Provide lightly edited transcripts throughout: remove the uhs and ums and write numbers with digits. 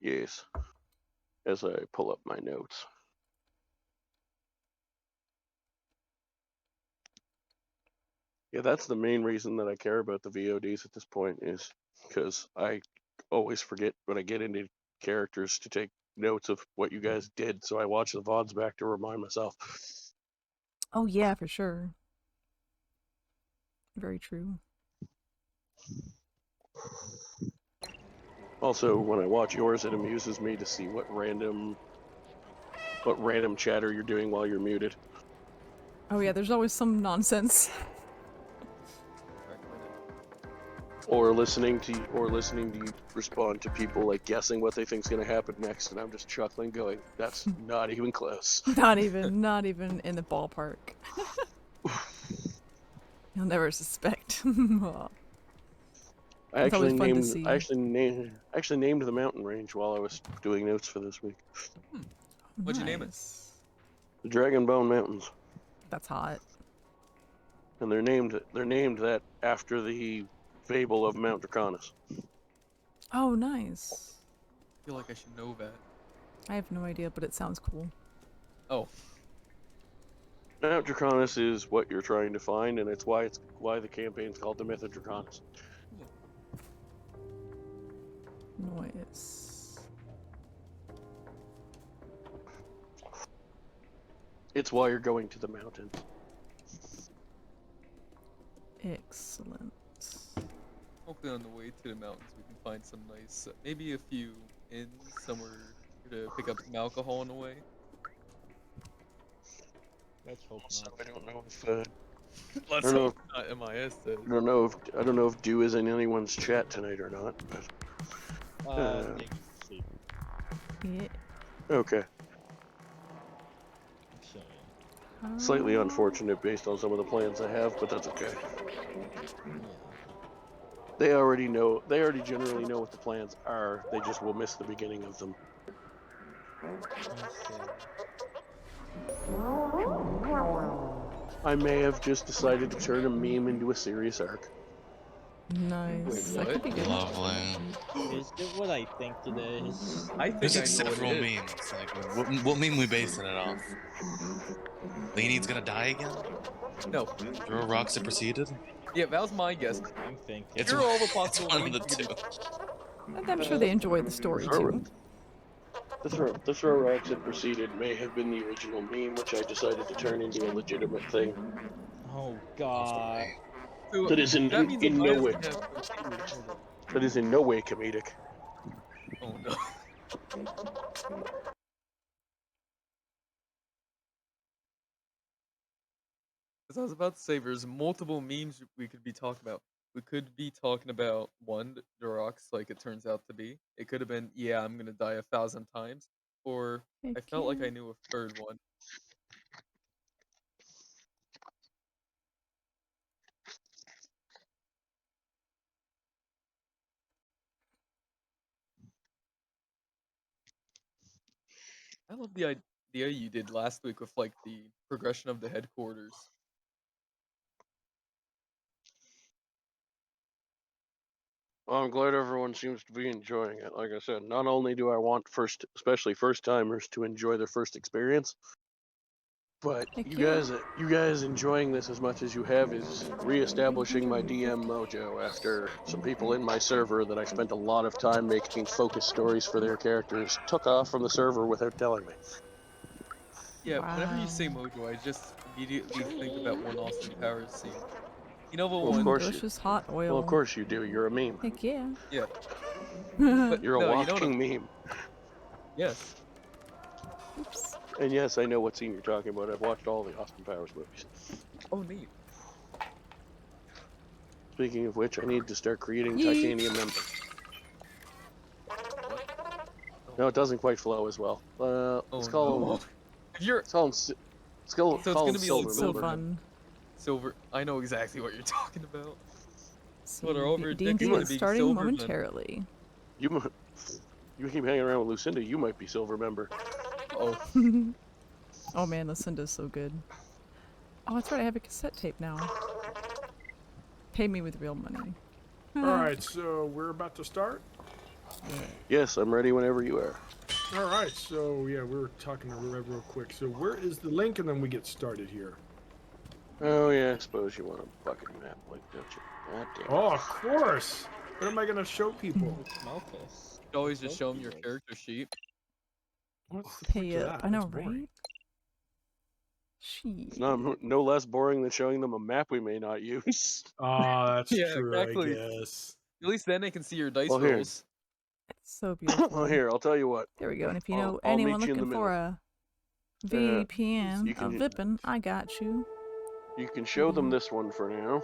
Yes. As I pull up my notes. Yeah, that's the main reason that I care about the VODs at this point, is because I always forget when I get into characters to take notes of what you guys did, so I watch the VODs back to remind myself. Oh yeah, for sure. Very true. Also, when I watch yours, it amuses me to see what random chatter you're doing while you're muted. Oh yeah, there's always some nonsense. Or listening to you respond to people like guessing what they think's gonna happen next, and I'm just chuckling, going, "That's not even close." Not even in the ballpark. You'll never suspect. I It's always actually fun to see. named the mountain range while I was doing notes for this week. What'd you name it? The Dragonbone Mountains. That's hot. And they're named that after the fable of Mount Draconis. Oh, nice. I feel like I should know that. I have no idea, but it sounds cool. Oh. Mount Draconis is what you're trying to find, and it's why the campaign's called the Myth of Draconis. Nice. It's why you're going to the mountains. Excellent. Hopefully on the way to the mountains we can find some nice, maybe a few inns somewhere to pick up some alcohol on the way. Let's hope Also, not. I don't know if Let's hope not, MIS says. I don't know if Dew is in anyone's chat tonight or not. But Yeah. okay. So, Slightly unfortunate based on some of the plans I have, but that's okay. They already generally know what the plans are. They just will miss the beginning of them. I may have just decided to turn a meme into a serious arc. Nice. Wait, That could be good. Lovely. Is it what I think it is? I think There's I like know what several it is. memes. Like, what meme we basing it off? Leanie's gonna die again? No. Throw rocks that proceeded? Yeah, that was my guess. I'm thinking. It's Here are all the it's possible one of the memes you two. could And I'm sure they enjoy the story too. The throw rocks that preceded may have been the original meme, which I decided to turn into a legitimate thing. Oh god. So, That is in no Amaya's way. gonna have- That is in no way comedic. Oh no. As I was about to say, there's multiple memes we could be talking about. We could be talking about one, Durox, like it turns out to be. It could have been, yeah, I'm gonna die 1,000 times. Or I felt like I knew a third one. I love the idea you did last week with like the progression of the headquarters. Well, I'm glad everyone seems to be enjoying it. Like I said, not only do I want especially first timers to enjoy their first experience, but you guys enjoying this as much as you have is reestablishing my DM mojo after some people in my server that I spent a lot of time making focus stories for their characters took off from the server without telling me. Yeah, whenever you say mojo, I just immediately think about one Austin Powers scene. You know the Well, one? of course Delicious hot oil. Well, of course you do. You're a meme. Heck yeah. Yeah. But you're a no, walking meme. Yes. Oops. And yes, I know what scene you're talking about. I've watched all the Austin Powers movies. Oh, neat. Speaking of which, I need to start creating titanium member. What? No, it doesn't quite flow as well. Let's call him. No. Let's call So it's gonna be silver like So member. fun. Silver. I know exactly what you're talking about. See, What are over D&D addicted is to being starting silver men. momentarily. You keep hanging around with Lucinda, you might be silver member. Oh. Oh man, Lucinda's so good. Oh, that's right, I have a cassette tape now. Pay me with real money. Alright, so we're about to start. Yes, I'm ready whenever you are. All right, so yeah, we were talking to Rev real quick. So where is the link, and then we get started here. Oh yeah, I suppose you want a fucking map, like, don't you? God damn it. Oh, of course. What am I gonna show people? Malthus. You always just show them Don't your do this. character sheet. What's the point Pay of up. that? I know, That's boring. right? She. It's no less boring than showing them a map we may not use. Ah, that's Yeah, true. exactly. I guess. At least then they can see your dice Well, here. rolls. It's so beautiful. Well, here, I'll tell you what. There we go. And if you I'll- know I'll anyone meet you in the looking for a VPN, you can- a Vipin, I got you. You can show them this one for now,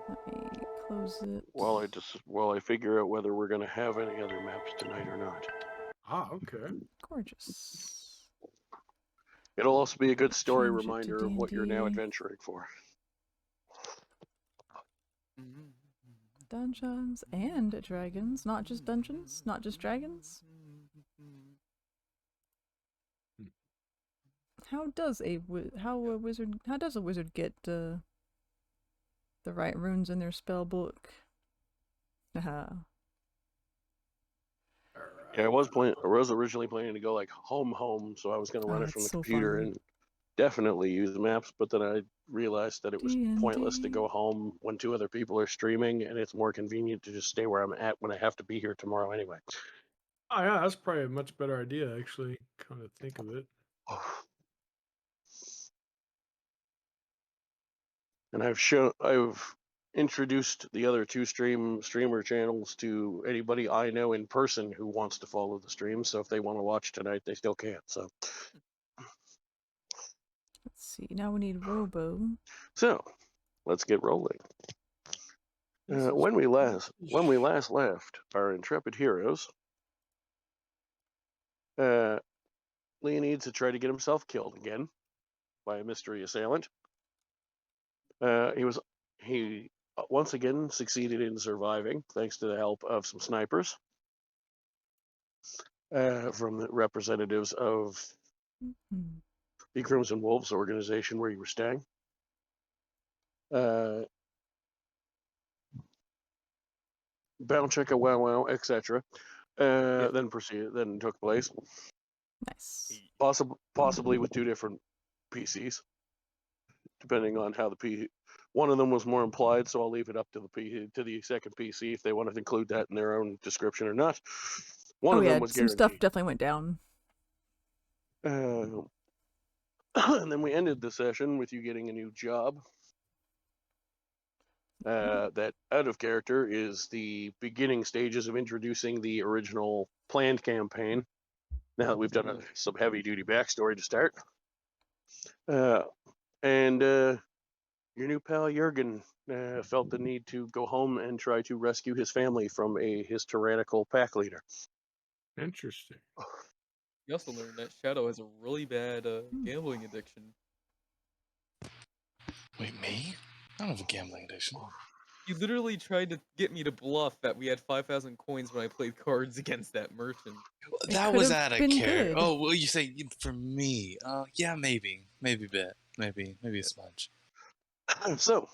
Let me close it. while I figure out whether we're gonna have any other maps tonight or not. Ah, okay. Gorgeous. It'll also be a good story Change it to reminder of what you're now D&D. adventuring for. Dungeons and dragons, not just dungeons, not just dragons. How does a wizard get the right runes in their spell book? Haha. Yeah, I was originally planning to go like home, so I was gonna run Oh, it from the it's so computer fun. and definitely use maps. But then I realized that it was pointless to D&D. go home when 2 other people are streaming, and it's more convenient to just stay where I'm at when I have to be here tomorrow anyway. Oh yeah, that's probably a much better idea, actually. Kind of think of it. And I've introduced the other 2 streamer channels to anybody I know in person who wants to follow the stream. So if they want to watch tonight, they still can. So Let's see. Now we need Robo. let's get rolling. When we last left our intrepid heroes, Leonides had tried to get himself killed again by a mystery assailant. He once again succeeded in surviving thanks to the help of some snipers from the representatives of Mhm. the Crimson Wolves organization where you were staying. Bound check a wow, etc. Then took place. Nice. Possibly with 2 different PCs, depending on how one of them was more implied, so I'll leave it up to the second PC if they want to include that in their own description or not. One of them was some guaranteed. stuff definitely went down. And then we ended the session with you getting a new job. That out of character is the beginning stages of introducing the original planned campaign. Now that we've done some heavy duty backstory to start. And your new pal Jurgen felt the need to go home and try to rescue his family from his tyrannical pack leader. Interesting. You also learned that Shadow has a really bad gambling addiction. Wait, me? I don't have a gambling addiction. You literally tried to get me to bluff that we had 5,000 coins when I played cards against that merchant. It That was could've out of been character. good. Oh, well, you say for me? Yeah, maybe a bit, maybe a smudge. So,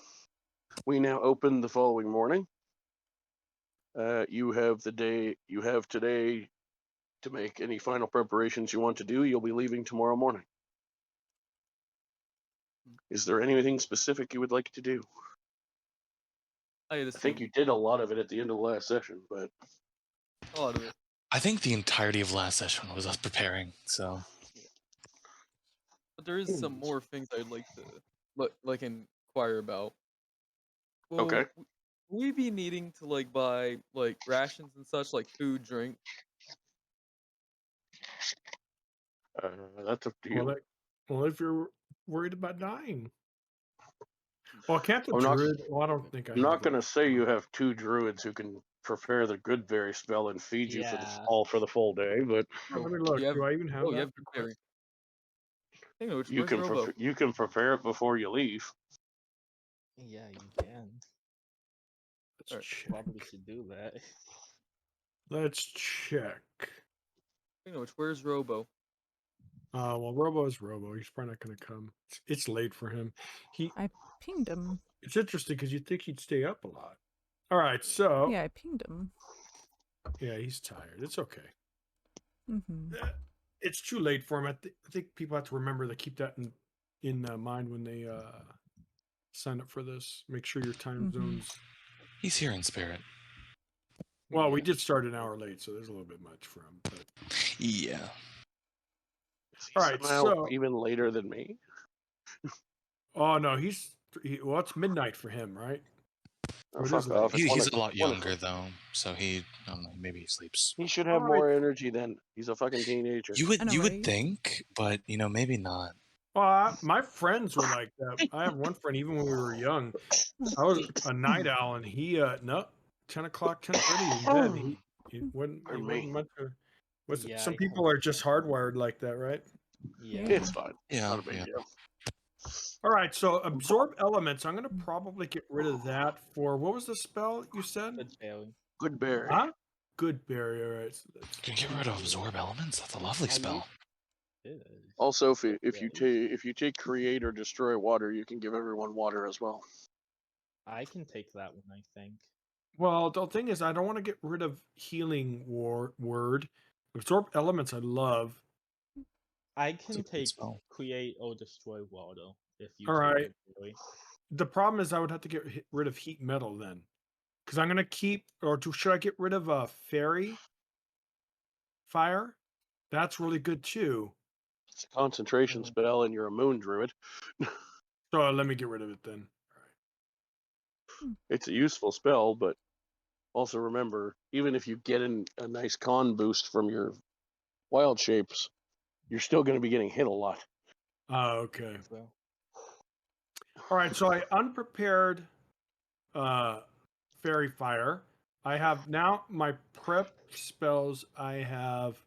we now open the following morning. You have today to make any final preparations you want to do. You'll be leaving tomorrow morning. Is there anything specific you would like to do? I think you did a lot of it at the end of the last session, but a lot of it. I think the entirety of last session was us preparing, so. But there is some more things I'd like to inquire about. Okay. Will we be needing to buy rations and such, like food, drink? That's up to you. Well, if you're worried about dying. Well, can't the I'm not- druid? Well, I don't think I I'm not going to say you have 2 druids who can prepare the good berry spell and feed you for the full day, but Let me look. Do I even have you that? have preparing. Hang on, you can you can prepare it before you leave. Yeah, you can. Let's check. Probably should do that. Let's check. Hang on, where's Robo? Well, Robo is Robo. He's probably not going to come. It's late for him. I pinged him. It's interesting because you'd think he'd stay up a lot. All right, so Yeah, I pinged him. Yeah, he's tired. It's okay. Mm-hmm. It's too late for him. I think people have to remember to keep that in mind when they sign up for this. Make sure your time zones. He's here in spirit. Well, we did start an hour late, so there's a little bit much for him. But Yeah. Is he all right, somehow so even later than me? oh no, well, it's midnight for him, right? Oh, It fuck is off. late. It's He's a 1 lot o'clock. younger though, so he I don't know, maybe he sleeps. He should have All more right. energy than he's a fucking teenager. You I know, would right? think, but maybe not. Well, my friends were like that. I have one friend, even when we were young, I was a night owl, and he no, 10 o'clock, 10:30 in bed. He wouldn't Pardon me. much. Yeah, Some I people are just completely- hardwired like that, right? Yeah. It's fine. Yeah, Not a big yeah. deal. All right, so absorb elements. I'm gonna probably get rid of that for what was the spell you said? Good failing. Good berry. Huh? Good berry. All right. So that's Can you get rid of absorb elements? That's a lovely I spell. It is. Also, if you Yeah. take create or destroy water, you can give everyone water as well. I can take that one, I think. well. The thing is, I don't want to get rid of healing word. Absorb elements. I love. I It's a can good take spell. create or destroy water if you All take right. it really. The problem is, I would have to get rid of heat metal then, because I'm gonna keep. Should I get rid of fairy fire? That's really good too. It's a concentration Mhm. spell, and you're a moon druid. So let me get rid of it then. It's a useful spell, but also remember, even if you get a nice con boost from your wild shapes, you're still going to be getting hit a lot. Oh, okay. So, All right, so I unprepared fairy fire. I have now my prep spells. I have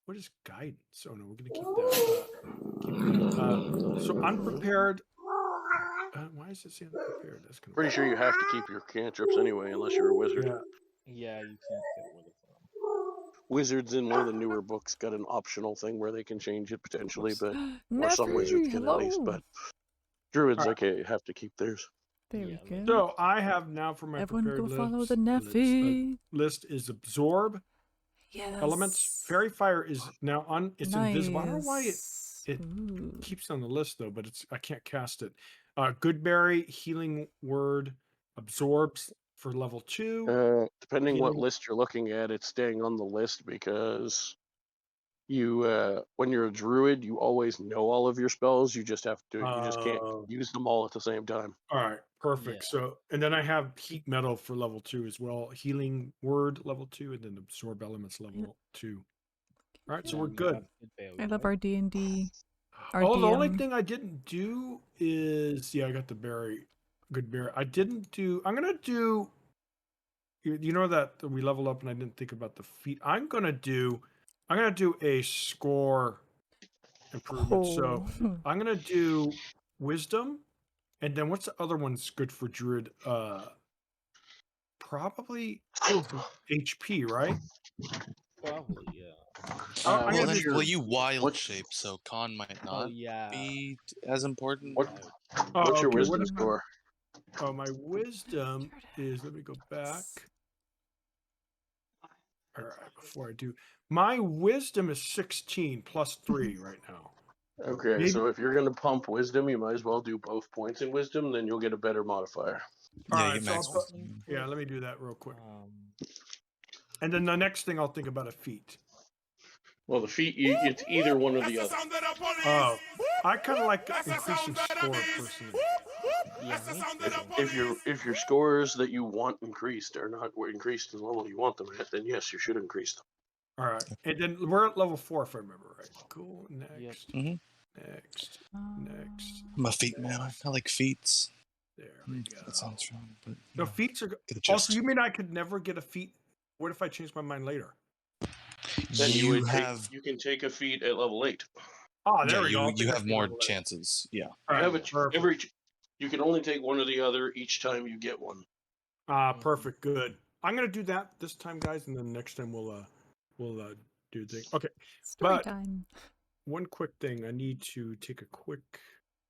what is guidance? Oh no, we're gonna keep that. So unprepared. Why is it saying unprepared? That's kind of Pretty sure you have to keep your cantrips anyway, unless you're a wizard. Yeah. yeah, you can't get rid of them. Wizards in one of the newer books got an optional thing where they can change it potentially, but or some Neffy, wizards can at least. hello. But druids, Alright. okay, have to keep theirs. There Yeah, we go. So I have now for my Everyone prepared go follow list. the Neffy. List is absorb Yes. elements. Fairy fire is now on. It's invisible. I don't know why it Ooh. keeps on the list though, but I can't cast it. Goodberry healing word absorbs for level 2. Depending what Healing- list you're looking at, it's staying on the list because you, when you're a druid, you always know all of your spells. You just have to, you just can't use them all at the same time. All right, perfect. Yeah. So, and then I have heat metal for level 2 as well. Healing word level 2, and then absorb elements level 2. All right, so Yeah, we're you good. have good failing, I love right? our D&D. Our Oh, the only DM. thing I didn't do is I got the berry, good berry. I didn't do. I'm gonna do. You know that we level up, and I didn't think about the feat. I'm gonna do a score improvement. So Oh. I'm gonna do wisdom, and then what's the other one's good for druid? Probably some HP, right? Probably, yeah. I'm Well, gonna then, do. you wild what- shape, so con might Oh not yeah. be as important. What, Oh, what's your okay. wisdom What is score? Oh, my wisdom is. Let me go back. All right, before I do, my wisdom is 16 plus 3 right now. Okay, Maybe- so if you're going to pump wisdom, you might as well do both points in wisdom, then you'll get a better modifier. All Yeah, right, you so max I'll wisdom. yeah, let me do that real quick. Um, And then the next thing I'll think about a feat. Well, the feat, it's either one or the other. Oh, I kind of like increasing score personally. yeah, me too. If your scores that you want increased are not increased to the level you want them at, then yes, you should increase them. All right, and then we're at level 4 if I remember right. Cool. Next, Mhm. next, Um, next. I'm a feat man. I like feats. There we go. That sounds wrong, but No, feats are. get the Also, gist. you mean I could never get a feat? What if I change my mind later? Then you You would have you can take a feat at level 8. Oh, there yeah, we go. I'll you take have that more level 8. chances. Yeah. All You have right, a perfect. you can only take one or the other each time you get one. Perfect. Good. I'm gonna do that this time, guys, and then next time we'll do the thing. Okay. Story But- time. One quick thing. I need to take a quick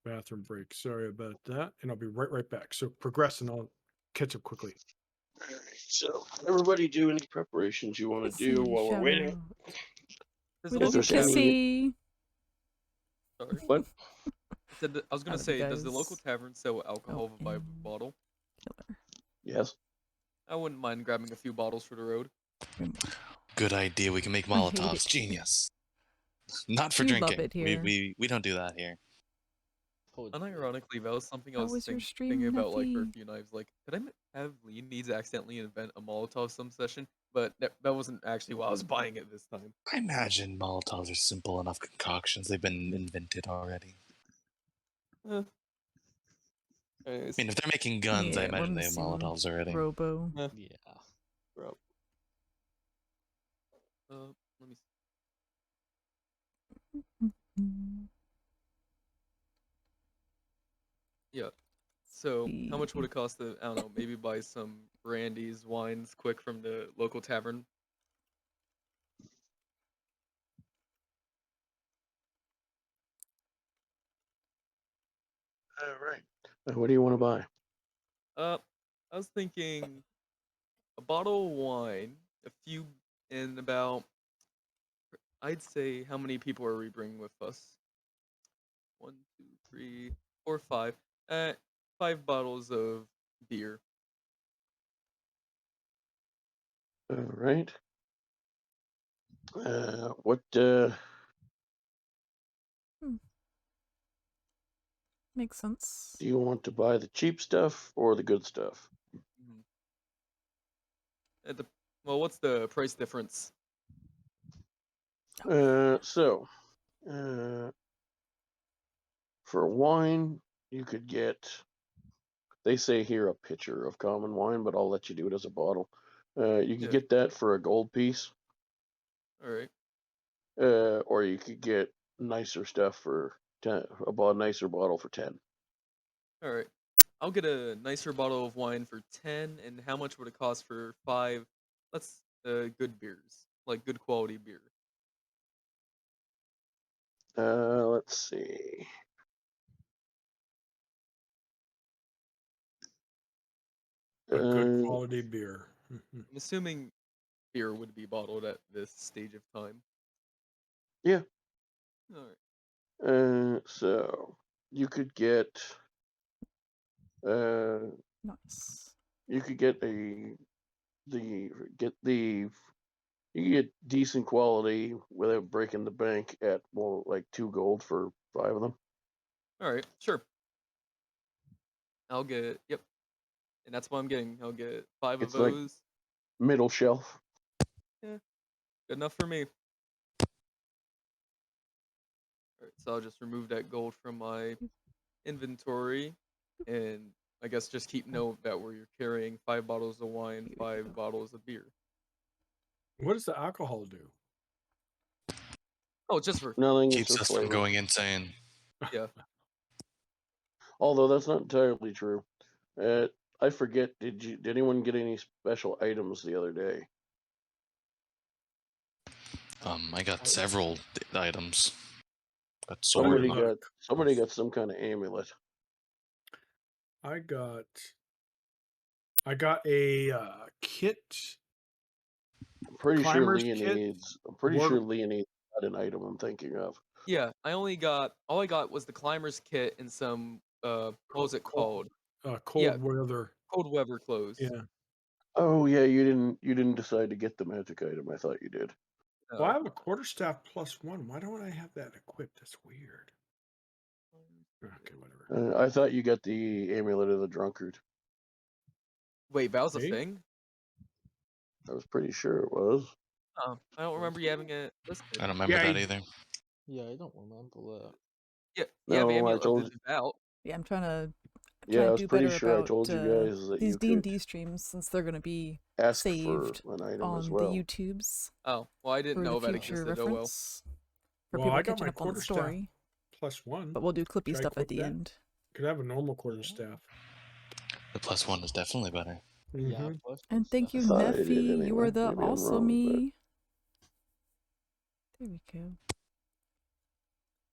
bathroom break. Sorry about that, and I'll be right back. So progress, and I'll catch up quickly. Alright. So, everybody do any preparations you want to do Kissy, while we're shout waiting? out. Does We the love you, there's local tavern? Kissy. Sorry. What? I was gonna love you say, does the local guys. tavern sell alcohol by and bottle? Killer. Yes. I wouldn't mind grabbing a few bottles for the road. Good idea. We can make I hate Molotovs. it. Genius. Not for We love drinking. it here. We don't do that here. Unironically, that was something I How was was your thinking stream, about, like, for a Neffy? few knives. Like, could I have Lean needs accidentally invent a Molotov some session? But that wasn't actually why I was buying it this time. I imagine Molotovs are simple enough concoctions. They've been invented already. Eh. I mean, if they're making guns, I Yeah, we're imagine they have missing Molotovs already. Robo. Yeah. Bro. Let me see. Yeah. So, how much would it cost to, I don't know, maybe buy some brandies, wines quick from the local tavern? All right. What do you want to buy? I was thinking a bottle of wine, a few, and about, I'd say, how many people are we bringing with us? 1, 2, 3, 4, 5. 5 bottles of beer. All right. What Makes sense. do you want to buy? The cheap stuff or the good stuff? Well, what's the price difference? So, for wine, you could get. They say here a pitcher of common wine, but I'll let you do it as a bottle. You could Yeah. get that for a gold piece. All right. Or you could get nicer stuff for 10, a nicer bottle for 10. All right. I'll get a nicer bottle of wine for 10. And how much would it cost for 5? Let's good beers, like good quality beer. Let's see. A good quality beer. I'm assuming beer would be bottled at this stage of time. Yeah. All right. So you could get. Nice. You could get you can get decent quality without breaking the bank at like 2 gold for 5 of them. All right. Sure. I'll get, yep. And that's what I'm getting. I'll get 5 It's of like those. middle shelf. Yeah. Good enough for me. All right. So I'll just remove that gold from my inventory, and I guess just keep note that where you're carrying 5 bottles of wine, 5 bottles of beer. What does the alcohol do? Oh, just for Nothing. It's Keeps just us flavor. from going insane. yeah. Although that's not entirely true. I forget. Did anyone get any special items the other day? I got several items. Got Somebody sword. got some kind of amulet. I got a kit. I'm pretty sure Climber's Leah kit? needs. I'm pretty War- sure Leah needs an item I'm thinking of. Yeah, all I got was the climber's kit and some what was it called? Cold Yeah. weather. Cold weather clothes. Yeah. Oh yeah, you didn't decide to get the magic item. I thought you did. Well, I have a quarterstaff +1. Why don't I have that equipped? That's weird. Okay, whatever. I thought you got the amulet of the drunkard. Wait, that was a Me? thing? I was pretty sure it was. Oh, I don't remember you having it listed. I don't remember Yeah, that either. Yeah, I don't remember that. Yeah, No, the I amulet told of the devout. Yeah, I'm trying to Yeah, I was do pretty better sure I about told you guys that these you D&D could streams since they're going to be ask saved for an item on as well. the YouTubes Oh, well, I didn't for know the that future existed. Oh well. reference for Well, people I got catching my up on the quarterstaff story. +1. But we'll do clippy Should I stuff at equip the that? end. Could I have a normal quarterstaff? The +1 is definitely better. Yeah, Mhm. plus And thank you, I thought I did Neffy. You anyway. are the Maybe I'm awesome wrong, me. There we go.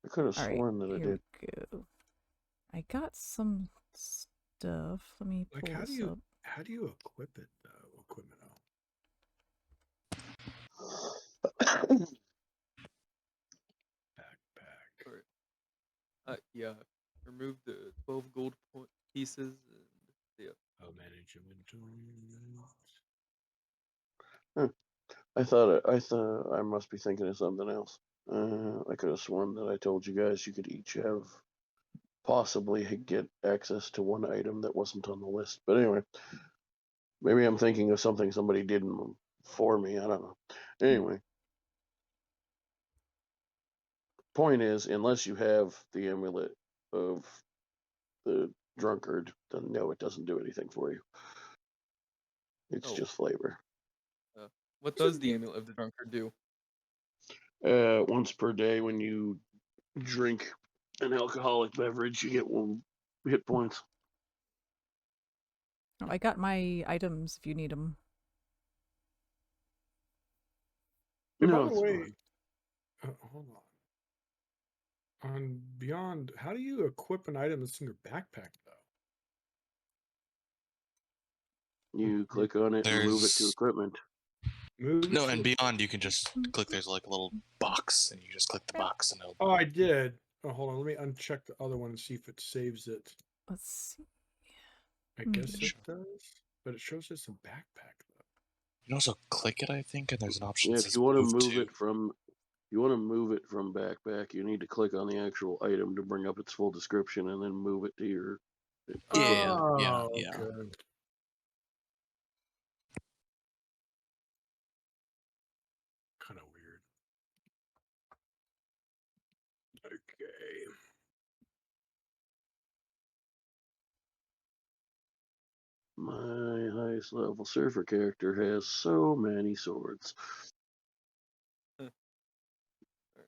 I could have All right, sworn that I here did. we go. I got some stuff. Let me pull Like, this up. how do you equip it though? Equipment Backpack. Yeah. Remove the 12 gold pieces and yeah. Oh, manage inventory. I thought I must be thinking of something else. I could have sworn that I told you guys you could each have possibly get access to one item that wasn't on the list. But anyway, maybe I'm thinking of something somebody did for me. I don't know. Anyway, point is, unless you have the amulet of the Drunkard, then no, it doesn't do anything for you. It's just flavor. What does the Amulet of the Drunkard do? Once per day, when you drink an alcoholic beverage, you get 1 hit points. Oh, I got my items if you need them. Hey, No, by the it's way, fine. hold on. On Beyond, how do you equip an item that's in your backpack, though? You click on it and move it to There's equipment. Move no, to and the- beyond you can just click. There's like a little box, and you just click the box, and it'll. Oh, I did. Oh, hold on. Let me uncheck the other one and see if it saves it. Let's see. I Hmm. guess it does, but it shows it's a backpack, though. You can also click it, I think, and there's an option Yeah, that if says you want to move move to. it from, backpack, you need to click on the actual item to bring up its full description, and then move it to your. Yeah, Oh, yeah. okay. Kind of weird. Okay. My highest level surfer character has so many swords.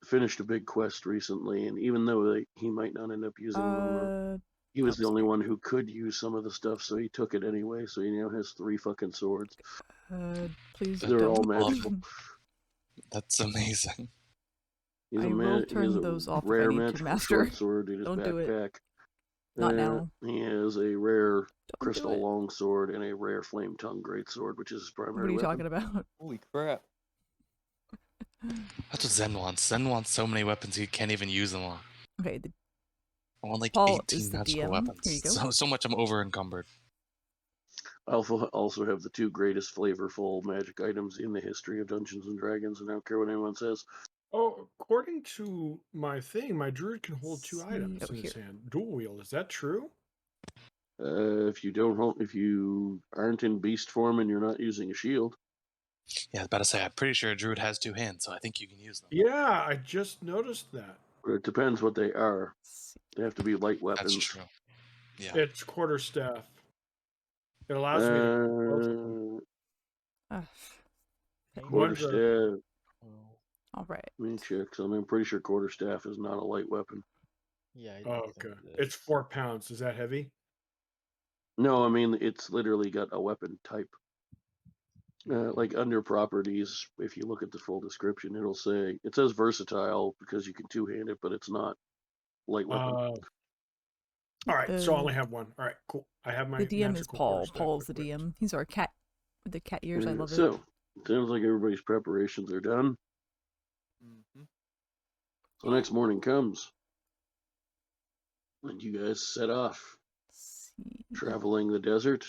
Finished a big quest recently, and even though he might not end up using them, he was the only one who could use some of the stuff, so he took it anyway. So he now has 3 fucking swords. Please They're all don't. magical. That's amazing. He's I a will he turn has a those off if I rare need to, magical Master. short sword in his Don't do it. backpack. Not now. He has a rare Don't crystal do it. long sword and a rare flame tongue great sword, which is his primary What are you weapon. talking about? Holy crap. That's what Zen wants. Zen wants so many weapons he can't even use them all. Okay, I want like Paul 18 is the magical DM. weapons. Here you go. So much I'm over encumbered. I also have the 2 greatest flavorful magic items in the history of Dungeons and Dragons, and I don't care what anyone says. Oh, according to my thing, my druid can hold 2 items in his here. hand. Dual wield. Is that true? If you aren't in beast form and you're not using a shield. Yeah, I was about to say, I'm pretty sure a druid has 2 hands, so I think you can use them. Yeah, I just noticed that. But it depends what they are. They have to be light weapons. That's true. Yeah. It's quarterstaff. It allows me to pick both of them. Quarterstaff. All right. Let me check. So I'm pretty sure quarterstaff is not a light weapon. Yeah. I Oh, don't okay. think it is. It's 4 pounds. Is that heavy? No, I mean it's literally got a weapon type. Like under properties, if you look at the full description, it says versatile because you can 2-hand it, but it's not light weapon. All right, so I only have 1. All right, cool. I have my The DM is magical Paul. quarterstaff Paul's the equipped. DM. He's our cat with the cat ears. I love it. So it sounds like everybody's preparations are done. Mm-hmm. So next morning comes, and you guys set off, traveling the desert.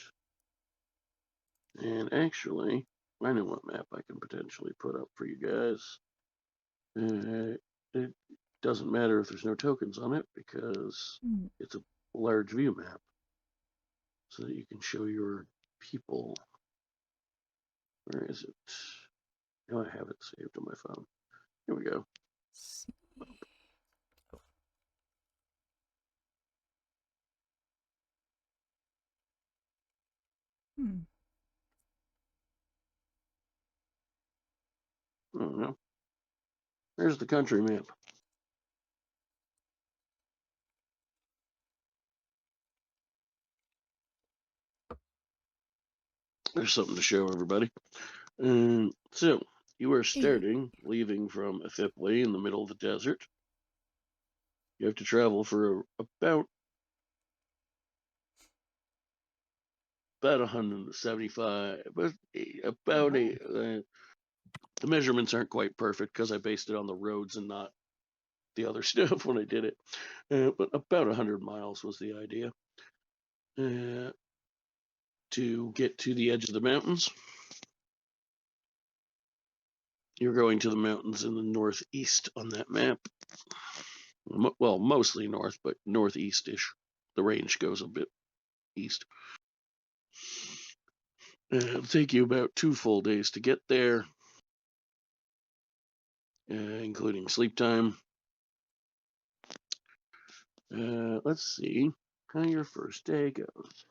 And actually, I know what map I can potentially put up for you guys. It doesn't matter if there's no tokens on it because it's a large view map, so that you can show your people. Where is it? Oh, I have it saved on my phone. Here we go. Oh no. There's the country map. There's something to show everybody. So you are leaving from Ethipli in the middle of the desert. You have to travel for about 175, about The measurements aren't quite perfect because I based it on the roads and not the other stuff when I did it. But about 100 miles was the idea. To get to the edge of the mountains. You're going to the mountains in the northeast on that map. Well, mostly north, but northeast-ish. The range goes a bit east. It'll take you about 2 full days to get there, including sleep time. Let's see how your first day goes.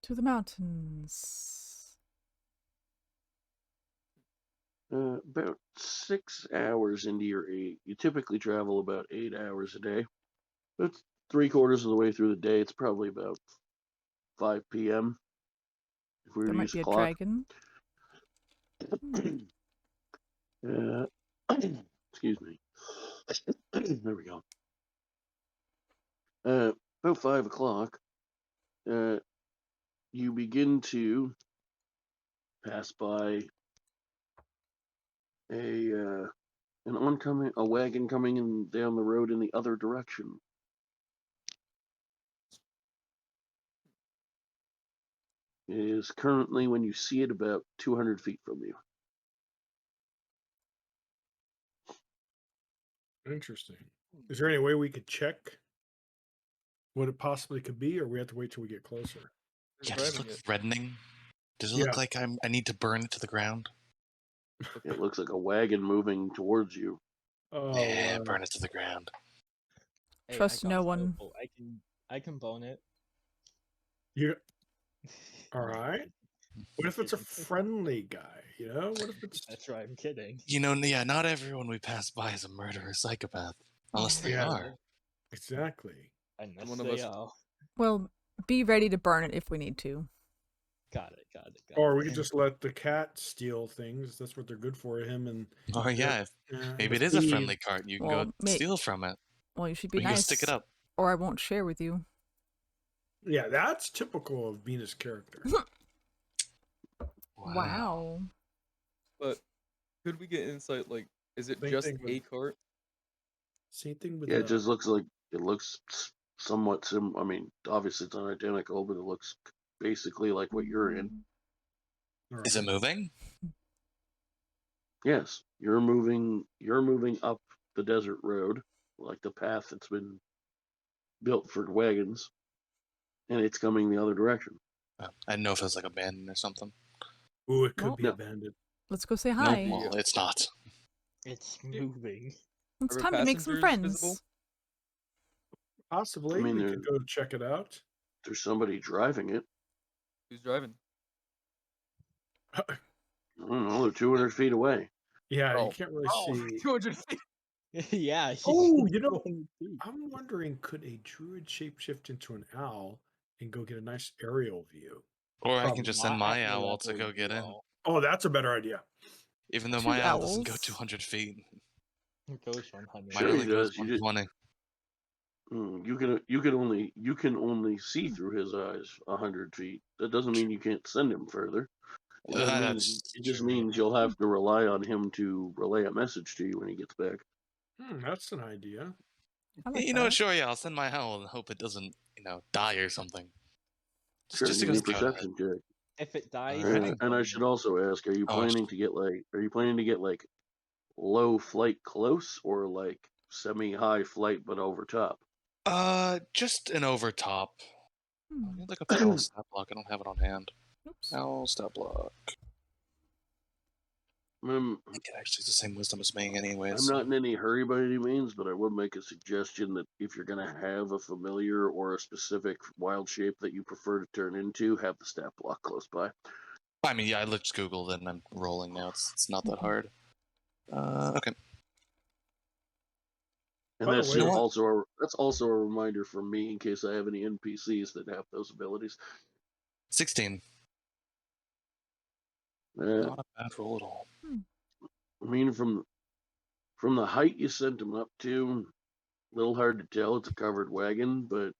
To the mountains. About 6 hours into your 8. You typically travel about 8 hours a day. That's 3/4 of the way through the day. It's probably about 5 p.m. if we were There to might use be a a clock. dragon. Excuse me. There we go. About 5 o'clock, you begin to pass by a wagon coming in down the road in the other direction. It is currently, when you see it, about 200 feet from you. Interesting. Is there any way we could check what it possibly could be, or we have to wait till we get closer? Who's Yeah, does it driving look it? reddening? Does it Yeah. look like I need to burn it to the ground? It looks like a wagon moving towards you. Oh, Yeah, burn it to the ground. Hey, Trust I got no one. Robo. I can bone it. you all right? What if it's a friendly guy? You know, what if it's That's right. I'm kidding. You know, yeah, not everyone we pass by is a murderer psychopath. Unless they Yeah. are. exactly? Unless one of they us- are. Well, be ready to burn it if we need to. Got it. Or we could just let the cat steal things. That's what they're good for. Him and Or yeah, maybe it the is a thief. friendly cart. You can Well, go steal from it. Well, you should Or be you can nice, stick it up. or I won't share with you. Yeah, that's typical of Venus' character. Wow. But could we get insight? Like, is it Same just thing with- a cart? Same thing with Yeah, it just looks like it looks somewhat I mean, obviously it's not identical, but it looks basically like what you're in. all Is it right. moving? Yes, you're moving up the desert road, like the path that's been built for wagons, and it's coming the other direction. Oh, I didn't know if it was like abandoned or something. Ooh, it could Well- be No. abandoned. Let's go say No, hi. well, it's not. It's moving. It's Are time to make some passengers friends. visible? Possibly, I mean, we there- could go check it out. There's somebody driving it. Who's driving? I don't know. They're 200 feet away. Yeah, Oh. you can't really Oh, see. 200 feet. Yeah. Oh, you know, 200 feet. I'm wondering, could a druid shapeshift into an owl and go get a nice aerial view? Or I Probably can just Not send my at the owl to level go get in. you Oh, that's a better idea. Even though 2 my owl doesn't go owls. 200 feet. It goes 100. Mine Sure he only goes does, you just- 120. You can only see through his eyes 100 feet. That doesn't mean you can't send him further. It just true, means yeah. you'll have to rely on him to relay a message to you when he gets back. That's an idea. I like You know, that. sure, yeah, I'll send my owl and hope it doesn't, die or something. Sure, Just to give go me a scout ahead. perception check. If it dies, Alright. And I should also ask: Are you Oh, planning to get like low flight close, or like semi-high flight but over top? Just an overtop. I Hmm. need like a owl stat block. I don't have it on hand. Oops. Owl stat block. I'm I think it actually has the same wisdom as me, anyways. not in any hurry by any means, but I would make a suggestion that if you're going to have a familiar or a specific wild shape that you prefer to turn into, have the stat block close by. I mean, yeah, I just Googled it and I'm rolling now. It's not that hard. Okay. And By the that's way- also a reminder for me in case I have any NPCs that have those abilities. 16. Not a bad roll at all. I mean, from the height you sent him up to, a little hard to tell. It's a covered wagon, but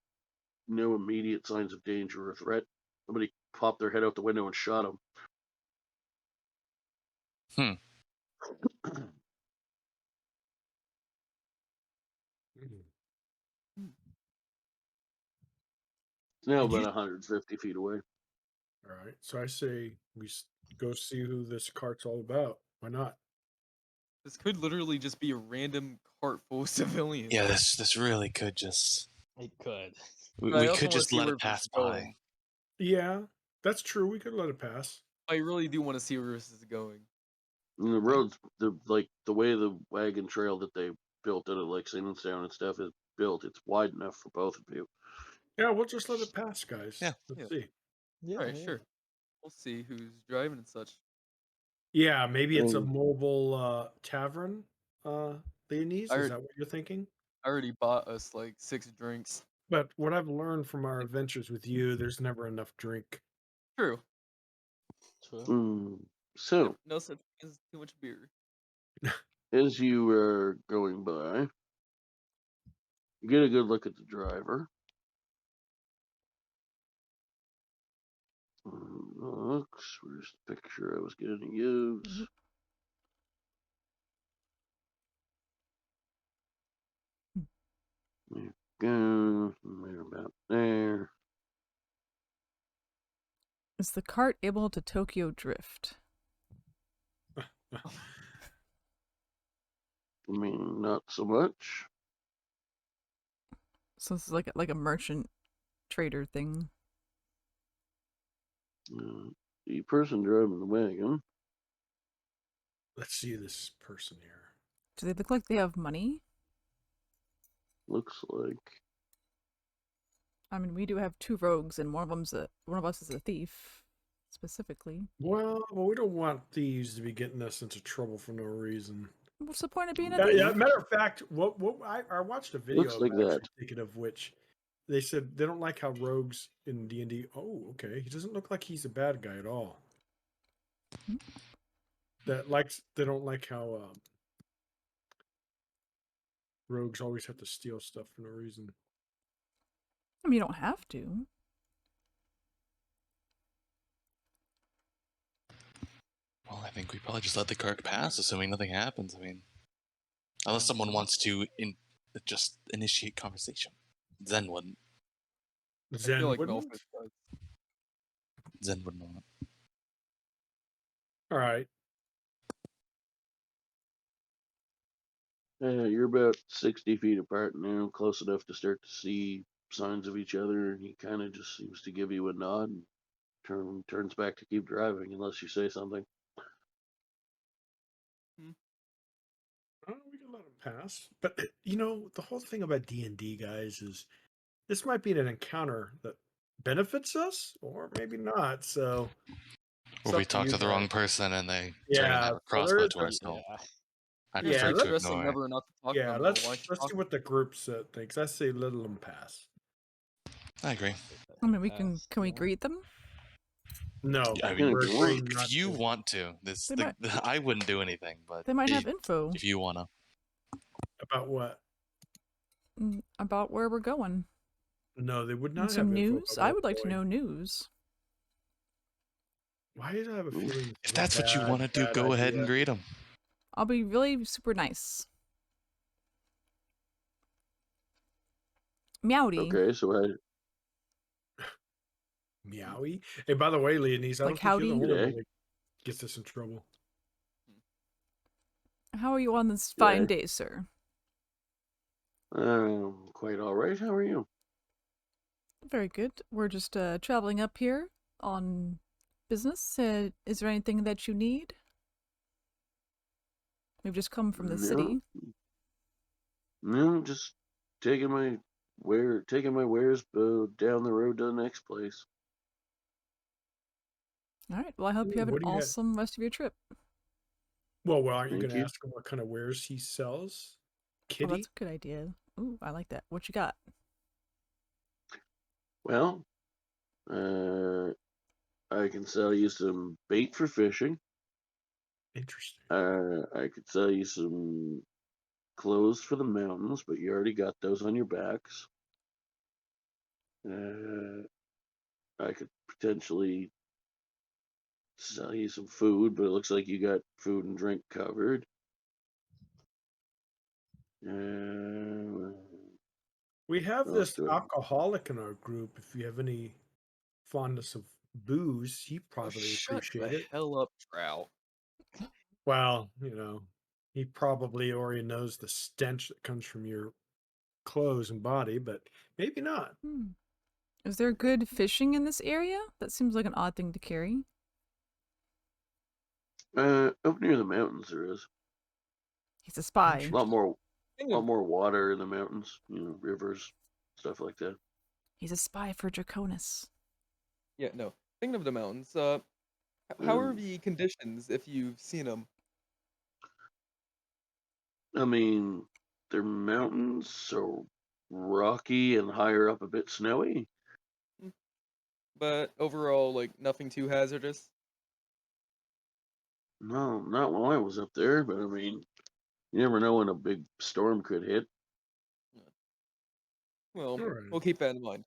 no immediate signs of danger or threat. Somebody popped their head out the window and shot him. It's now Did you- about 150 feet away. All right. So I say we go see who this cart's all about. Why not? This could literally just be a random cart full of civilians. Yeah, this really could just. It could. We, But I we also could wanna just see let where it this pass is by. going. Yeah, that's true. We could let it pass. I really do want to see where this is going. And the roads, the way the wagon trail that they built out of like Simonstown and stuff is built, it's wide enough for both of you. Yeah, we'll just let it pass, guys. Yeah. Let's Yeah. see. Yeah, Alright, yeah. sure. We'll see who's driving and such. Yeah, maybe it's a Mm. mobile tavern, Leonese. I Is heard- that what you're thinking? I already bought us like 6 drinks. But what I've learned from our adventures with you, there's never enough drink. True. True. So, No such thing as too much beer. as you are going by, you get a good look at the driver. Looks, where's the picture I was going to use? There you go. We're about there. Is the cart able to Tokyo drift? I mean, not so much. So this is like a merchant trader thing. The person driving the wagon Let's see this person here. Do they look like they have money? looks like I mean, we do have 2 rogues, and one of us is a thief, specifically. Well, we don't want thieves to be getting us into trouble for no reason. What's the point of being a Yeah, thief? yeah, matter of fact, I watched a video. Looks like actually that. Thinking of which, they said they don't like how rogues in D&D. Oh, okay. He doesn't look like he's a bad guy at all. They don't like how rogues always have to steal stuff for no reason. I mean, you don't have to. Well, I think we probably just let the cart pass, assuming nothing happens. I mean, unless someone wants to just initiate conversation. Zen wouldn't. I Zen feel like wouldn't? Melford does. Zen would not. All right. you're about 60 feet apart now, close enough to start to see signs of each other, and he kind of just seems to give you a nod and turns back to keep driving unless you say something. We can let him pass. But the whole thing about D&D, guys, is this might be an encounter that benefits us, or maybe not. So, it's Or we up talk you to the guys. wrong person and they turn Yeah, and have a so crossbow there to is our a- skull. Yeah. I'd Yeah, prefer let's- to Stressing ignore. never not to talk to Yeah, them. let's Why see talk what the group thinks. I say let them pass. I agree. I mean, can we Yeah. greet them? No, I mean, we're if you want- agreeing not If you to. want to, They I wouldn't do anything, but They might have info if you wanna. About what? about where we're going. No, they would And not some have info news. about I where would we're like to going. know news. Why did I have a feeling? this If is a that's what you want to do, bad go ahead idea? and greet them. I'll be really super nice. Meowdy. Okay, so Meowie. Hey, by the way, Leonese, I Like, don't think you're the howdy? only one Today. that gets us in trouble. How are you on this fine Okay. day, sir? Quite all right. How are you? Very good. We're just traveling up here on business. Is there anything that you need? We've just come from the city. No, just taking my wares down the road to the next place. All right. Well, I hope you have What an do you have? awesome rest of your trip. Well, aren't you Thank going to you. ask him what kind of wares he sells? Oh, Kitty? that's a good idea. Ooh, I like that. What you got? Well, I can sell you some bait for fishing. Interesting. I could sell you some clothes for the mountains, but you already got those on your backs. I could potentially sell you some food, but it looks like you got food and drink covered. We have What else this do I- alcoholic in our group. If you have any fondness of booze, he Oh, probably shut appreciate the it. hell up, Trout. Well, he probably already knows the stench that comes from your clothes and body, but maybe not. Is there good fishing in this area? That seems like an odd thing to carry. Up near the mountains there is He's a spy. a lot more Thing lot of, more water in the mountains, rivers, stuff like that. He's a spy for Draconis. yeah, no. Thinking of the mountains, how are the conditions if you've seen them? I mean, they're mountains, so rocky and higher up a bit snowy. But overall, like, nothing too hazardous? No, not while I was up there, but I mean, you never know when a big storm could hit. Well, All right. we'll keep that in mind.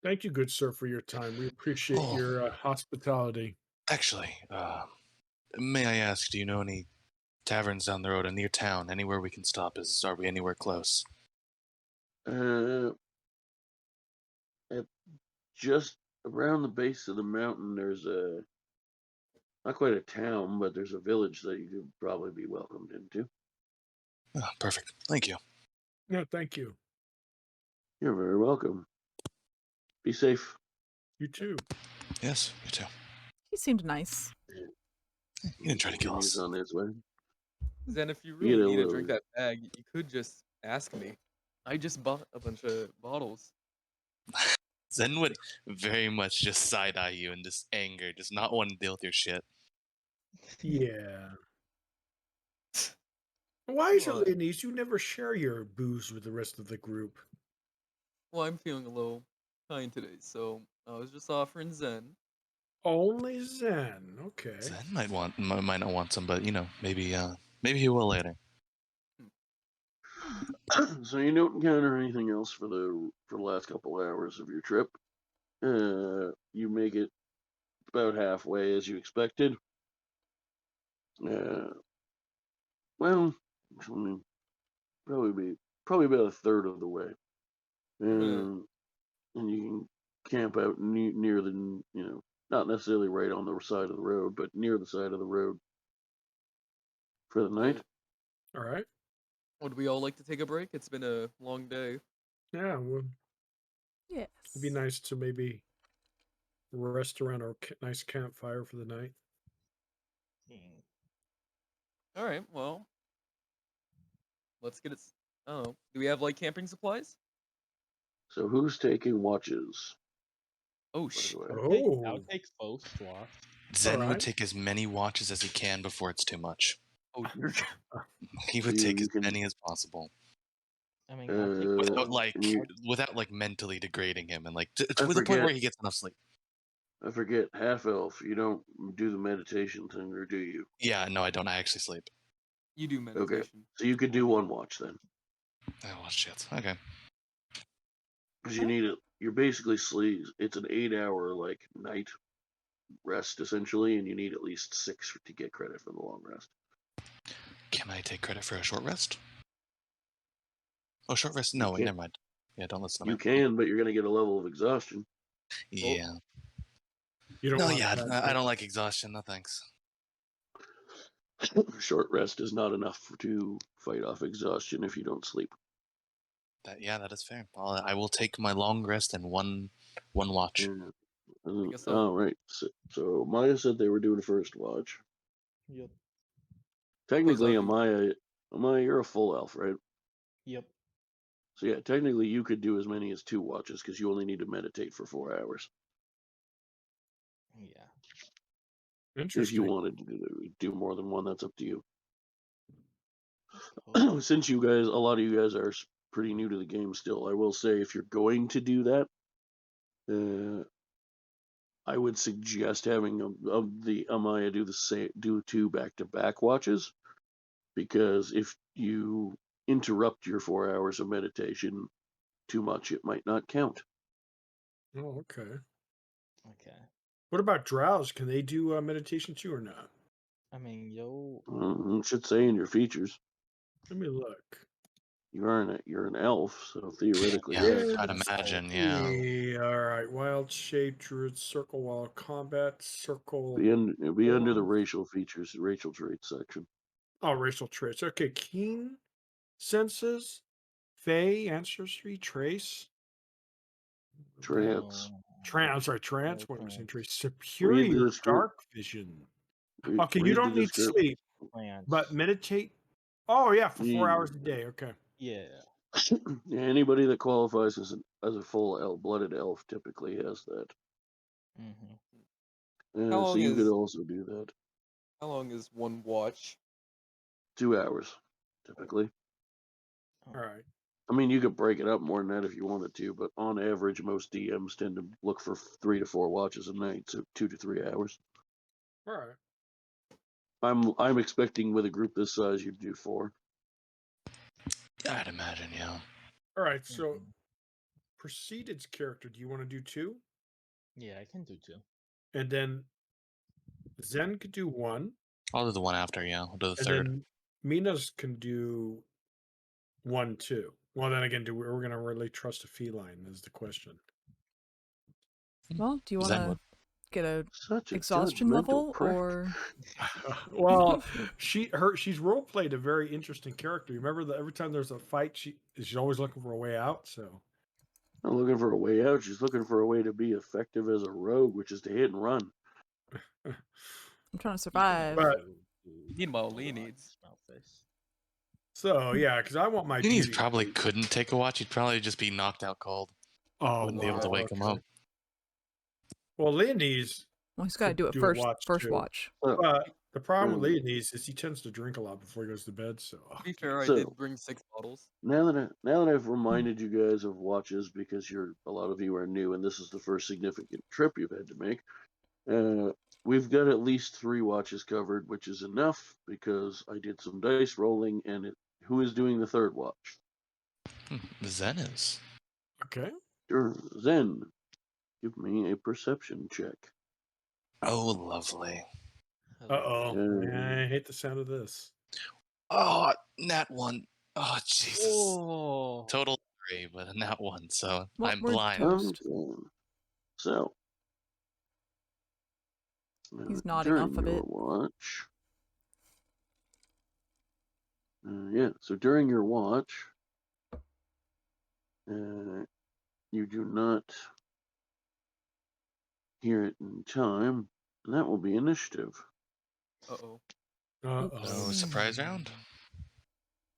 Thank you, good sir, for your time. We appreciate Oh. your hospitality. Actually, may I ask, do you know any taverns down the road or near town? Anywhere we can stop? Are we anywhere close? At just around the base of the mountain, there's not quite a town, but there's a village that you could probably be welcomed into. Oh, perfect. Thank you. No, thank you. You're very welcome. Be safe. You too. Yes, you too. He seemed nice. He didn't try to kill Continues us. on his way. Then if you You really get a need to little- drink that bag, you could just ask me. I just bought a bunch of bottles. Zen would very much just side-eye you in just anger, just not want to deal with your shit. Yeah. Wiser What? ladies, you never share your booze with the rest of the group. Well, I'm feeling a little kind today, so I was just offering Zen. Only Zen. Okay. Zen might not want some, but maybe he will later. So you don't encounter anything else for the last couple hours of your trip. You make it about halfway as you expected. Well, I mean, probably about a third of the way, and you can camp out near the not necessarily right on the side of the road, but near the side of the road for the night. All right. Would we all like to take a break? It's been a long day. Yeah, well, Yes. it'd be nice to maybe rest around our nice campfire for the night. All right, well, let's get it. Oh, do we have like camping supplies? So who's taking watches? Oh By shit! the way? Oh, I'll take both watch. Zen Alright. would take as many watches as he can before it's too much. Oh, He would You- take you as can- many as possible I mean, I'll take Uh, both. without mentally degrading him and to I the point where forget. he gets enough sleep. I forget, half elf. You don't do the meditation thing, or do you? Yeah, no, I don't. I actually sleep. you do meditation. So you could do one watch then, Oh well, shit. Okay. because you need it. You're basically sleep. It's an 8-hour night rest essentially, and you need at least 6 to get credit for the long rest. Can I take credit for a short rest? Oh, short rest? No, can't. never mind. Yeah, don't listen to You me. can, but you're gonna get a level of exhaustion. Yeah. you don't No, want yeah, that. I don't like exhaustion. No thanks. Short rest is not enough to fight off exhaustion if you don't sleep. That is fair. I will take my long rest and one watch. Yeah. guess so. All right. So Maya said they were doing first watch. Yep. Technically, What's up? Amaya, you're a full elf, right? Yep. So yeah, technically you could do as many as 2 watches because you only need to meditate for 4 hours. Yeah. If Interesting. you wanted to do more than one, that's up to you. Cool. Since a lot of you guys are pretty new to the game still, I will say if you're going to do that, I would suggest having the Amaya do 2 back-to-back watches, because if you interrupt your 4 hours of meditation too much, it might not count. Oh, okay. Okay. What about drows? Can they do meditation too or not? I mean, yo. It should say in your features. Let me look. You're an elf, so theoretically, Yeah, yeah. I'd imagine. Yeah. Yeah, all right. Wild shape, druid, circle, wild combat, circle. It'll be under the Dwarf. racial features, racial traits section. Oh, racial traits. Okay, keen senses, fey, ancestry, trace, Trance. I'm sorry, trance. What am I saying? Trance. Trace, Read superior, the description. dark vision. Okay, you Read the don't need description. sleep, Plants. but meditate. Oh yeah, for 4 Yeah. hours a day. Okay. Yeah. Yeah, anybody that qualifies as a full blooded elf typically has that. Mm-hmm. How So long you could is- also do that. How long is one watch? 2 hours, typically. All right. I mean, you could break it up more than that if you wanted to, but on average, most DMs tend to look for 3 to 4 watches a night, so 2 to 3 hours. All right. I'm expecting with a group this size, you'd do 4. Yeah, I'd imagine. Yeah. All right. So, Mhm. Preceded's character. Do you want to do 2? Yeah, I can do 2. And then Zen could do 1. I'll do the one after. Yeah, I'll do the And third. then Mina's can do 1 too. Well, then again, we're going to really trust a feline? Is the question. Well, do you want Zen to would. get a Such a exhaustion judgmental level prick. or? Well, she's role played a very interesting character. You remember that every time there's a fight, she's always looking for a way out. So Not looking for a way out. She's looking for a way to be effective as a rogue, which is to hit and run. I'm trying to survive. But- You need my Lee needs. So yeah, because I want my He beauty. probably couldn't take a watch. He'd probably just be knocked out cold. Oh, Wouldn't be able to wow, wake him okay. up. Well, Leonese, Well, he's got to could do it do a first. watch, First too. watch. but the problem with Um, Leonese is he tends to drink a lot before he goes to bed. So To be fair, I So- did bring 6 bottles. Now that I've reminded you guys of watches, because a lot of you are new, and this is the first significant trip you've had to make. We've got at least 3 watches covered, which is enough because I did some dice rolling, and who is doing the 3rd watch? Zen is. okay. Sure, Zen, give me a perception check. Oh, lovely. Uh-oh. Yeah. I hate the sound of this. Oh, nat 1. Oh, Jesus. Oh. Total 3, but a nat 1, so Well, I'm we're blind. toast. Okay. So He's nodding during off of your it. watch. Yeah, so during your watch, you do not hear it in time, and that will be initiative. Uh-oh. Uh-oh. No surprise round.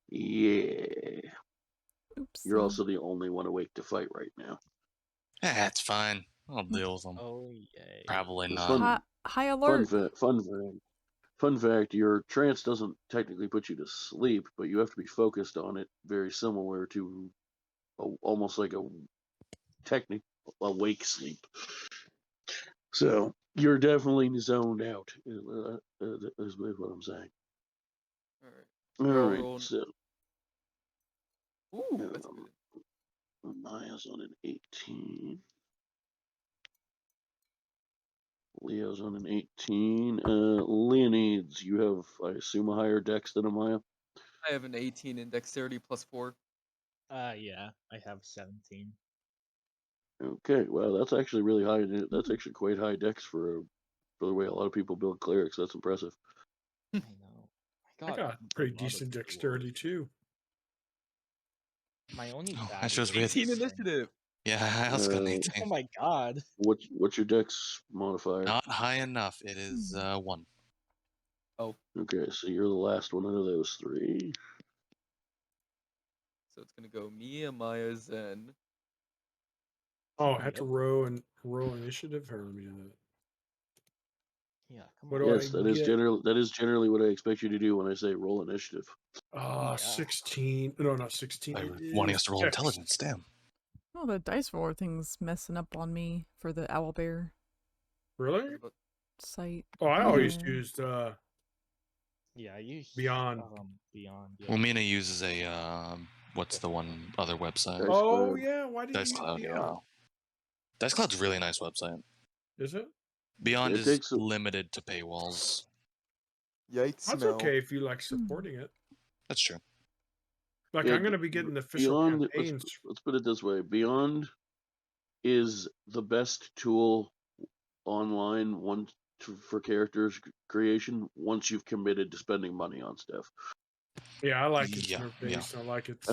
Yeah. Oops. You're also the only one awake to fight right now. That's fine. I'll deal with them. Oh, yay. Probably It's not. fun. High alert. Fun fact, your trance doesn't technically put you to sleep, but you have to be focused on it, very similar to almost like a technical awake sleep. So you're definitely zoned out, is what I'm saying. Alright. All I'll right, roll- so Ooh, that's good. Amaya's on an 18. Leo's on an 18. Leonides, you have, I assume, a higher dex than Amaya? I have an 18 in dexterity plus 4. Yeah, I have 17. Okay, well, that's actually really high. That's actually quite high dex for the way a lot of people build clerics. That's impressive. I know. I got pretty decent dexterity too. My only Oh, bad that's just roll is 18 strength. initiative. Yeah, I also got an Uh, 18. Oh my god. What's your dex modifier? Not high enough. It is 1. Okay, so you're the last one out of those 3. So it's gonna go me, Amaya, Zen. Oh, I had to Yep. roll initiative. Here, let me do that. Yeah, come What on. do Yes, I get? that is generally what I expect you to do when I say roll initiative. Ah, Yeah. 16. No, not 16. By It wanting is us to roll Dex. intelligence, damn. Oh, the dice roller thing's messing up on me for the owlbear Really? But site. Oh, I always Yeah. used Yeah, I use Beyond. Beyond. Yeah. Well, Mina uses a what's the one other website? Dice Oh Cloud. yeah, why did Dice you use Cloud, Beyond? yeah. Dice Cloud's a really nice website. Is it? Beyond It is takes a- limited to paywalls. Yikes! That's Mel. okay if you like supporting it. That's true. Like Yeah, I'm gonna be getting the official Beyond, campaigns. let's put it this way: Beyond is the best tool online for characters creation once you've committed to spending money on stuff. Yeah, I like its Yeah, interface. I like its.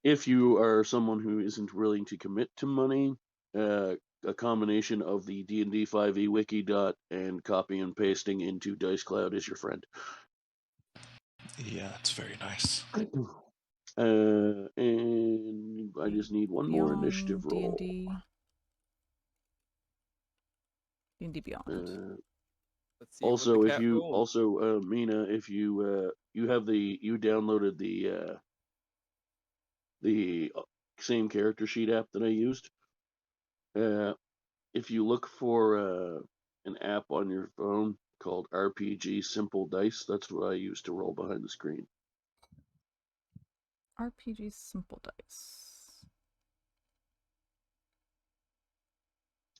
If you are someone who isn't willing to commit to money, a combination of the D&D 5e wiki and copy and pasting into Dice Cloud is your friend. Yeah, it's very nice. And I just need one more initiative roll. D&D Beyond. Let's see what Also, the if cat you rolled. Mina, if you you downloaded the same character sheet app that I used. If you look for an app on your phone called RPG Simple Dice, that's what I use to roll behind the screen. RPG Simple Dice.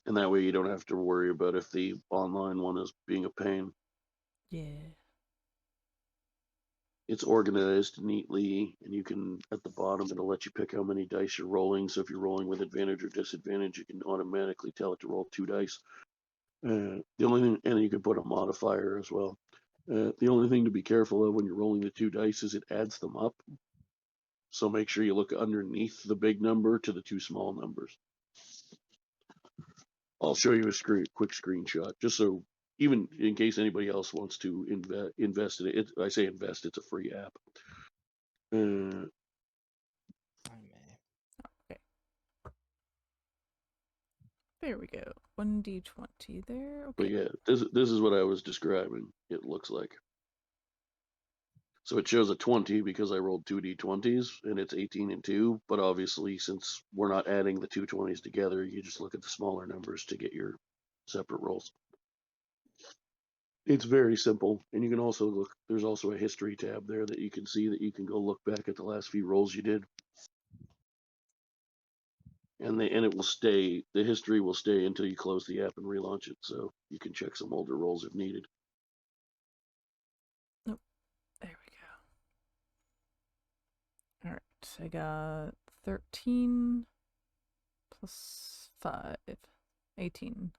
And that way you don't have to worry about if the online one is being a pain. Yeah. It's organized neatly, and you can, at the bottom, it'll let you pick how many dice you're rolling. So if you're rolling with advantage or disadvantage, you can automatically tell it to roll 2 dice. The only thing, and you can put a modifier as well. The only thing to be careful of when you're rolling the 2 dice is it adds them up. So make sure you look underneath the big number to the 2 small numbers. I'll show you a quick screenshot, just so even in case anybody else wants to invest in it. I say invest; it's a free app. I may. Okay. There we go. 1d20 there. Okay. But yeah, this is what I was describing. It looks like. So it shows a 20 because I rolled 2 d20s, and it's 18 and 2. But obviously, since we're not adding the 2 20s together, you just look at the smaller numbers to get your separate rolls. It's very simple, and you can also look. There's also a history tab there that you can see that you can go look back at the last few rolls you did, and it will stay. The history will stay until you close the app and relaunch it, so you can check some older rolls if needed. There we go. All right, I got 13 plus 5, 18.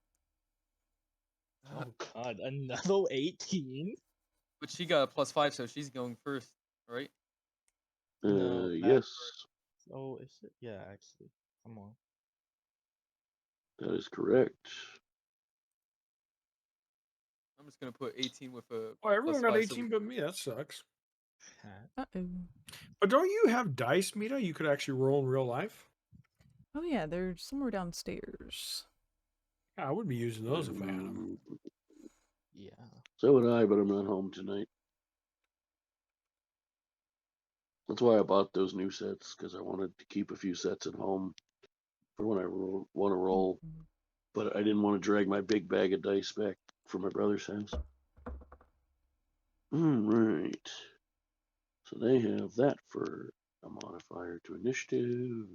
Oh god, another 18? But she got a +5, so she's going first, right? No, Yes, Oh, is it? Yeah, actually. Come on. that is correct. I'm just gonna put 18 with a. Oh, everyone got +5, so 18 but me. That sucks. Uh-oh. But don't you have dice, Mita? You could actually roll in real life. Oh yeah, they're somewhere downstairs. Yeah, I would be using those if I had them. Yeah. So would I, but I'm not home tonight. That's why I bought those new sets, because I wanted to keep a few sets at home for when I want to roll. But I didn't want to drag my big bag of dice back from my brother's house. Right. So they have that for a modifier to initiative.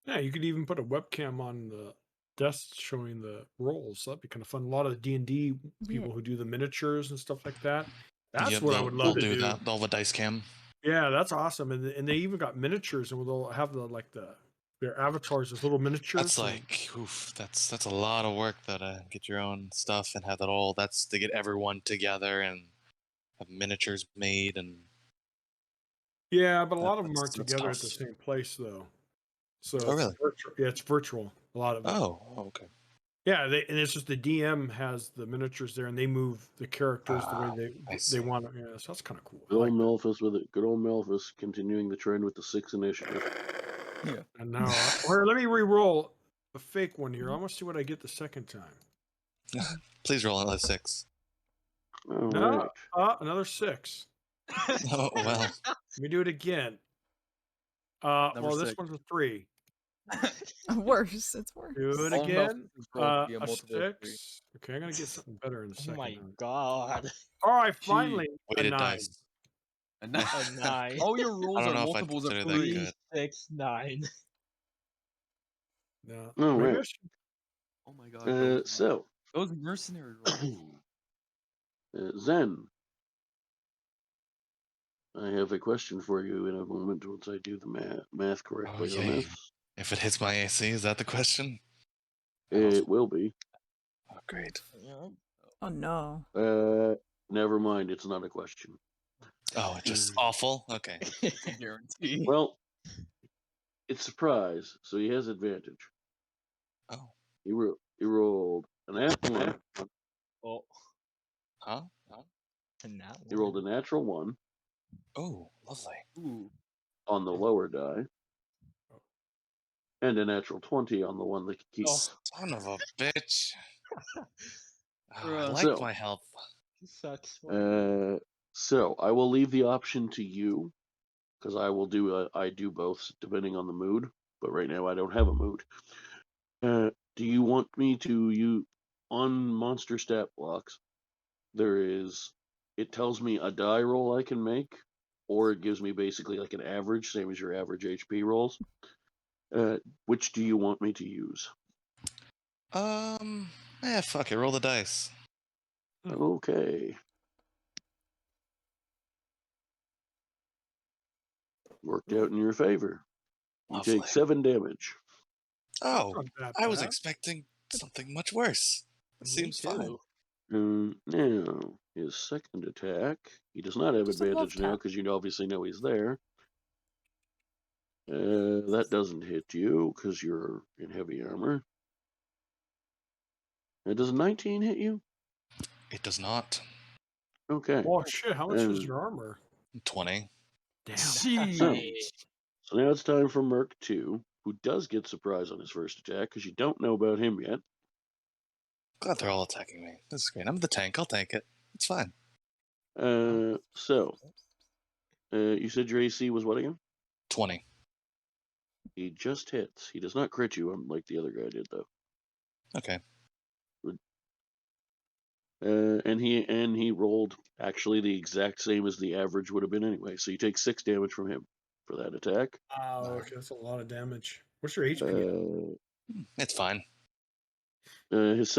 Yeah, you could even put a webcam on the desk showing the rolls. That'd be kind of fun. A lot of D&D people who do the miniatures and stuff like that. That's Yep, what I would love to they'll do. that. They'll have a dice cam. Yeah, that's awesome. And they even got miniatures, and they'll have their avatars as little miniatures. That's like, oof, that's a lot of work that get your own stuff and have that all. That's to get everyone together and have miniatures made and. Yeah, but a lot of them aren't that's together at tough. the same place though. So Oh, really? Yeah, it's virtual. A lot of it. Oh, okay. Yeah, and it's just the DM has the miniatures there, and they move the characters the way I they see. want it. Yeah, so that's kind of cool. Good old Melphus with it. Good old Melphus continuing the trend with the 6 initiative. Yeah. And now, let me re-roll a fake one here. I want to see what I get the second time. Please roll another 6. All No, right. another 6. Oh well. Let me do it again. Number Well, this 6. one's a 3. Worse. It's worse. Do it All again. Melphus rolled to be a A multiple of 3. 6. Okay, I'm gonna get something better in the Oh second my time. god. All right, finally a Weighted 9. dice. A 9. A 9. All your I rolls don't are know if I'd multiples of consider that 3. good. 6, 9. No. All Maybe right. I should. Oh my god. So, Those mercenary rolls. Zen, I have a question for you in a moment once I do the math correctly on yay. this. If it hits my AC, is that the question? It will be. Oh, great. Yeah. Oh no. Never mind. It's not a question. Oh, it's just awful? Okay. It's a guarantee. Well, it's surprise, so he has advantage. Oh. He rolled an one. Oh, Huh? and that He rolled a natural 1 Oh, lovely. Ooh. on the lower die, and a natural 20 on the one that he keeps. Son of a bitch. Oh, I Bruh. like So- my health. he sucks. So I will leave the option to you, because I do both depending on the mood. But right now I don't have a mood. Do you want me to on monster stat blocks? It tells me a die roll I can make, or it gives me basically like an average, same as your average HP rolls. Which do you want me to use? Fuck it, roll the dice. Okay. Worked out in your favor. You Lovely. take 7 damage. Oh, Not that I was bad. expecting something much worse. It seems fine. Now, his second attack. He does not have Just a love advantage now tap. because you obviously know he's there. That doesn't hit you because you're in heavy armor. Does a 19 hit you? It does not. Okay. Oh shit! How much is Uh, your armor? 20. Damn. So now it's time for Merc 2, who does get surprise on his first attack because you don't know about him yet. Glad they're all attacking me. This is great. I'm the tank. I'll tank it. It's fine. You said your AC was what again? 20. He just hits. He does not crit you, unlike the other guy did, though. Okay. And he rolled actually the exact same as the average would have been anyway. So you take 6 damage from him for that attack. Wow, okay, that's a lot of damage. What's your HP? It's fine. This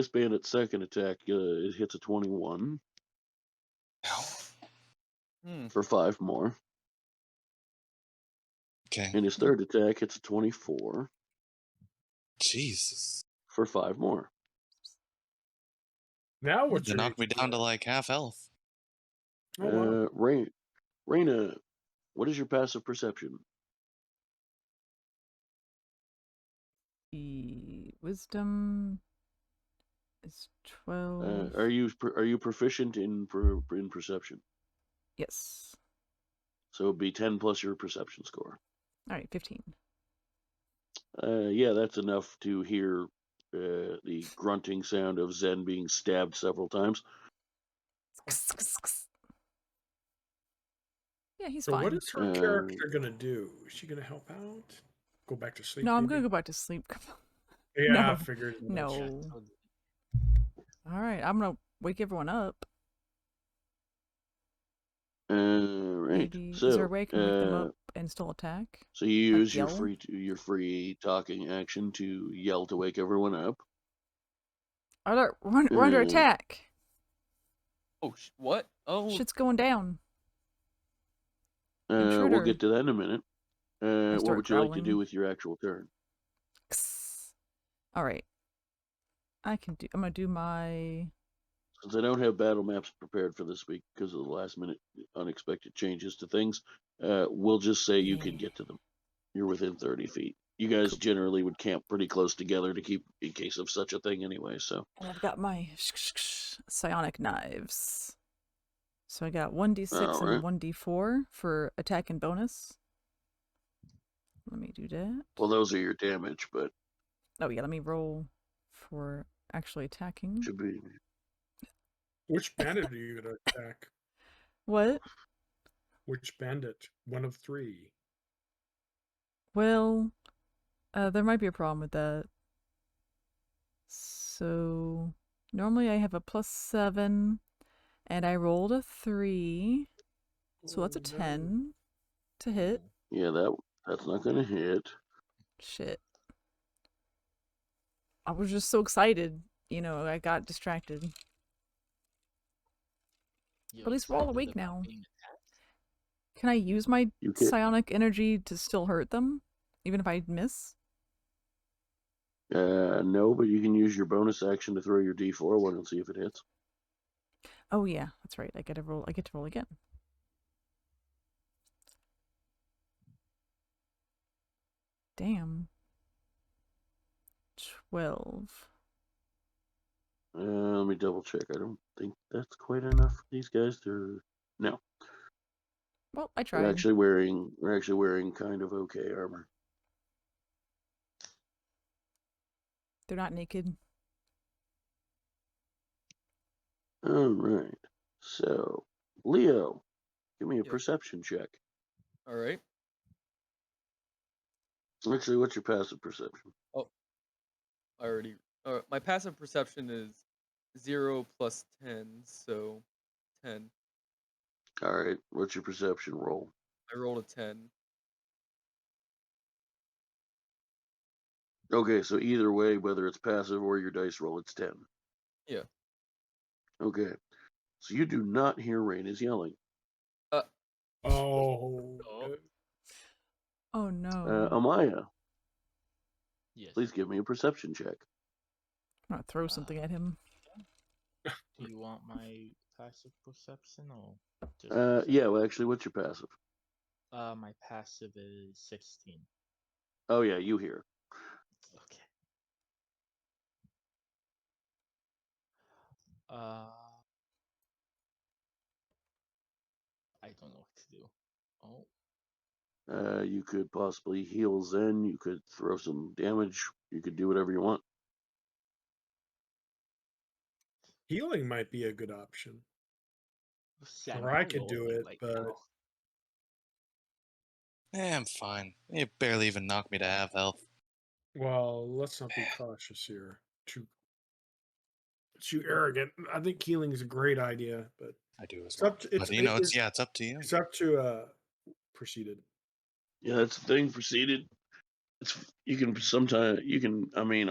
bandit's second attack, it hits a 21 for 5 more. Okay. And his third attack hits a 24 Jesus. for 5 more. Now what's They your knocked me HP? down to like half health. Oh, wow. Raina, what is your passive perception? The wisdom is 12. Are you proficient in perception? Yes. So it'd be 10 plus your perception score. All right, 15. Yeah, that's enough to hear the grunting sound of Zen being stabbed several times. Yeah, he's So fine. what is her character gonna do? Is she gonna help out? Go back to sleep? No, I'm maybe? gonna go back to sleep. Come on. Yeah, I No. figured. No. All right, I'm gonna wake everyone up. Right. Maybe So, is there a way I can wake them up and still attack? So you use your yell? free talking action to yell to wake everyone up. Alert! We're under attack. Oh, what? Oh, Shit's going down. We'll Intruder. get to that in a minute. What start would you like to do growling. with your actual turn? All right. I'm gonna do my. Since I don't have battle maps prepared for this week because of the last minute unexpected changes to things, we'll just say you can get to them. You're within 30 feet. You guys generally would camp pretty close together to keep in case of such a thing anyway, so. And I've got my psionic knives. So I got 1d6 and 1d4 for attack and bonus. Let me do that. Well, those are your damage, but. Oh yeah, let me roll for actually attacking. Should be. Which bandit are you gonna attack? What? Which bandit? One of 3. Well, there might be a problem with that. So normally I have a +7, and I rolled a 3, so that's a 10 to hit. Yeah, that's not gonna hit. Shit. I was just so excited. You know, I got distracted. You're But at least we're all excited awake about now. being attacked? Can I use my You can. psionic energy to still hurt them? Even if I miss? No, but you can use your bonus action to throw your D4 one and see if it hits. Oh yeah, that's right. I get to roll again. Damn. 12. Let me double check. I don't think that's quite enough for these guys to. No, Well, I we're tried. actually wearing kind of okay armor. They're not naked. All right. So, Leo, give me a Yep. perception check. All right. Actually, what's your passive perception? Oh, I already. My passive perception is 0 plus 10, so 10. All right. What's your perception roll? I rolled a 10. Okay, so either way, whether it's passive or your dice roll, it's 10. Yeah. Okay. So you do not hear Raina's yelling. Oh. Oh. Oh no. Amaya, Yes. please give me a perception check. I'm gonna throw something at him. Do you want my passive perception or just Yeah, perception? well, actually, what's your passive? My passive is 16. Oh, yeah, you hear. Okay. I don't know what to do. Oh. You could possibly heal Zen. You could throw some damage. You could do whatever you want. Healing might be a good option. Sam, Or I how could low do are you it, right but now? I'm fine. You barely even knocked me to half health. well, let's not be cautious here. Too arrogant. I think healing is a great idea, but I do as it's well. up to But you know, it's up to you. it's up to proceeded. Yeah, that's the thing. Proceeded. I mean,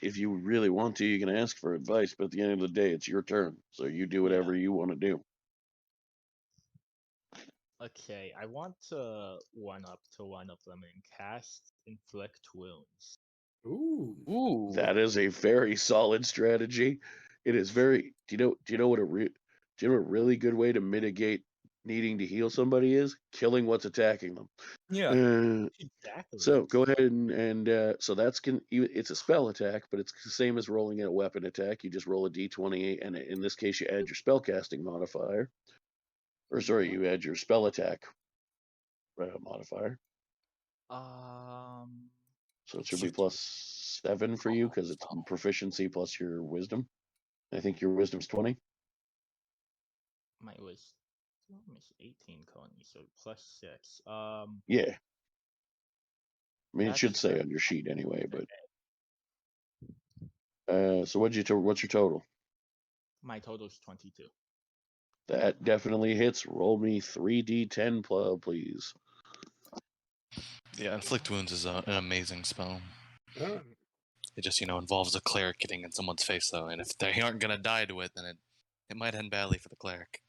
if you really want to, you can ask for advice. But at the end of the day, it's your turn, so you do whatever you want to do. Okay, I want to one up them and cast Inflict Wounds. Ooh. Ooh. That is a very solid strategy. It is very. Do you know what a really good way to mitigate needing to heal somebody is? Killing what's attacking them. Yeah. Exactly. So go ahead and so it's a spell attack, but it's the same as rolling a weapon attack. You just roll a d20, and in this case, you add your spellcasting modifier, or sorry, you add your spell attack modifier. So it should be +7 for you because it's proficiency plus your wisdom. I think your wisdom's 20. Mine was 18 currently, so +6. Yeah. I mean, it That's should say fair. on your sheet anyway, but so what's your total? My total is 22. That definitely hits. Roll me 3d10, please. Yeah, Inflict Wounds is an amazing spell. Oh. It just, involves a cleric getting in someone's face, though, and if they aren't gonna die to it, then it might end badly for the cleric.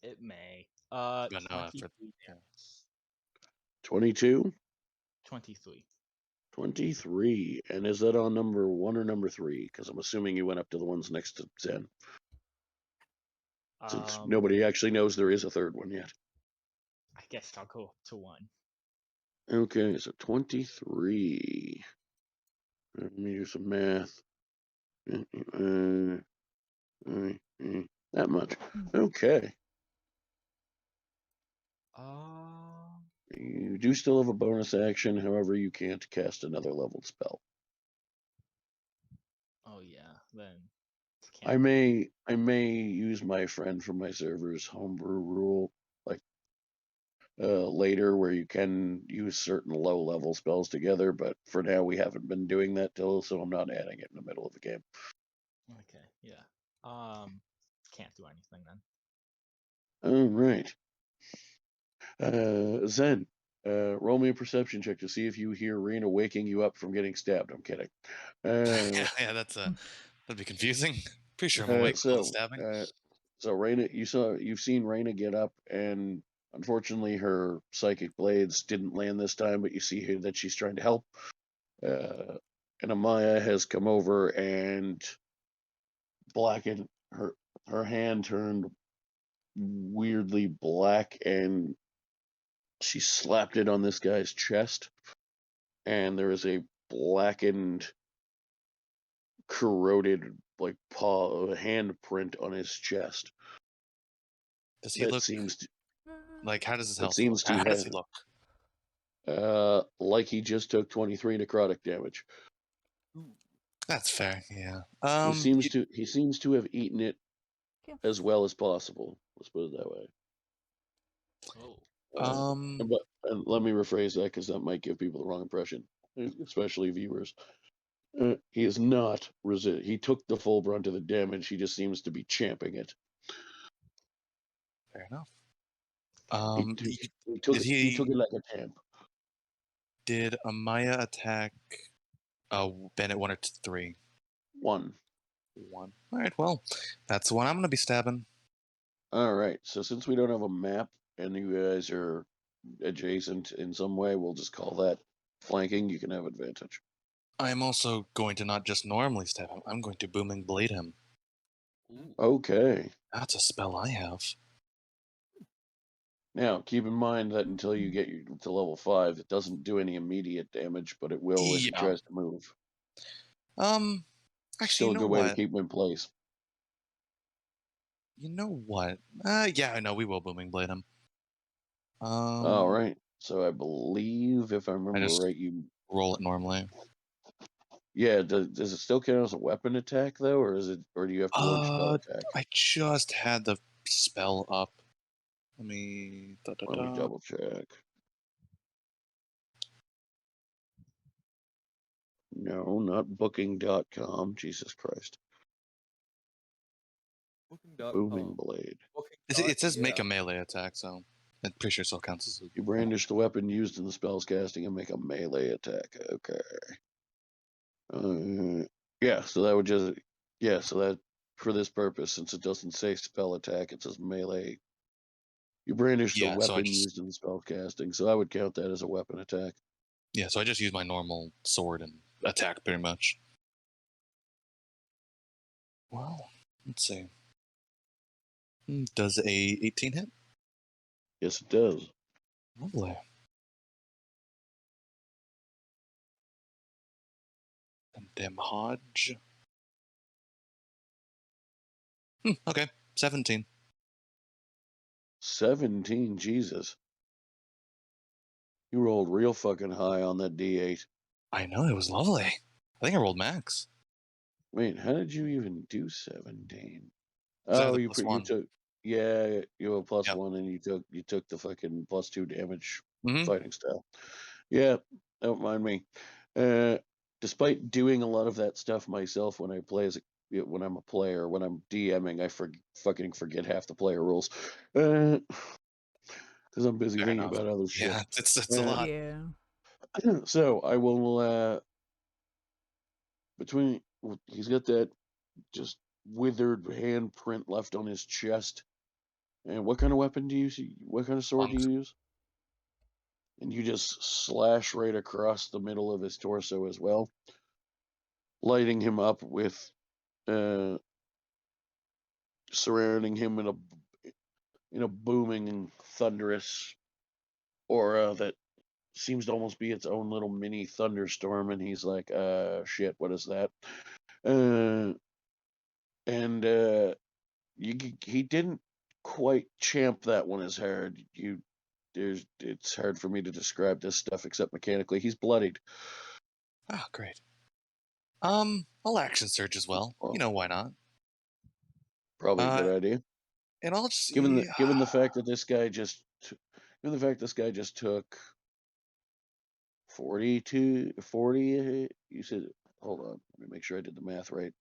It may. But no, 23 yeah. damage. 22? 23. 23. And is that on number 1 or number 3? Because I'm assuming you went up to the ones next to Zen. Since nobody actually knows there is a third one yet. I guess I'll go up to 1. Okay, so 23. Let me do some math. That much. Okay. You do still have a bonus action, however, you can't cast another leveled spell. Oh yeah, then. I may use my friend from my server's homebrew rule, like later, where you can use certain low level spells together. But for now, we haven't been doing that so I'm not adding it in the middle of the game. Okay, yeah. Can't do anything then. All right. Zen, Roll me a perception check to see if you hear Rena waking you up from getting stabbed. I'm kidding. Yeah, that'd be confusing. Pretty sure I'm awake with all the stabbing. So Rena, you've seen Rena get up, and unfortunately her psychic blades didn't land this time, but you see here that she's trying to help. And Amaya has come over and blackened her hand turned weirdly black, and she slapped it on this guy's chest, and there is a blackened, corroded like paw handprint on his chest. Does he look like? How does his health look? How does he look? Like he just took 23 necrotic damage. That's fair. Yeah. He seems to have eaten it as well as possible. Let's put it that way. But let me rephrase that because that might give people the wrong impression, especially viewers. He is not resist. He took the full brunt of the damage. He just seems to be champing it. Fair enough. He took it like a champ. Did Amaya attack Bennett 1 or 3? 1. 1. All right. Well, that's the one I'm going to be stabbing. All right. So since we don't have a map and you guys are adjacent in some way, we'll just call that flanking. You can have advantage. I'm also going to not just normally stab him. I'm going to booming blade him. Okay. That's a spell I have. Now, keep in mind that until you get to level 5, it doesn't do any immediate damage, but it will if he tries to move. Actually, still a good way to keep him in place. You know what? Yeah, I know we will booming blade him. All right. So I believe, if I remember right, you roll it normally. Yeah. Does it still count as a weapon attack though, or do you have to word spell attack? I just had the spell up. Let me double check. No, not booking.com. Jesus Christ. Booming blade. It says make a melee attack, so I'm pretty sure it still counts as you brandish the weapon used in the spell's casting and make a melee attack. Okay. Yeah, so that would just so that for this purpose, since it doesn't say spell attack, it says melee. You brandish the weapon used in the spell casting, so I would count that as a weapon attack. Yeah, so I just use my normal sword and attack pretty much. Well, let's see. Does a 18 hit? Yes, it does. Lovely. Damn Hodge. Okay, 17. 17, Jesus. You rolled real fucking high on that D8. I know, it was lovely. I think I rolled max. Wait, how did you even do 17? Oh, you took you have a +1 and you took the fucking +2 damage fighting style. Yeah, don't mind me. Despite doing a lot of that stuff myself when I play when I'm a player, when I'm DMing, I fucking forget half the player rules. Because I'm busy thinking about other shit. Yeah, it's a lot. Yeah. So I will he's got that just withered handprint left on his chest. And what kind of weapon do you use? What kind of sword do you use? And you just slash right across the middle of his torso as well, lighting him up with surrounding him in a booming and thunderous aura that seems to almost be its own little mini thunderstorm. And he's like, shit, what is that? He didn't quite champ that one as hard. It's hard for me to describe this stuff except mechanically. He's bloodied. Oh, great. I'll action surge as well. You know, why not? Probably a good idea. And I'll just given the fact that this guy just took 40. You said, hold on, let me make sure I did the math right.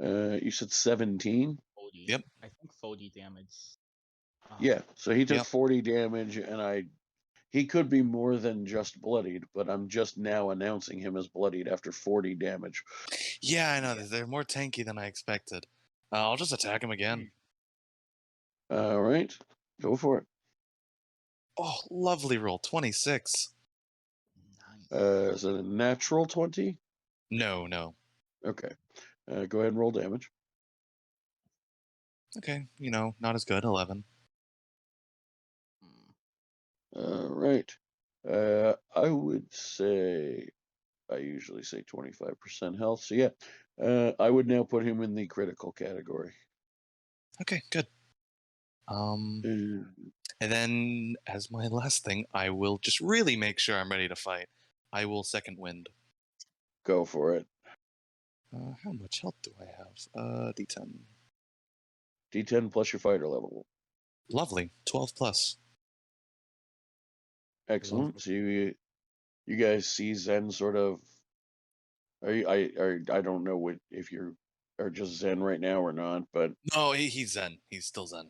You said 17. 40. Yep. I think 40 damage. Yeah, so he took 40 damage, and he could be more than just bloodied, but I'm just now announcing him as bloodied after 40 damage. Yeah, I know. They're more tanky than I expected. I'll just attack him again. All right, go for it. Oh, lovely roll. 26. Is it a natural 20? No, no. Okay. Go ahead and roll damage. Okay, not as good. 11. All right. I would say, I usually say 25% health. So yeah, I would now put him in the critical category. Okay, good. Uh, And then, as my last thing, I will just really make sure I'm ready to fight. I will second wind. Go for it. How much health do I have? D10. D10 plus your fighter level. Lovely. 12 plus. Excellent. So you guys see Zen sort of. I don't know if you are just Zen right now or not, but No, he's Zen. He's still Zen.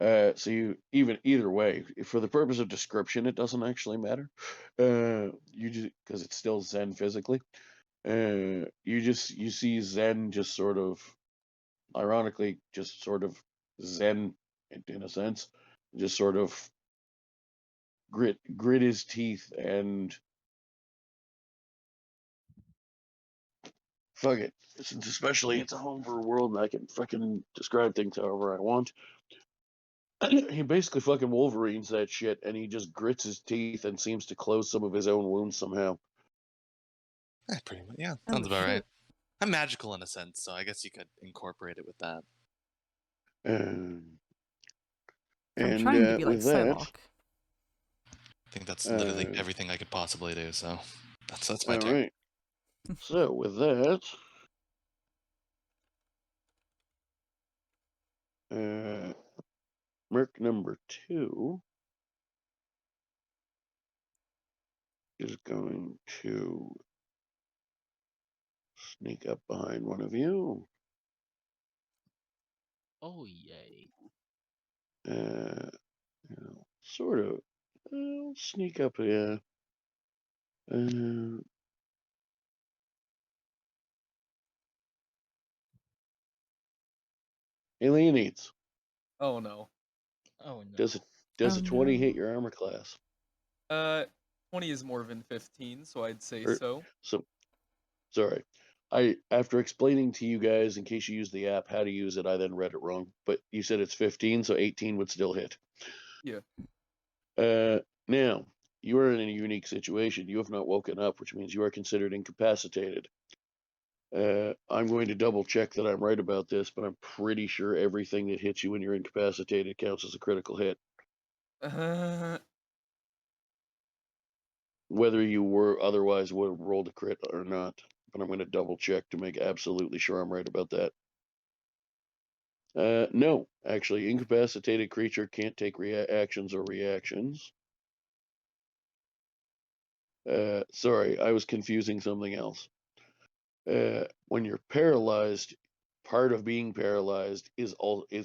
so you either way, for the purpose of description, it doesn't actually matter. You just because it's still Zen physically. You see Zen just sort of, ironically, just sort of Zen in a sense, just sort of grit his teeth and fuck it. Since especially it's a homebrew world and I can fucking describe things however I want. He basically fucking Wolverines that shit, and he just grits his teeth and seems to close some of his own wounds somehow. Pretty much. Yeah, Oh, sounds about right. shit. I'm magical in a sense, so I guess you could incorporate it with that. I'm And trying to be like with that, Psylocke. I think that's literally everything I could possibly do. So that's my all turn. right. So with that, Merc number 2 is going to sneak up behind one of you. Oh yay! Sort of sneak up here. Alienites. Oh no. Oh no! Does Oh, a 20 no. hit your armor class? 20 is more than 15, so I'd say Or, so. so sorry. After explaining to you guys in case you use the app how to use it, I then read it wrong. But you said it's 15, so 18 would still hit. Yeah. Now you are in a unique situation. You have not woken up, which means you are considered incapacitated. I'm going to double check that I'm right about this, but I'm pretty sure everything that hits you when you're incapacitated counts as a critical hit, whether you were otherwise would have rolled a crit or not. But I'm going to double check to make absolutely sure I'm right about that. No, actually, incapacitated creature can't take actions or reactions. Sorry, I was confusing something else. When you're paralyzed, part of being paralyzed is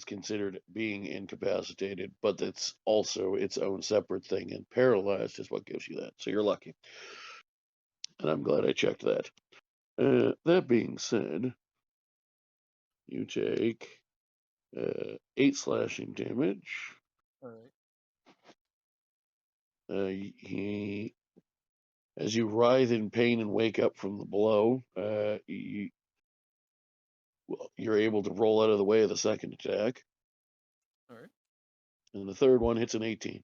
considered being incapacitated, but it's also its own separate thing, and paralyzed is what gives you that. So you're lucky, and I'm glad I checked that. That being said, you take 8 slashing damage. All right. He, as you writhe in pain and wake up from the blow, you're able to roll out of the way of the second attack. All right. And the third one hits an 18.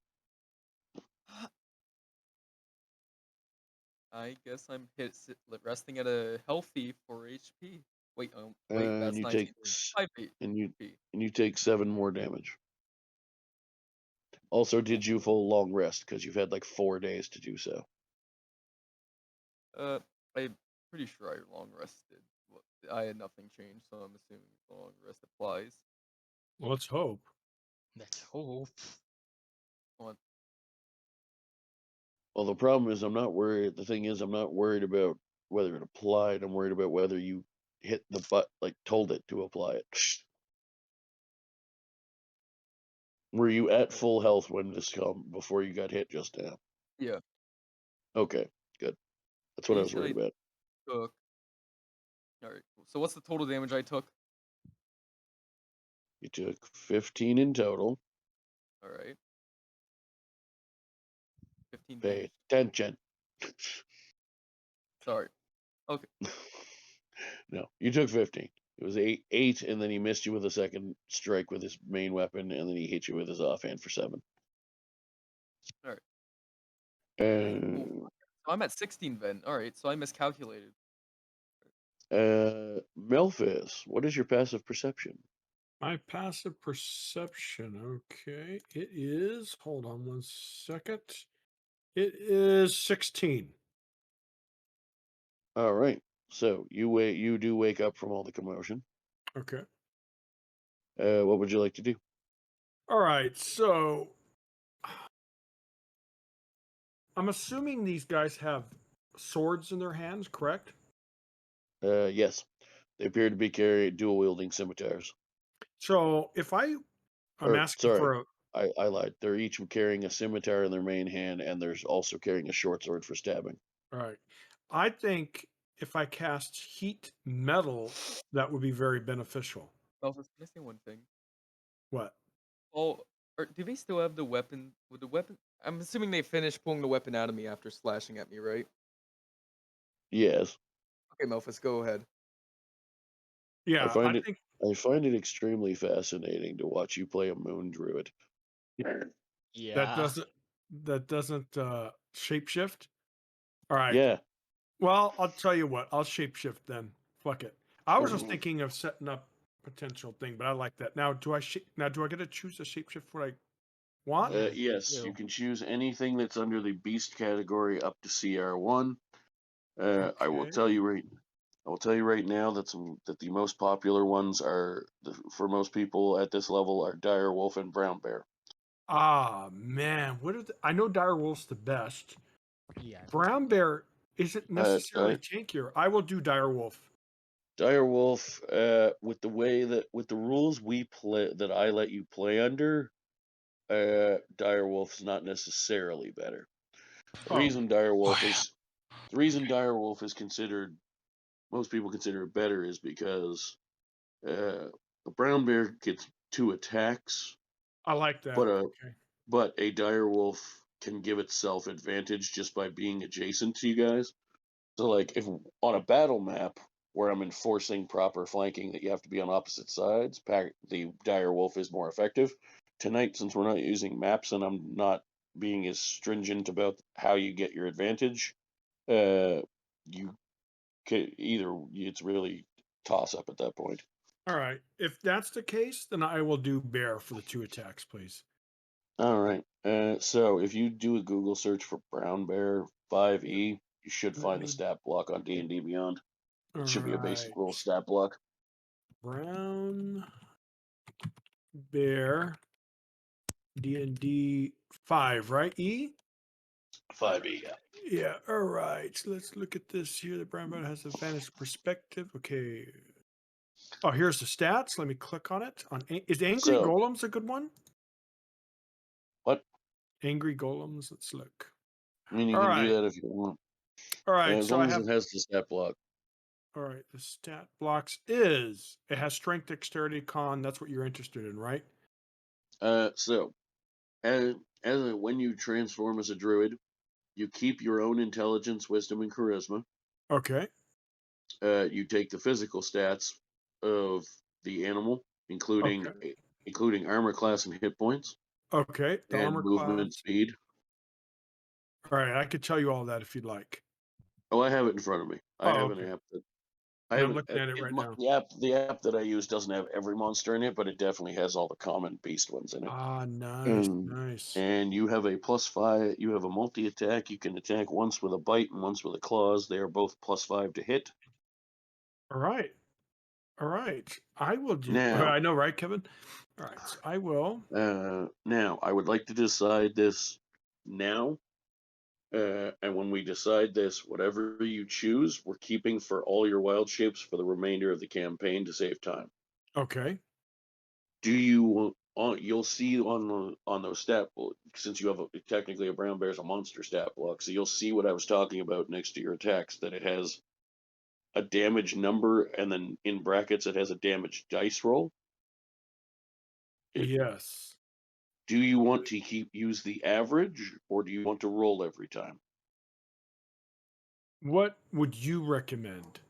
I guess I'm resting at a healthy 4 HP. Wait, And that's you 19. take 5 and HP. you take 7 more damage. Also, did you full long rest because you've had like 4 days to do so? I'm pretty sure I long rested. I had nothing changed, so I'm assuming the long rest applies. Let's hope. Let's hope. What? Well, the problem is I'm not worried. The thing is, I'm not worried about whether it applied. I'm worried about whether you hit the told it to apply it. Were you at full health when this come before you got hit just now? Yeah. Okay, good. That's what I You was said worried I about. took. All right. So what's the total damage I took? You took 15 in total. All right. 15 Pay damage. attention. Sorry. Okay. No, you took 15. It was eight, and then he missed you with a second strike with his main weapon, and then he hit you with his offhand for 7. All right. Uh, So I'm at 16 then. All right. So I miscalculated. Melphis, what is your passive perception? My passive perception. Okay, it is. Hold on 1 second. It is 16. All right. So you do wake up from all the commotion. Okay. What would you like to do? All right. So I'm assuming these guys have swords in their hands, correct? Yes. They appear to be carrying dual wielding scimitars. So if I'm Or asking sorry, for a I lied. They're each carrying a scimitar in their main hand, and there's also carrying a short sword for stabbing. all right. I think if I cast heat metal, that would be very beneficial. Melvin, can I say one thing? What? Oh, or do they still have the weapon? With the weapon, I'm assuming they finished pulling the weapon out of me after slashing at me, right? Yes. Okay, Melphis, go ahead. I Yeah, find I it think I find it extremely fascinating to watch you play a moon druid. that Yeah. doesn't shapeshift. All right. Yeah. Well, I'll tell you what. I'll shapeshift then. Fuck it. I was just thinking of setting up potential thing, but I like that. Now, do I get to choose a shapeshift what I want? Yeah. Yes, you Ew. can choose anything that's under the beast category up to CR1. I will Okay. tell you right now that the most popular ones for most people at this level are dire wolf and brown bear. Ah, man, I know Direwolf's the best. Yeah. Brown Bear isn't necessarily tankier. I will do Direwolf. Dire wolf, with the rules we play that I let you play under, dire wolf's not necessarily better. The Oh, reason dire wolf Oh, yeah. is the reason dire wolf is considered most people consider it better is because the brown bear gets 2 attacks, I like that. but Okay. but a dire wolf can give itself advantage just by being adjacent to you guys. So, like, if on a battle map where I'm enforcing proper flanking that you have to be on opposite sides, the dire wolf is more effective. Tonight, since we're not using maps and I'm not being as stringent about how you get your advantage, you it's really toss up at that point. All right. If that's the case, then I will do Bear for the 2 attacks, please. All right. So if you do a Google search for brown bear 5e, you should Let find the me. stat block on D&D Beyond. All It should be a basic right. rule stat block. Brown Bear D&D 5, right? E? 5e, yeah. Yeah. All right. So let's look at this here. The brown bear has advantage perspective. Okay. Oh, here's the stats. Let me click on it. Is Angry So, Golems a good one? what? Angry Golems. Let's look. I mean, you All can do right. that if you want. All right. As So I long as have. it has the stat block. All right. The stat blocks it has strength, dexterity, con. That's what you're interested in, right? So, when you transform as a druid, you keep your own intelligence, wisdom, and charisma. Okay. You take the physical stats of the animal, including Okay. armor class and hit points, Okay. The and armor movement class. speed. All right. I could tell you all that if you'd like. Oh, I have it in front of me. I Oh, have an okay. app that I Yeah, I'm haven't. looking at it right now. The app that I use doesn't have every monster in it, but it definitely has all the common beast ones in it. Ah, nice, Um, nice. and you have a +5. You have a multi attack. You can attack once with a bite and once with a claws. They are both +5 to hit. All right. All right. I will do. Now, I know, right, Kevin? All right. So I will. now I would like to decide this now. And when we decide this, whatever you choose, we're keeping for all your wild shapes for the remainder of the campaign to save time. Okay. Do you you'll see on those stat block, since you have technically a brown bear is a monster stat block, so you'll see what I was talking about next to your attacks, that it has a damage number, and then in brackets it has a damage dice roll. Yes. Do you want to use the average, or do you want to roll every time? What would you recommend?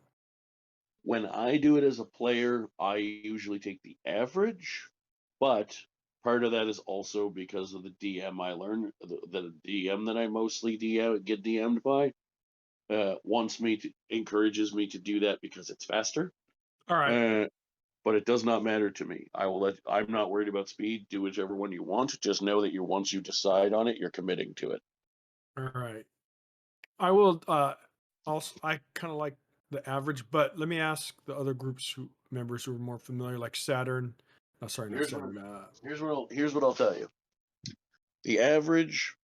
When I do it as a player, I usually take the average, but part of that is also because of the DM I learned. The DM that I mostly get DM'd by encourages me to do that because it's faster. All right. But it does not matter to me. I'm not worried about speed. Do whichever one you want. Just know that once you decide on it, you're committing to it. All right. I will. Also, I kind of like the average, but let me ask the other members who are more familiar, like Saturn. Oh, sorry, not Saturn. Here's what I'll tell you. The average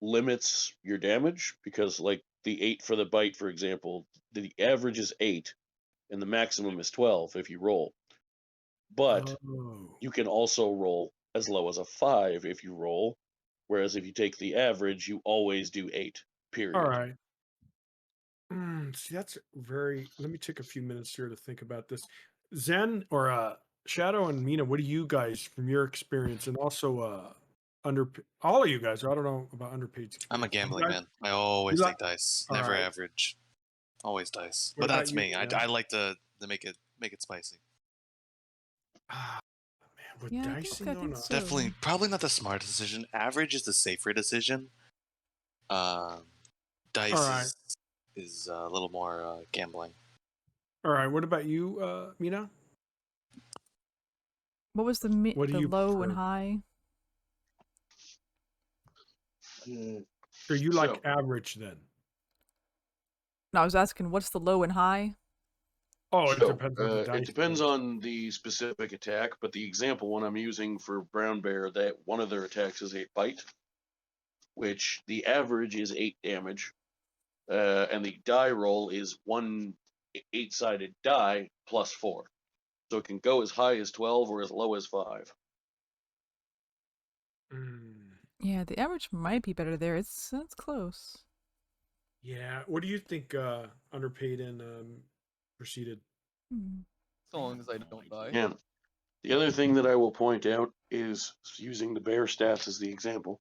limits your damage because, like the 8 for the bite, for example, the average is 8, and the maximum is 12 if you roll. But you can also roll as low as a 5 if you roll, whereas if you take the average, you always do 8. Period. All right. See, that's very. Let me take a few minutes here to think about this. Zen or Shadow and Mina, what do you guys, from your experience, and also all of you guys? I don't know about underpaid. I'm a gambling man. I always take dice, never right. average, always dice. What but that's about me. you, I like to make it spicy. Man, with Yeah, dicing, I think so. Definitely, probably not the smartest decision. Average is the safer decision. Dice is a little more gambling. All right. What about you, Mina? What was the What do you low prefer? and high? Or you like average then? No, I was asking what's the low and high? Oh, it depends on the dice. It depends on the specific attack, but the example one I'm using for brown bear, that one of their attacks is 8 bite, which the average is 8 damage, and the die roll is 1 8-sided die plus 4. So it can go as high as 12 or as low as 5. Yeah, the average might be better there. It's close. Yeah. What do you think, underpaid and proceeded? As long as I don't die. Yeah. The other thing that I will point out is, using the bear stats as the example,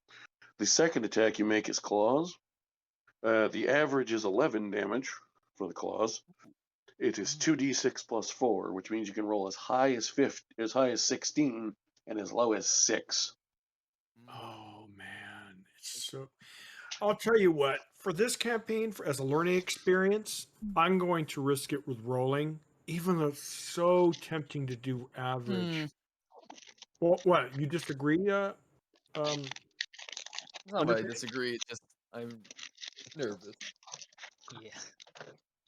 the second attack you make is claws. The average is 11 damage for the claws. It is 2d6 plus 4, which means you can roll as high as 16 and as low as 6. Oh man, it's so. I'll tell you what. For this campaign, as a learning experience, I'm going to risk it with rolling, even though it's so tempting to do average. Well, what, you disagree? It's not that I disagree. It's just I'm nervous. Yeah.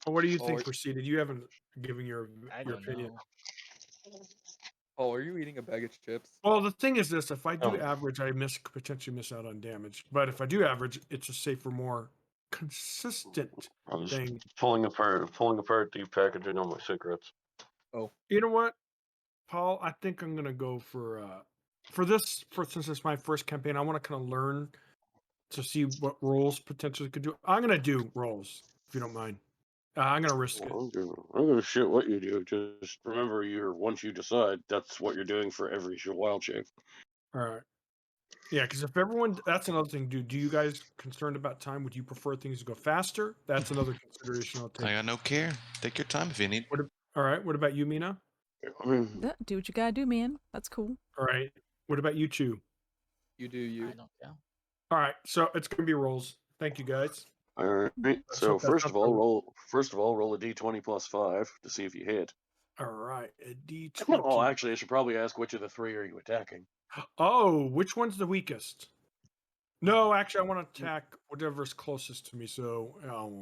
What do you think, Proceeded? You haven't given your opinion. Know. Oh, are you eating a bag of chips? Well, the thing is this: if I do average, I potentially miss out on damage. But if I do average, it's a safer, more consistent thing. Pulling apart the packaging on my cigarettes. Oh, you know what, Paul? I think I'm gonna go for this. Since it's my first campaign, I want to kind of learn to see what roles potentially could do. I'm gonna do rolls, if you don't mind. I'm gonna risk it. I'm gonna shit what you do. Just remember, once you decide, that's what you're doing for every wild shape. All right. Yeah, because if everyone, that's another thing. Do you guys concerned about time? Would you prefer things to go faster? That's another consideration I'll take. I got no care. Take your time if you need. All right. What about you, Mina? Do what you gotta do, man. That's cool. All right. What about you, Chew? You do you. I don't know. All right. So it's gonna be rolls. Thank you, guys. All right. So first of all, roll a d20 plus 5 to see if you hit. All right. A d20. Oh, actually, I should probably ask which of the 3 are you attacking. Oh, which one's the weakest? No, actually, I want to attack whatever's closest to me. So,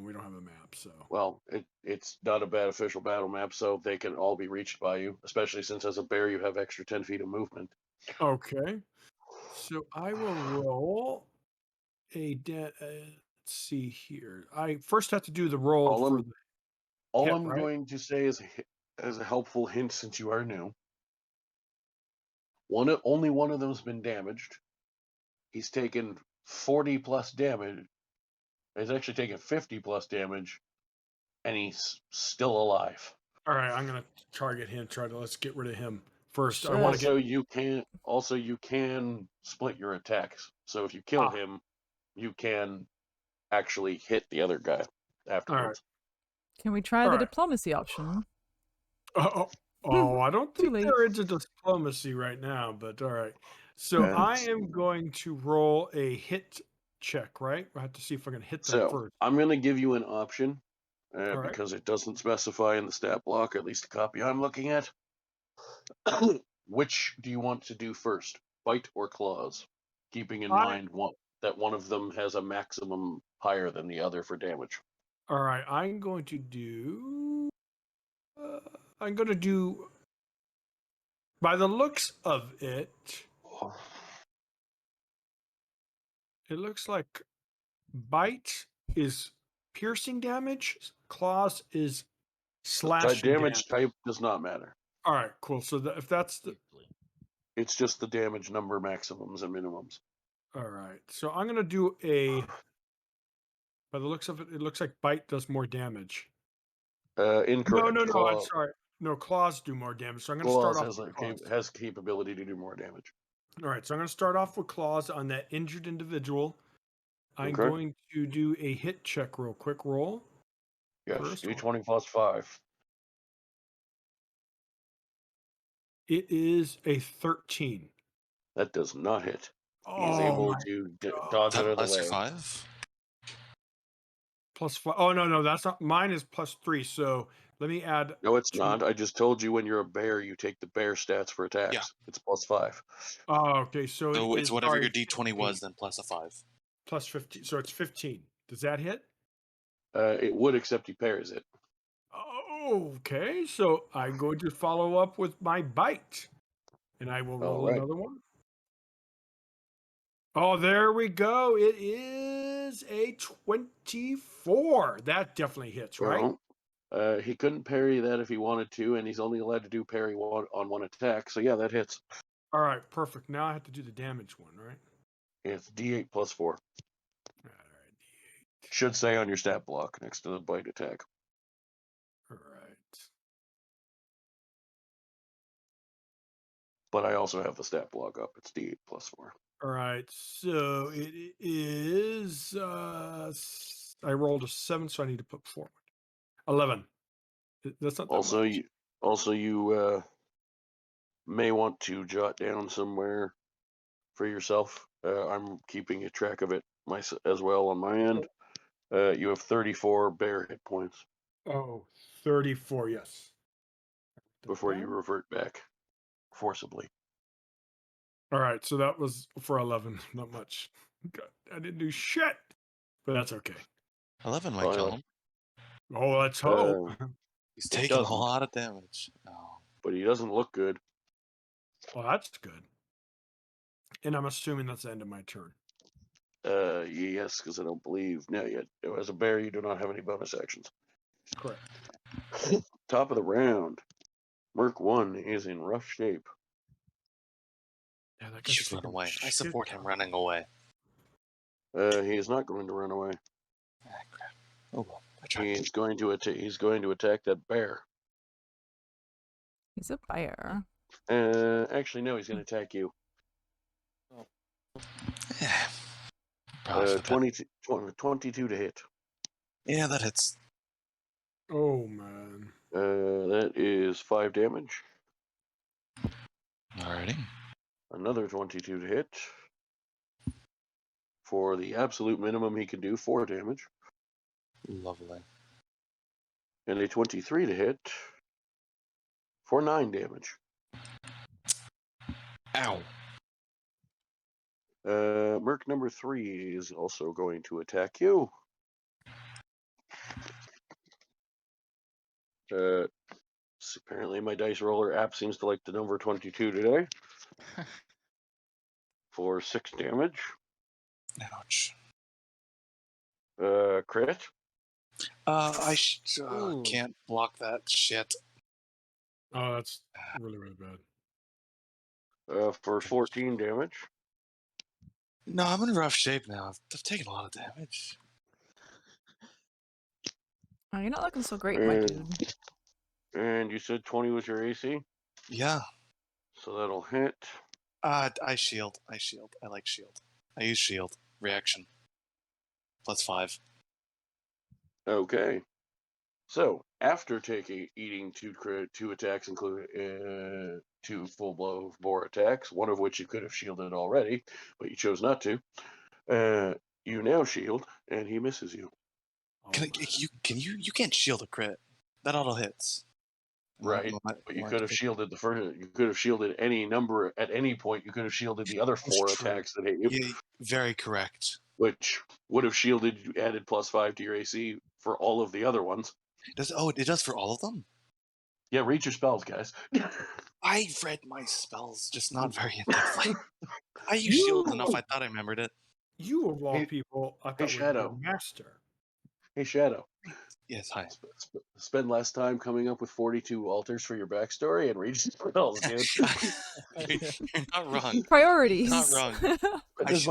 we don't have a map. So, well, it's not a bad official battle map, so they can all be reached by you. Especially since as a bear, you have extra 10 feet of movement. Okay. So I will roll a. Let's see here. I first have to do the roll. All I'm going to say is, as a helpful hint, since you are new, Only one of them's been damaged. He's taken 40 plus damage. He's actually taken 50 plus damage, and he's still alive. All right, I'm gonna target him. Let's get rid of him first. I Shit. want to Also, get. you can split your attacks. So if you kill him, you can actually hit the other guy afterwards. Can we try All the right. diplomacy option? I don't Too think late. they're into diplomacy right now, but all right. So I am going to roll a hit check, right? I have to see if I can hit them So first. I'm going to give you an option All right. because it doesn't specify in the stat block, at least the copy I'm looking at. Which do you want to do first, bite or claws? Keeping in mind that one of them has a maximum higher than the other for damage. All right, I'm going to do. I'm going to do. By the looks of it, it looks like bite is piercing damage, claws is slashing Damage type does not matter. All right, cool. So if that's the. It's just the damage number maximums and minimums. All right, so I'm going to do a. By the looks of it, it looks like bite does more damage. Incorrect. No, I'm sorry. No, claws do more damage. So I'm going to start Claws off with claws. has capability to do more damage. All right, so I'm going to start off with claws on that injured individual. I'm Okay. going to do a hit check real quick. Roll. Yes, First. D20 plus 5. It is a 13. That does not hit. He's Oh able my to God. dodge out of the Plus way. 5? Plus 5. Oh, no, that's not. Mine is plus 3. So let me add. No, it's not. I just told you when you're a bear, you take the bear stats for attacks. Yeah. It's plus 5. Oh, okay. So It's whatever sorry, your D20 15. was, then plus a 5. Plus 15. So it's 15. Does that hit? It would, except he pairs it. Okay. So I'm going to follow up with my bite. And I will roll another one. Oh, there we go. It is a 24. That definitely hits, right? Well, he couldn't parry that if he wanted to, and he's only allowed to do parry on one attack. So yeah, that hits. All right, perfect. Now I have to do the damage one, right? It's D8 plus 4. All right, D8. Should say on your stat block next to the bite attack. All right. But I also have the stat block up. It's D8 plus 4. All right, so it is. I rolled a 7, so I need to put 4. 11. That's not that much. You may want to jot down somewhere for yourself. I'm keeping a track of it as well on my end. You have 34 bear hit points. Oh, 34, yes. Before you revert back forcibly. All right, so that was for 11. Not much. God, I didn't do shit, but that's okay. 11 might kill him. Oh, let's hope. He's taking a lot of damage. Oh. But he doesn't look good. Well, that's good. And I'm assuming that's the end of my turn. Yes, because I don't believe as a bear you do not have any bonus actions. Correct. Top of the round. Merc 1 is in rough shape. Yeah, that He should run away. I support him running away. He is not going to run away. Ah, crap. Oh well. He's going to attack that bear. He's a bear. Actually, no, he's going to attack you. Yeah. 22 to hit. Yeah, that hits. Oh, man. That is 5 damage. Alrighty. Another 22 to hit. For the absolute minimum he can do, 4 damage. Lovely. And a 23 to hit for 9 damage. Ow. Merc number 3 is also going to attack you. Apparently my dice roller app seems to like the number 22 today. For 6 damage. Ouch. Crit. I can't block that shit. Oh, that's really, really bad. For 14 damage. No, I'm in rough shape now. I've taken a lot of damage. Oh, you're not looking so great, my dude. And you said 20 was your AC? Yeah. So that'll hit. I shield. I like shield. I use shield. Reaction. +5. Okay. So, after eating two attacks, including 2 full blow bore attacks, one of which you could have shielded already, but you chose not to, you now shield, and he misses you. You can't shield a crit. That auto hits. Right, but you could have shielded the first. You could have shielded any number at any point. You could have shielded the other 4 attacks that hit you. Yeah, very correct. Which would have shielded you, added +5 to your AC for all of the other ones. It does for all of them? Yeah, read your spells, guys. I read my spells, just not very in-depthly. I used shield enough, I thought I remembered it. You of all people, I thought Shadow. were master. Hey, Shadow. Yes, hi. Spend less time coming up with 42 alters for your backstory and read your spells, dude. You're not wrong. Priorities. Not wrong. Spend as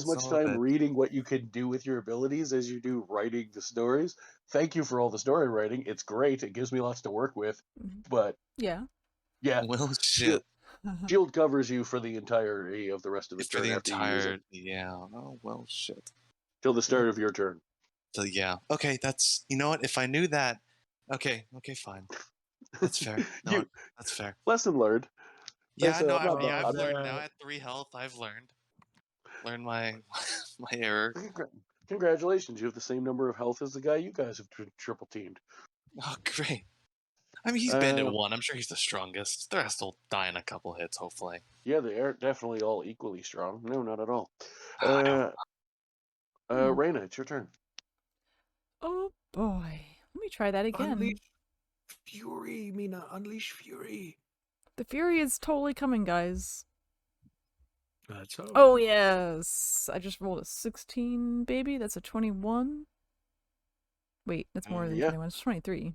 much time reading what you can do with your abilities as you do writing the stories. Thank you for all the story writing. It's great. It gives me lots to work with. But yeah. Well, shit. Shield covers you for the entirety of the rest of the turn. For the after you use it. Yeah. Oh well, shit. Till the start of your turn. So yeah. Okay, that's, you know what? If I knew that, okay, fine. That's fair. No, that's fair. Lesson learned. Yeah, I've learned now. At 3 health, I've learned my error. Congratulations, you have the same number of health as the guy you guys have triple teamed. Oh, great. I mean, he's banned at 1. I'm sure he's the strongest. The rest will die in a couple hits, hopefully. Yeah, they aren't definitely all equally strong. No, not at all. Reyna, it's your turn. Oh boy. Let me try that again. Unleash fury, Mina. Unleash fury. The fury is totally coming, guys. Let's hope. Oh, yes. I just rolled a 16, baby. That's a 21. Wait, that's more than 21. It's 23.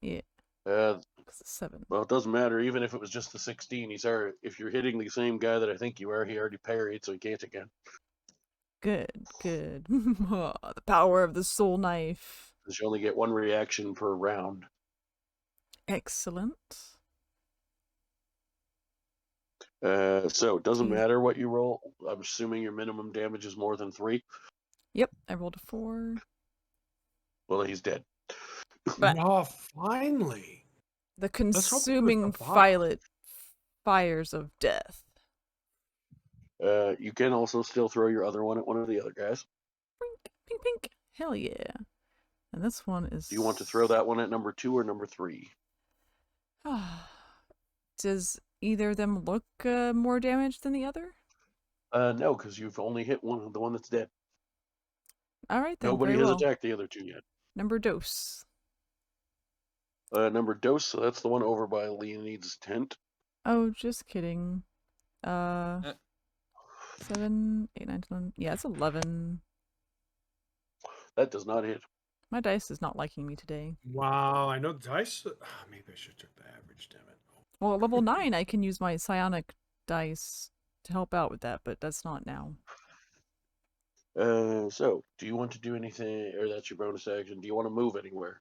Yeah. Because it's 7. Well, it doesn't matter. Even if it was just the 16, if you're hitting the same guy that I think you are, he already parried, so he can't again. Good. The power of the soul knife. Because you only get 1 reaction per round. Excellent. So it doesn't matter what you roll. I'm assuming your minimum damage is more than 3. Yep, I rolled a 4. Well, he's dead. But finally. The consuming violet fires of death. You can also still throw your other one at one of the other guys. Pink, pink, pink. Hell yeah. And this one is... Do you want to throw that one at number 2 or number 3? Does either of them look more damage than the other? No, because you've only hit the one that's dead. All right, then. Nobody has attacked the other 2 yet. Number dose. Number dose, so that's the one over by Leonid's tent. Oh, just kidding. 7, 8, 9, 10. Yeah, it's 11. That does not hit. My dice is not liking me today. Wow, I know dice. Maybe I should check the average, damn it. Well, at level 9, I can use my psionic dice to help out with that, but that's not now. So, do you want to do anything, or that's your bonus action? Do you want to move anywhere?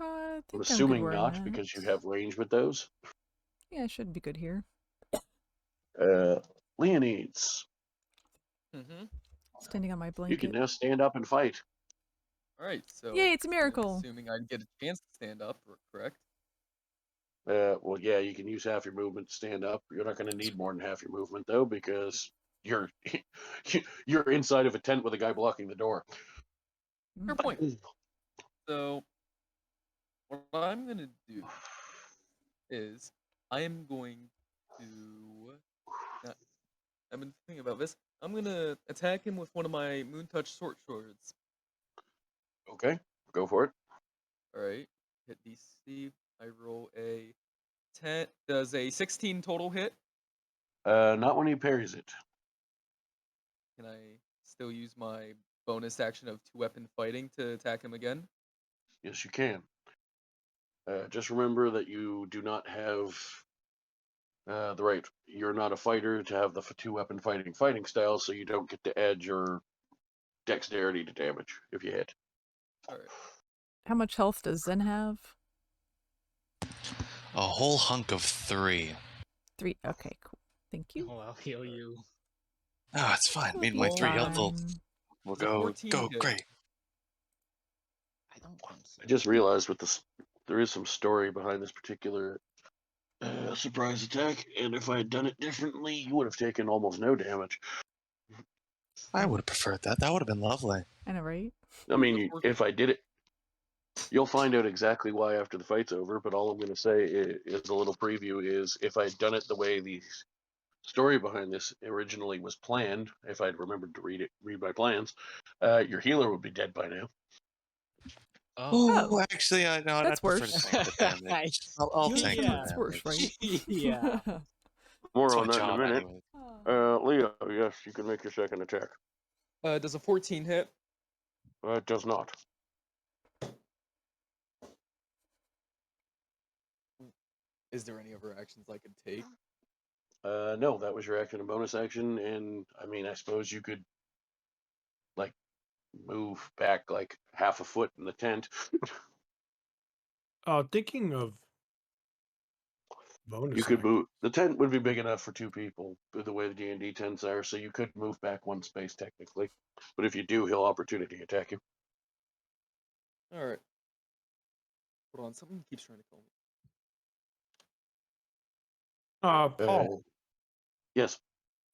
I think I'm assuming not, because you have range with those. Yeah, I should be good here. Leonides. Standing on my blanket. You can now stand up and fight. Alright, so... Yay, it's a miracle! I'm assuming I'd get a chance to stand up, correct? Well, yeah, you can use half your movement to stand up. You're not going to need more than half your movement, though, because you're inside of a tent with a guy blocking the door. Fair point. So, what I'm going to do is, I am going to... I've been thinking about this. I'm going to attack him with one of my Moon Touch short swords. Okay, go for it. Alright, hit DC. I roll a 10. Does a 16 total hit? Not when he parries it. Can I still use my bonus action of 2-weapon fighting to attack him again? Yes, you can. Just remember that you do not have You're not a fighter to have the 2-weapon fighting style, so you don't get to add your dexterity to damage if you hit. Alright. How much health does Zen have? A whole hunk of 3. 3. Okay, cool. Thank you. Oh, I'll heal you. Oh, it's fine. It'll Me and be my 3 health fine. will It's a go 14 hit. great. I don't think so. I just realized with this, there is some story behind this particular surprise attack, and if I had done it differently, you would have taken almost no damage. I would have preferred that. That would have been lovely. I know, right? I mean, if I did it, you'll find out exactly why after the fight's over, but all I'm going to say is a little preview is if I had done it the way the story behind this originally was planned, if I'd remembered to read my plans, your healer would be dead by now. Oh, actually, no, That's I'd prefer worse. to take the damage. I'll take the Yeah. That's worse, damage. right? Yeah. More It's on my that in a job minute. anyway. Leo, yes, you can make your second attack. Does a 14 hit? It does not. Is there any other actions I could take? No, that was your action and bonus action, and I mean, I suppose you could, like, move back like half a foot in the tent. Thinking of bonus. You could move. The tent would be big enough for 2 people, the way the D&D tents are, so you could move back 1 space technically. But if you do, he'll opportunity attack you. Alright. Hold on, something keeps trying to call me. Paul, Yes.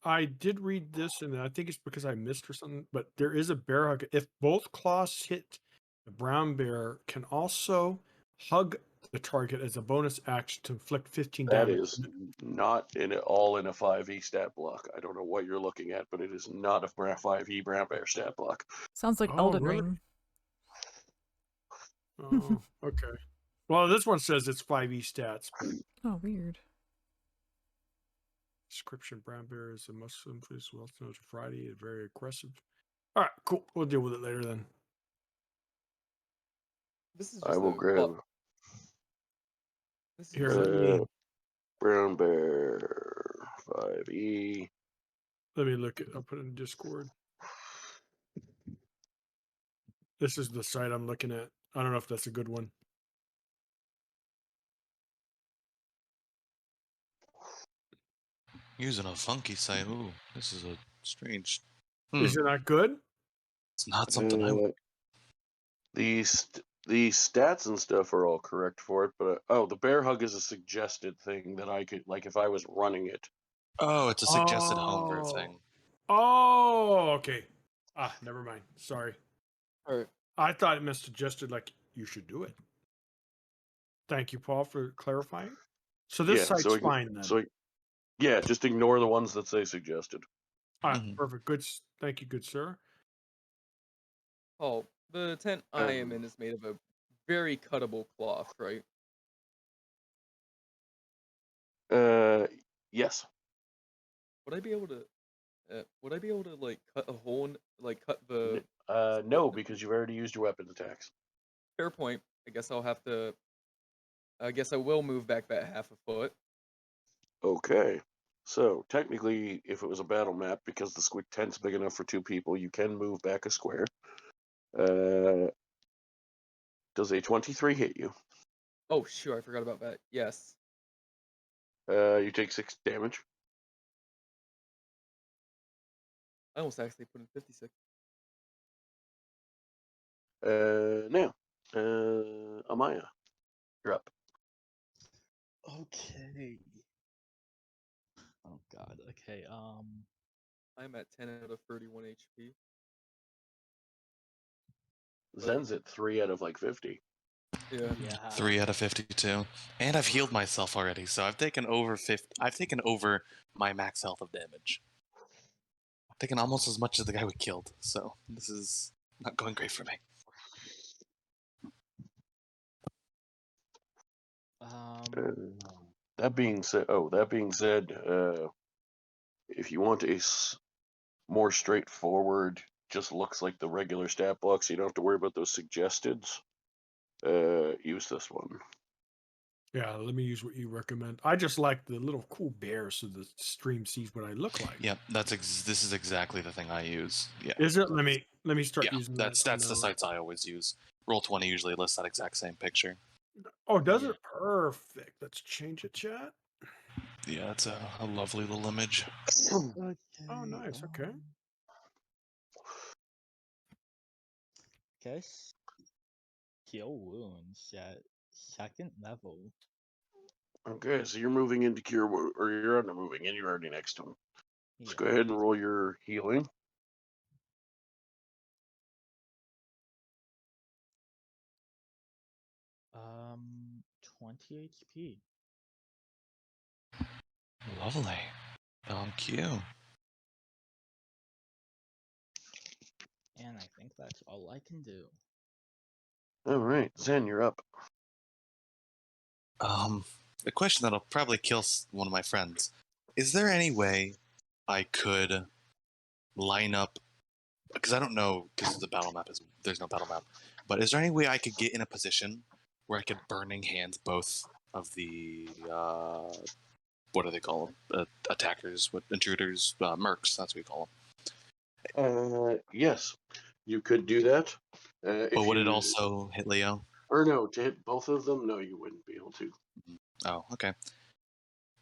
I did read this, and I think it's because I missed or something, but there is a bear hug. If both claws hit, the brown bear can also hug the target as a bonus action to inflict 15 That damage. is not in a 5e stat block. I don't know what you're looking at, but it is not a 5e brown bear stat block. Sounds like Oh, Elden really? Ring. Oh, okay. Well, this one says it's 5e stats. But Oh, weird. description: brown bear is a Muslim place well known as Friday, very aggressive. All right, cool. We'll deal with it later then. This is just I will grab This is Here, just let me brown bear 5e. look at. I'll put it in Discord. This is the site I'm looking at. I don't know if that's a good one. Using a funky site. Ooh, this is a strange. Is it not good? It's not something I would. The stats and stuff are all correct for it, but the bear hug is a suggested thing that I could, like, if I was running it. Oh, it's a suggested homebrew thing. Oh, okay. Never mind. Sorry. Alright. I thought it meant suggested, like, you should do it. Thank you, Paul, for clarifying. So this site's fine then. So yeah, just ignore the ones that say suggested. All right, perfect. Good. Thank you, good sir. Oh, the tent I am in is made of a very cuttable cloth, right? Yes. Would I be able to like cut a hole in, like cut the No, because you've already used your weapon attacks. fair point. I guess I will move back that half a foot. Okay. So technically, if it was a battle map, because the tent's big enough for 2 people, you can move back a square. Does a 23 hit you? Oh, sure, I forgot about that. Yes. You take 6 damage. I almost actually put in 56. Now, Amaya, you're up. Okay. Oh God. Okay. I'm at 10 out of 31 HP. Zen's at 3 out of like 50. Yeah. 3 out of 52, and I've healed myself already, so I've taken over 50. I've taken over my max health of damage. I've taken almost as much as the guy we killed, so this is not going great for me. That being said, if you want a more straightforward, just looks like the regular stat block, so you don't have to worry about those suggesteds, use this one. Yeah, let me use what you recommend. I just like the little cool bear so the stream sees what I look like. Yep, this is exactly the thing I use. Yeah. Is it? Let me start Yeah, using that's that. the sites I always use. Roll20 usually lists that exact same picture. Oh, does Yeah. it? Perfect. Let's change it, chat. Yeah, it's a lovely little image. Okay. Oh, nice. Okay. Guess heal wounds at 2nd level. Okay, so you're moving into cure, or you're not moving in. You're already next to him. Yeah. Let's go ahead and roll your healing. 20 HP. Lovely. Thank you. And I think that's all I can do. All right, Zen, you're up. A question that'll probably kill one of my friends. Is there any way I could line up? Because I don't know, because the battle map there's no battle map. But is there any way I could get in a position where I could burning hand both of the what do they call them? Attackers, intruders, mercs. That's what we call them. Yes, you could do that. But would it also hit Leo? Or no, to hit both of them? No, you wouldn't be able to. Oh, okay.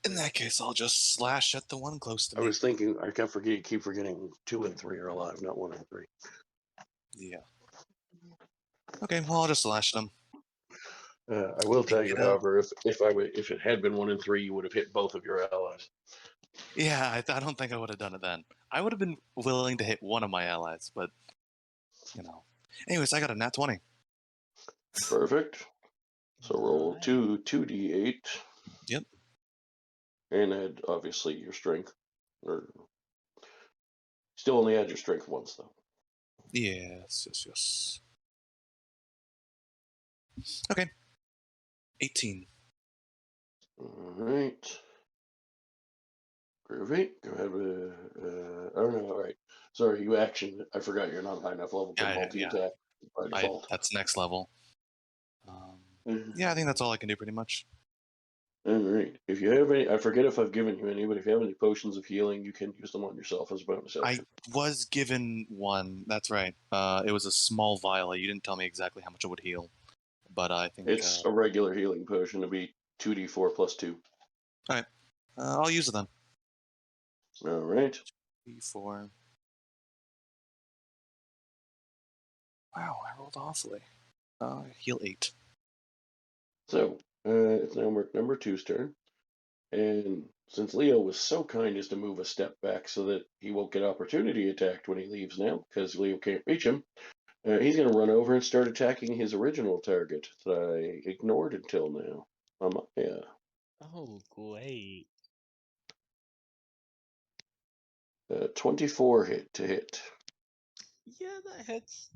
In that case, I'll just slash at the one close to me. I was thinking, I keep forgetting 2 and 3 are alive, not 1 and 3. Yeah. Okay, well, I'll just slash them. I will tell you, however, if it had been 1 and 3, you would have hit both of your allies. Yeah, I don't think I would have done it then. I would have been willing to hit one of my allies, but you know. Anyways, I got a nat 20. Perfect. So roll Nice. 2d8. Yep. And add obviously your strength. Or still only add your strength once though. Yes. Okay. 18. Alright. Groovy. Go ahead with oh no, alright. Sorry, you action. I forgot you're not high enough level for multi-attack by default. That's next level. Yeah, I think that's all I can do pretty much. Alright. If you have any, I forget if I've given you any, but if you have any potions of healing, you can use them on yourself as a bonus action. I was given one. That's right. It was a small vial. You didn't tell me exactly how much it would heal, but I think It's a regular healing potion. It'd be 2d4 plus 2. All right. I'll use it then. All right. D4. Wow, I rolled awfully. Heal 8. So it's now Merc number 2's turn, and since Leo was so kind as to move a step back so that he won't get opportunity attacked when he leaves now, because Leo can't reach him, he's going to run over and start attacking his original target that I ignored until now. Amaya. Oh, great. 24 to hit. Yeah, that hits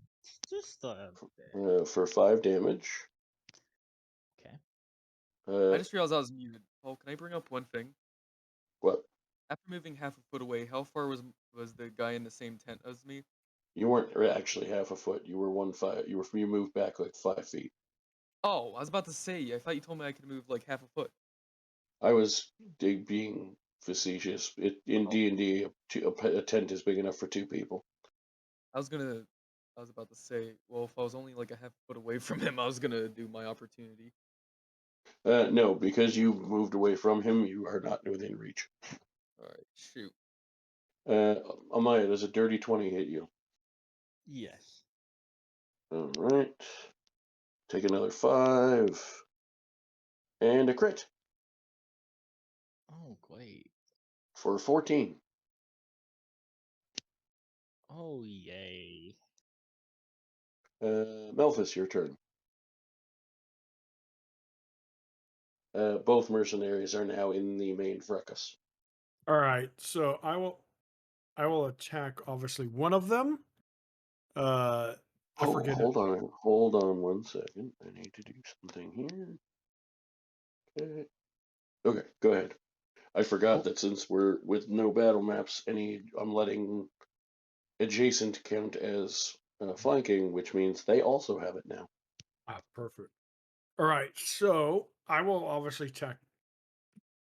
just a bit. For 5 damage. Okay. I just realized I was muted. Paul, can I bring up one thing? What? After moving half a foot away, how far was the guy in the same tent as me? You weren't actually half a foot. You were 1.5. You moved back like 5 feet. Oh, I was about to say. I thought you told me I could move like half a foot. I was being facetious. In D&D, a tent is big enough for 2 people. I was about to say, well, if I was only like a half foot away from him, I was gonna do my opportunity. No, because you moved away from him, you are not within reach. Alright, shoot. Amaya, does a dirty 20 hit you? Yes. All right. Take another 5. And a crit Oh, great. for 14. Oh, yay. Melphis, your turn. Both mercenaries are now in the main fracas. All right. So I will attack obviously one of them. I forget. Hold on 1 second. I need to do something here. Okay, go ahead. I forgot that since we're with no battle maps, I'm letting adjacent count as flanking, which means they also have it now. Ah, perfect. All right, so I will obviously check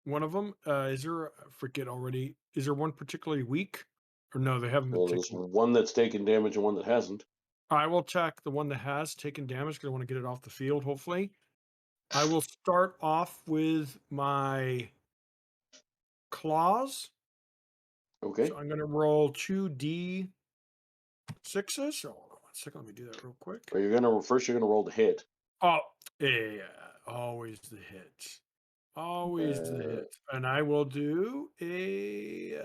one of them. Is there? I forget already. Is there one particularly weak, or no? They haven't been Well, there's taken. one that's taken damage and one that hasn't. I will check the one that has taken damage because I want to get it off the field. Hopefully, I will start off with my claws. Okay. So I'm going to roll 2d6s. So hold on one second. Let me do that real quick. Well, you're gonna roll the hit. Oh, yeah, always the hit. Always the hit. And I will do a.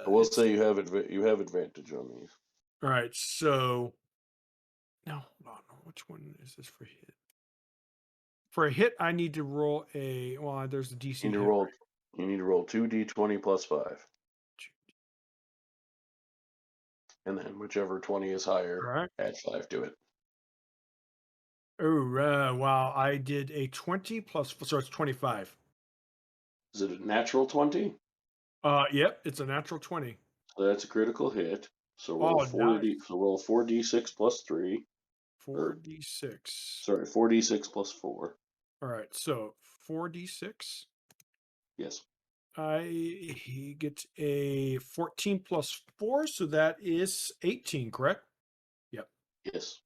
I will say you have advantage on these. All right, so. No, hold on. Which one is this for hit? For a hit, I need to roll a. Well, there's the DC. You need to roll 2d20 plus 5. And then whichever 20 is higher, Right. add 5 to it. Oh, wow. I did a 20 plus. So it's 25. Is it a natural 20? Yep, it's a natural 20. So that's a critical hit. So roll 4d6 plus 3. 4d6. Sorry, 4d6 plus 4. All right, so 4d6. Yes. He gets a 14 plus 4, so that is 18, correct? Yep. Yes.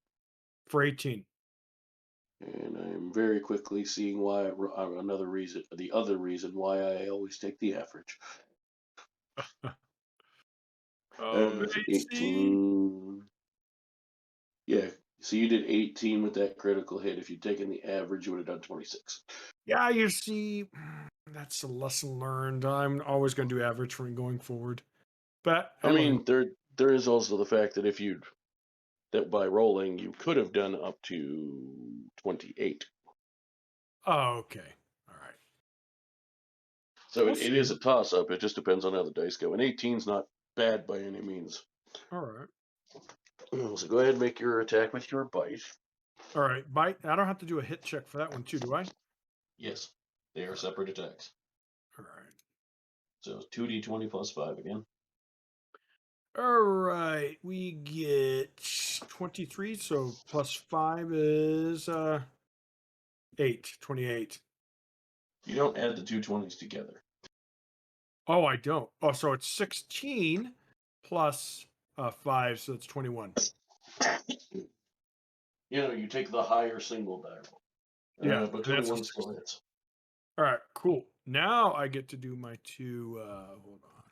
For 18. And I'm very quickly seeing why the other reason why I always take the average. Oh, 18. Yeah. So you did 18 with that critical hit. If you'd taken the average, you would have done 26. Yeah, you see, that's a lesson learned. I'm always going to do average from going forward. But I mean, there is also the fact that by rolling you could have done up to 28. Oh, okay. All right. So We'll it is see. a toss up. It just depends on how the dice go. And 18's not bad by any means. All right. So go ahead and make your attack with your bite. All right. Bite. I don't have to do a hit check for that one, too, do I? Yes, they are separate attacks. All right. So 2d20 plus 5 again. All right. We get 23, so plus 5 is 8. 28. You don't add the two 20s together. Oh, I don't. Oh, so it's 16 plus 5, so it's 21. You take the higher single die roll. Yeah, but and that's 21 still hits. All right, cool. Now I get to do my two. Hold on.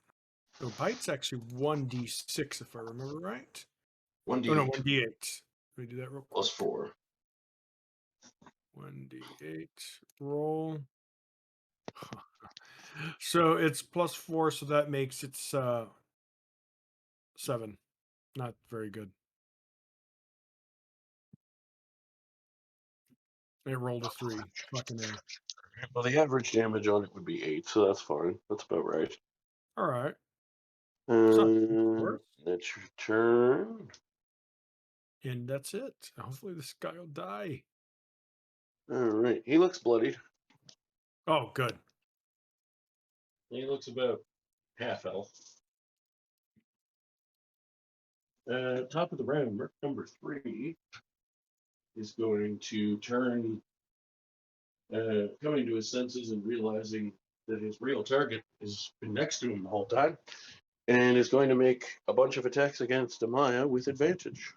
So bite's actually 1d6 if I remember right. 1d8 Oh no, 1d8. Let me do that real quick. plus 4. 1d8 roll. So it's plus 4, so that makes it 7. Not very good. It rolled a 3. Fucking A. Well, the average damage on it would be 8, so that's fine. That's about right. All right. It's not too worse. That's your turn. And that's it. Hopefully this guy will die. All right. He looks bloodied. Oh, good. He looks about half health. Top of the round, number 3 is going to turn, coming to his senses and realizing that his real target has been next to him the whole time, and is going to make a bunch of attacks against Amaya with advantage.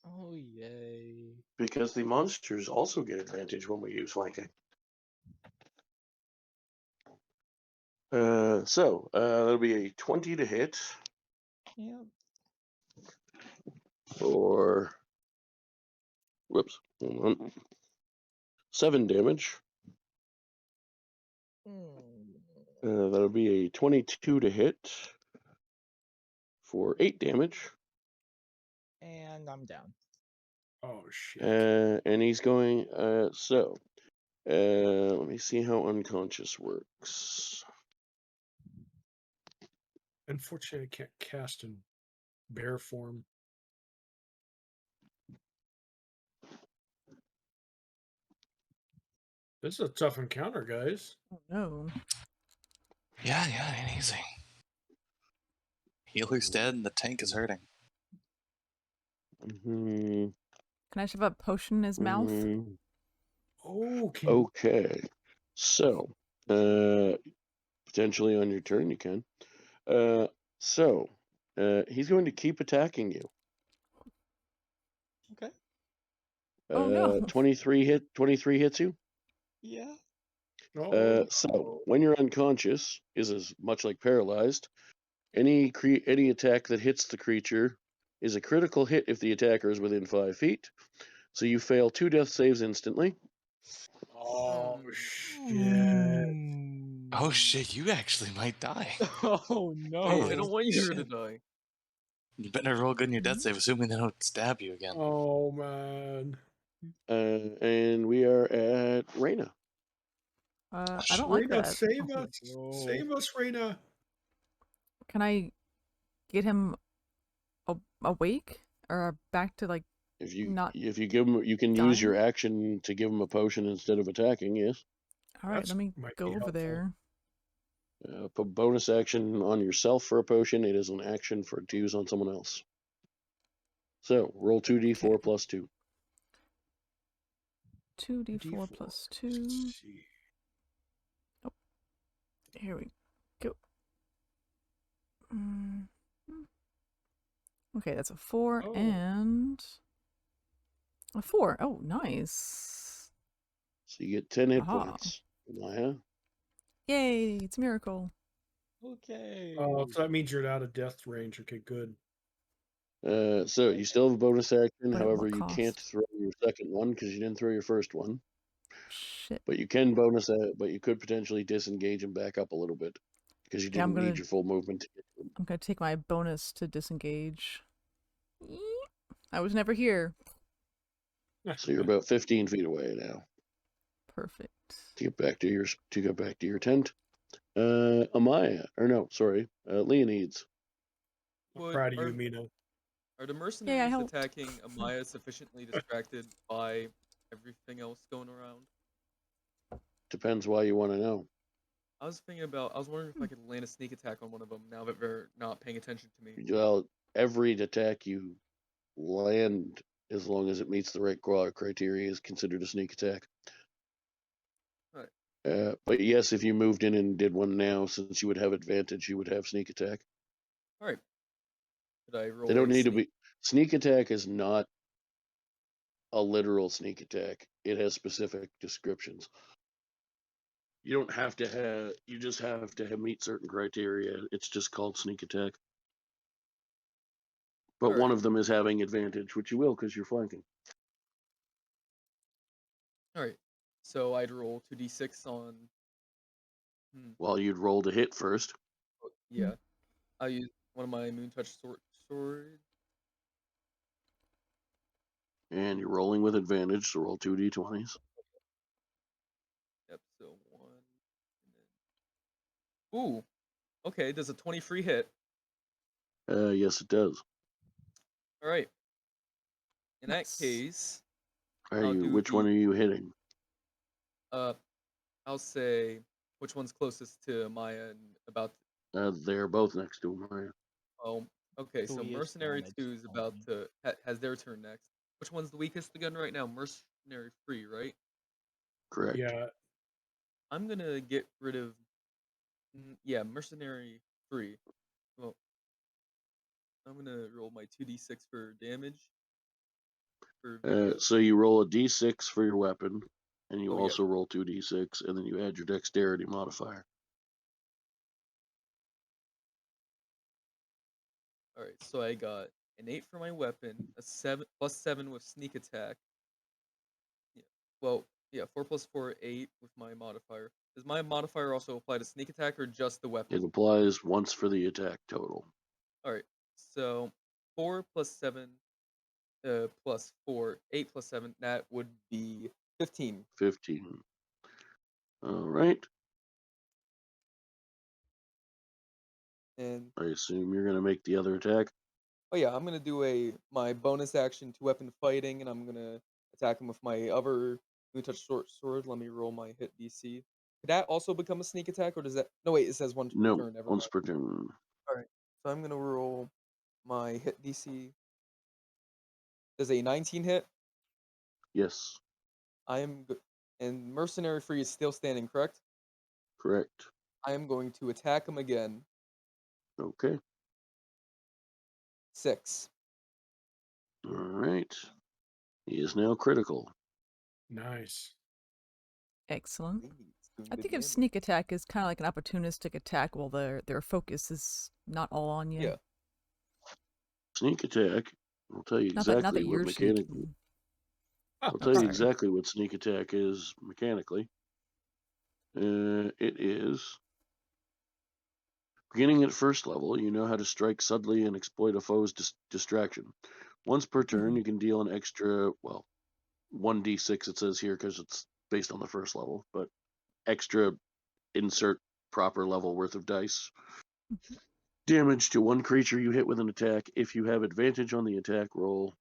Oh, yay. Because the monsters also get advantage when we use flanking. That'll be a 20 to hit. Yep. For, hold on, 7 damage. That'll be a 22 to hit for 8 damage. And I'm down. Oh shit. And he's going, let me see how unconscious works. Unfortunately, I can't cast in bear form. This is a tough encounter, guys. Oh no. Yeah, ain't easy. Healer's dead and the tank is hurting. Mm-hmm. Can I shove a potion in his mouth? Mm-hmm. Oh, can Okay. So, potentially on your turn, you can. He's going to keep attacking you. Okay. Oh, no. 23 hits you. Yeah. So when you're unconscious, is as much like paralyzed. Any attack that hits the creature is a critical hit if the attacker is within 5 feet. So you fail 2 death saves instantly. Oh Hmm. shit! Oh shit, you actually might die. Oh I no. don't want you to shit. die. You better roll good in your death save, assuming they don't stab you again. Oh man! And we are at Reyna. I don't like Reyna, that. save Oh, us! no. Save us, Reyna! Can I get him awake? Or back to, like, If you not give him, you can use your dying? action to give him a potion instead of attacking. Yes. Alright, let me Might go be over helpful. there. Put bonus action on yourself for a potion. It is an action to use on someone else. So roll 2d4 Okay. plus 2. 2d4 plus 2. Let's see. Oh, here we go. Mm. Okay, that's a 4 Oh. and a 4. Oh, nice. So you get 10 hit Aha. points. Amaya. Yay, it's a miracle. Okay. Oh, so that means you're out of death range. Okay, good. So you still have a bonus action. But at However, what you can't cost? throw your second one because you didn't throw your first one. Shit. But you can bonus that. But you could potentially disengage and back up a little bit because you Yeah, didn't need your full movement to get to him. I'm gonna take my bonus to disengage. I was never here. So you're about 15 feet away now. Perfect. To get back to your tent. Amaya, or no, sorry, Leonides. I'm Would proud of you, are, Mina. are the Yay, I mercenaries helped. attacking Amaya sufficiently distracted by everything else going around? Depends why you want to know. I was wondering if I could land a sneak attack on one of them now that they're not paying attention to me. Well, every attack you land, as long as it meets the right criteria, is considered a sneak attack. Alright. But yes, if you moved in and did one now, since you would have advantage, you would have sneak attack. Alright. Could I roll They don't a need to sneak? be. Sneak attack is not a literal sneak attack. It has specific descriptions. You don't have to have. You just have to meet certain criteria. It's just called sneak attack. But one Alright. of them is having advantage, which you will because you're flanking. Alright. So I'd roll 2d6 on. Well, you'd roll to hit first. Yeah. I'll use one of my Moon Touch sword. And you're rolling with advantage, so roll 2d20s. Yep, so 1. And then... Ooh. Okay, does a 23 hit? Yes, it does. Alright. In Nice. that case, Are I'll you? do Which one are you hitting? I'll say which one's closest to Maya and about. They're both next to him. Oh, okay. So Three is Mercenary damage 2 is about only. to has their turn next. Which one's the weakest gun right now? Mercenary 3, right? Correct. Yeah. I'm gonna get rid of. Yeah, Mercenary 3. Well, I'm gonna roll my 2d6 for damage. So you roll a d6 for your weapon, and you Oh, yeah. also roll 2d6, and then you add your dexterity modifier. All right, so I got an 8 for my weapon, a 7 plus 7 with sneak attack. Yeah. Well, yeah, 4 plus 4, 8 with my modifier. Does my modifier also apply to sneak attack or just the weapon? It applies once for the attack total. All right, so 4 plus 7 plus 4, 8 plus 7, that would be 15. 15. All right. And I assume you're going to make the other attack. oh yeah, I'm gonna do my bonus action to weapon fighting, and I'm gonna attack him with my other Moon Touch sword. Let me roll my hit DC. Could that also become a sneak attack, or does that? No, wait, it says one per No, turn. Never once mind. per turn. All right, so I'm gonna roll my hit DC. Does a 19 hit? Yes. I am And Mercenary Free is still standing, correct? Correct. I am going to attack him again. Okay. 6. All right. He is now critical. Nice. Excellent. He's doing I good think of damage. sneak attack as kind of like an opportunistic attack while their focus is not all on you. Yeah. Sneak attack. I'll tell you Not that exactly what you're mechanically. sneaking. I'll Oh, tell you sorry. exactly what sneak attack is mechanically. It is beginning at first level. You know how to strike subtly and exploit a foe's distraction. Once per turn, Mhm. you can deal an extra, well, 1d6 it says here because it's based on the first level, but extra insert proper level worth of dice. Mhm. Damage to one creature you hit with an attack. If you have advantage on the attack roll,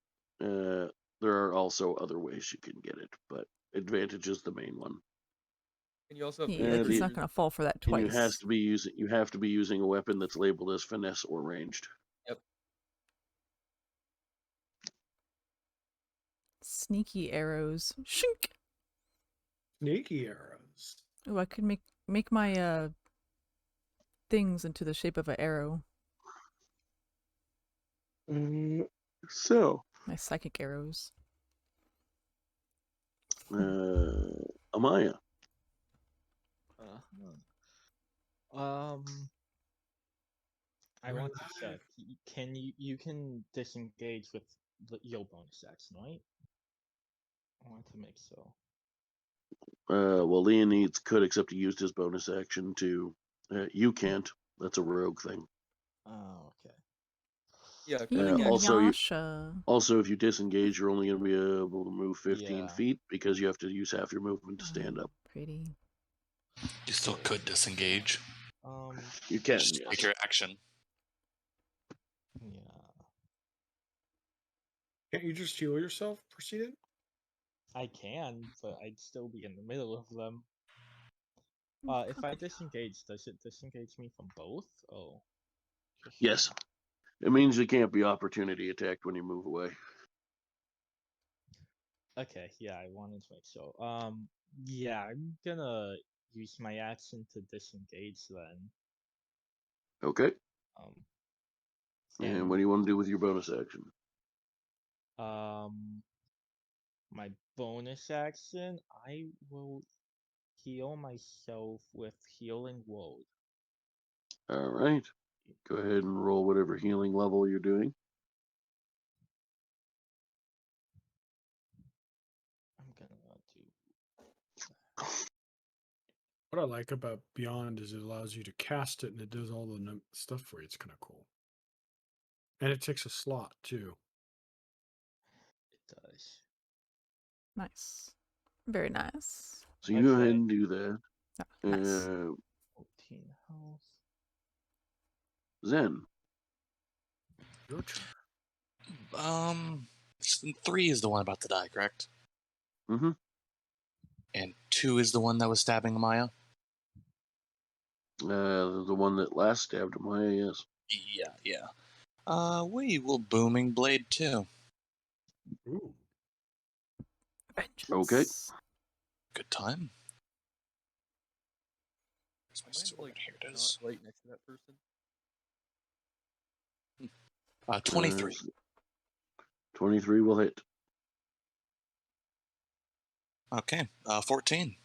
there are also other ways you can get it, but advantage is the main one. And you also have Yeah, he's the- not going to fall for that And twice. you have to be using a weapon that's labeled as finesse or ranged. Yep. Sneaky arrows. Shink! Sneaky arrows. Oh, I could make my things into the shape of an arrow. So, My psychic arrows. Amaya. I want to check. Can you can disengage with your bonus action, right? I want to make so. Well, Leonides could, except he used his bonus action to. You can't. That's a rogue thing. Oh, okay. Yeah, Also, if you disengage, you're only going to be able to move 15 Yeah. feet because you have to use half your movement to stand up. Pretty. You still could disengage. You can, Just yes. take your action. Yeah. Can't you just heal yourself, proceeded? I can, but I'd still be in the middle of them. If I disengage, does it disengage me from both? Oh. Yes. It means you can't be opportunity attacked when you move away. Okay, yeah, I wanted to make sure. Yeah, I'm gonna use my action to disengage then. Okay. And And what do you want to do with your bonus action? my bonus action, I will heal myself with Healing Word. All right. Go ahead and roll whatever healing level you're doing. I'm gonna do. What I like about Beyond is it allows you to cast it and it does all the stuff for you. It's kind of cool. And it takes a slot too. It does. Nice. Very nice. So you go ahead and do that. Nice. 14 health. Zen. Your turn. 3 is the one about to die, correct? Mm-hmm. And 2 is the one that was stabbing Amaya? The one that last stabbed Amaya, yes. Yeah. We will Booming Blade too. Ooh. Vengeance. Okay. Good time. Where's my Am I, sword? Here it not is. right next to that person? 23. 23 will hit. Okay. 14.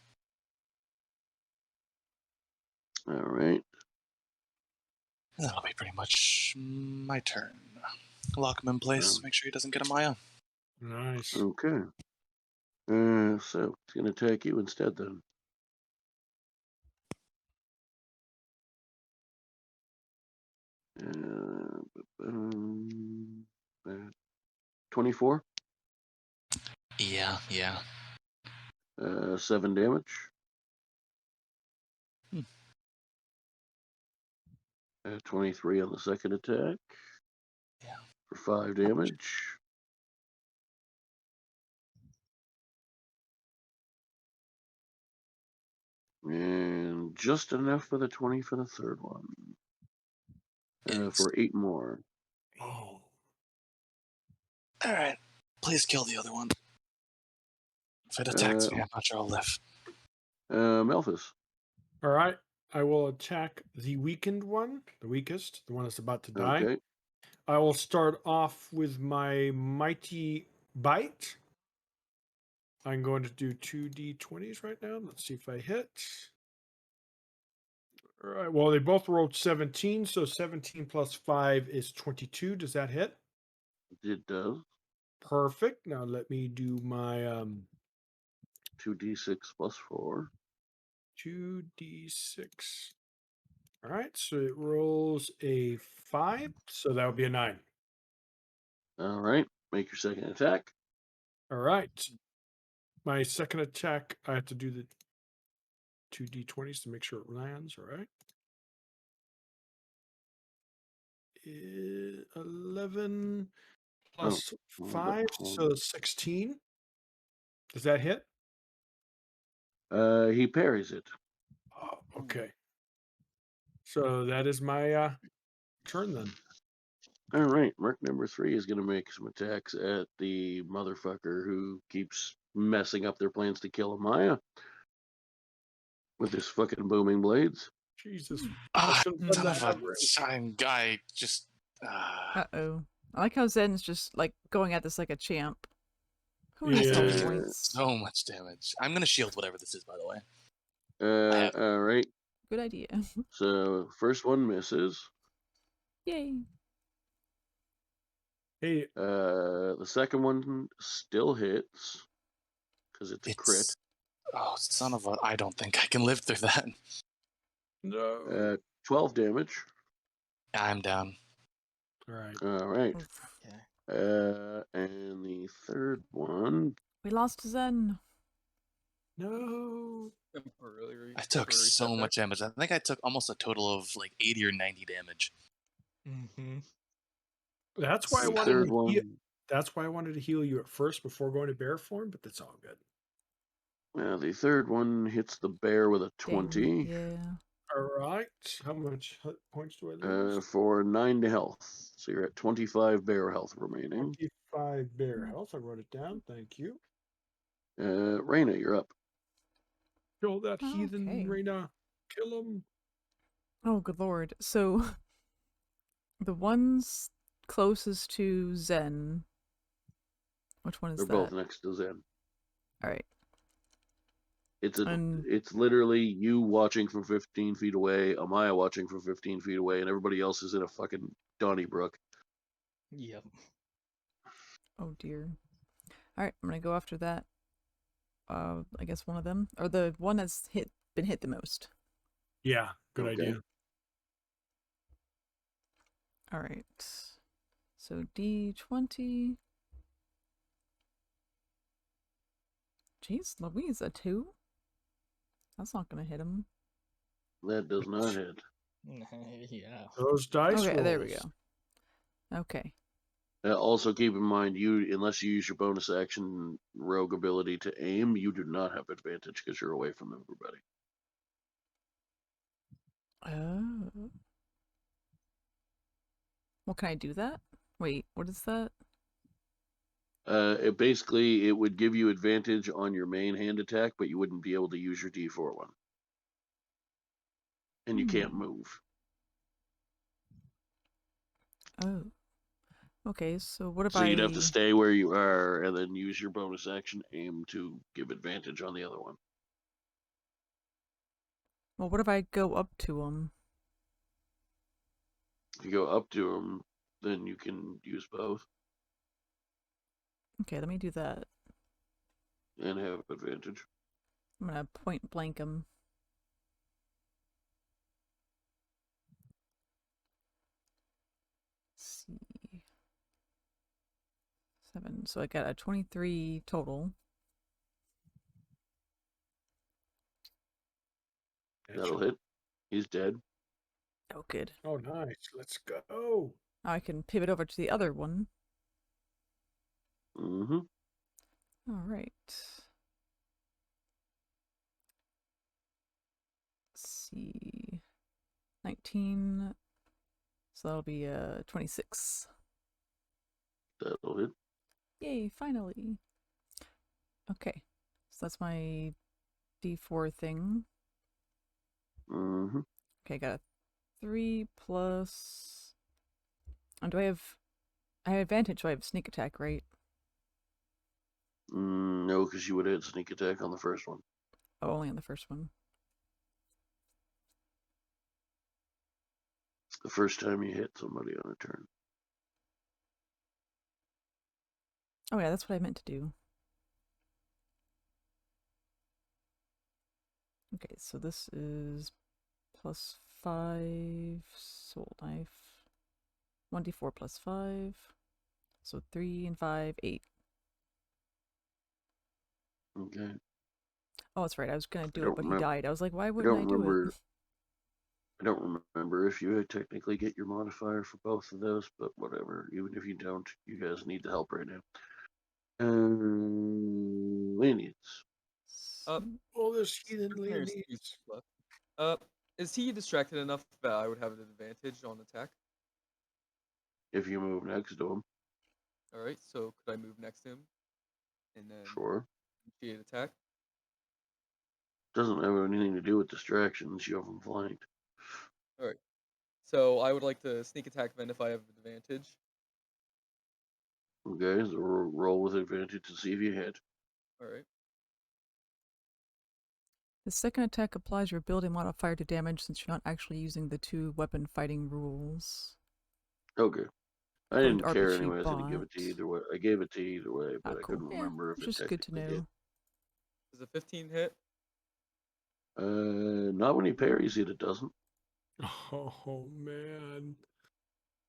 All right. That'll be pretty much my turn. Lock him in place. Make sure he doesn't get Amaya. Nice. Okay. So it's going to attack you instead then. Uh, 24. Yeah. 7 damage. 23 on the second attack. Yeah. For 5 damage. And just enough for the 20 for the third one. For 8 more. Oh. Alright. Please kill the other one. If it attacks me, I'm not sure I'll live. Melphis. All right. I will attack the weakened one, the weakest, the one that's about to die. Okay. I will start off with my mighty bite. I'm going to do 2d20s right now. Let's see if I hit. All right. Well, they both rolled 17, so 17 plus 5 is 22. Does that hit? It does. Perfect. Now let me do my 2d6 plus 4. 2d6. All right. So it rolls a 5, so that would be a 9. All right. Make your second attack. All right. My second attack, I have to do the 2d20s to make sure it lands. All right. 11 plus hold 5, up, hold so 16. Does that hit? He parries it. Oh, okay. So that is my turn then. All right. Mark number 3 is going to make some attacks at the motherfucker who keeps messing up their plans to kill Amaya with his fucking booming blades. Jesus. Ah, Should've done son that of a outright. shine guy just. Uh-oh. I like how Zen's just, like, going at this like a champ. Who needs Yeah. health points? So much damage. I'm gonna shield whatever this is, by the way. All right. Good idea. So first one misses. Yay. Hey, The second one still hits because it's a crit. Oh, son of a! I don't think I can live through that. no. 12 damage. I'm down. All right. All right. Oof. And the third one. We lost Zen. No. Temporary. I took temporary so setback. much damage. I think I took almost a total of like 80 or 90 damage. Mm-hmm. That's why I The wanted third to one. heal. That's why I wanted to heal you at first before going to bear form, but that's all good. The third one hits the bear with a Dang. 20 Yeah. All right. How much hit points do I lose? for 9 to health. So you're at 25 bear health remaining. 25 bear health. I wrote it down. Thank you. Raina, you're up. Kill that heathen, Okay. Reyna. Kill him. Oh, good lord. So, the ones closest to Zen. Which one is They're that? both next to Zen. Alright. It's literally you watching from 15 feet away, Amaya watching from 15 feet away, and everybody else is in a fucking Donnybrook. Yep. Oh dear. Alright, I'm gonna go after that. I guess one of them. Or the one that's been hit the most. Yeah, good Okay. idea. Alright. So D20. Jeez, Louise, a 2? That's not gonna hit him. That does not hit. Yeah. Those dice Okay, rolls. there we go. Okay. Also, keep in mind, unless you use your bonus action rogue ability to aim, you do not have advantage because you're away from everybody. Oh. Well, can I do that? Wait, what is that? It would give you advantage on your main hand attack, but you wouldn't be able to use your D4 one. And you can't move. Oh. Okay, so what if So I... you'd have to stay where you are and then use your bonus action aim to give advantage on the other one. Well, what if I go up to him? If you go up to him, then you can use both Okay, let me do that. and have advantage. I'm gonna point blank him. Let's see. 7. So I got a 23 total. That'll hit. He's dead. Oh, good. Oh, nice. Let's go. Now I can pivot over to the other one. Mm-hmm. All right. Let's see. 19. So that'll be 26. That'll hit. Yay, finally. Okay. So that's my D4 thing. Mm-hmm. Okay, got a 3 plus. And do I have advantage? Do I have sneak attack, right? No, because you would have had sneak attack on the first one. Oh, only on the first one. The first time you hit somebody on a turn. Oh yeah, that's what I meant to do. Okay, so this is plus 5 soul knife. 1d4 plus 5. So 3 and 5, 8. Okay. Oh, that's right. I was gonna I do it, don't but he remember. died. I was like, why I wouldn't don't I do remember. it? I don't remember if you technically get your modifier for both of those, but whatever. Even if you don't, you guys need the help right now. Lenience. All this heathen There's lady. 2 left. Is he distracted enough that I would have an advantage on attack? If you move next to him, Alright, so could I move next to him? And then sure. initiate attack? Doesn't have anything to do with distractions. You have them flanked. Alright. So I would like to sneak attack then if I have advantage. Okay, so roll with advantage to see if you hit. Alright. The second attack applies your ability modifier to damage since you're not actually using the 2 weapon fighting rules. Okay. I According didn't to care RPG anyways. I give it to you bot. either way. I gave it to you either way, but I Cool. couldn't Yeah, remember if it just good to technically hit. know. Does a 15 hit? Not when he parries it. It doesn't. Oh man.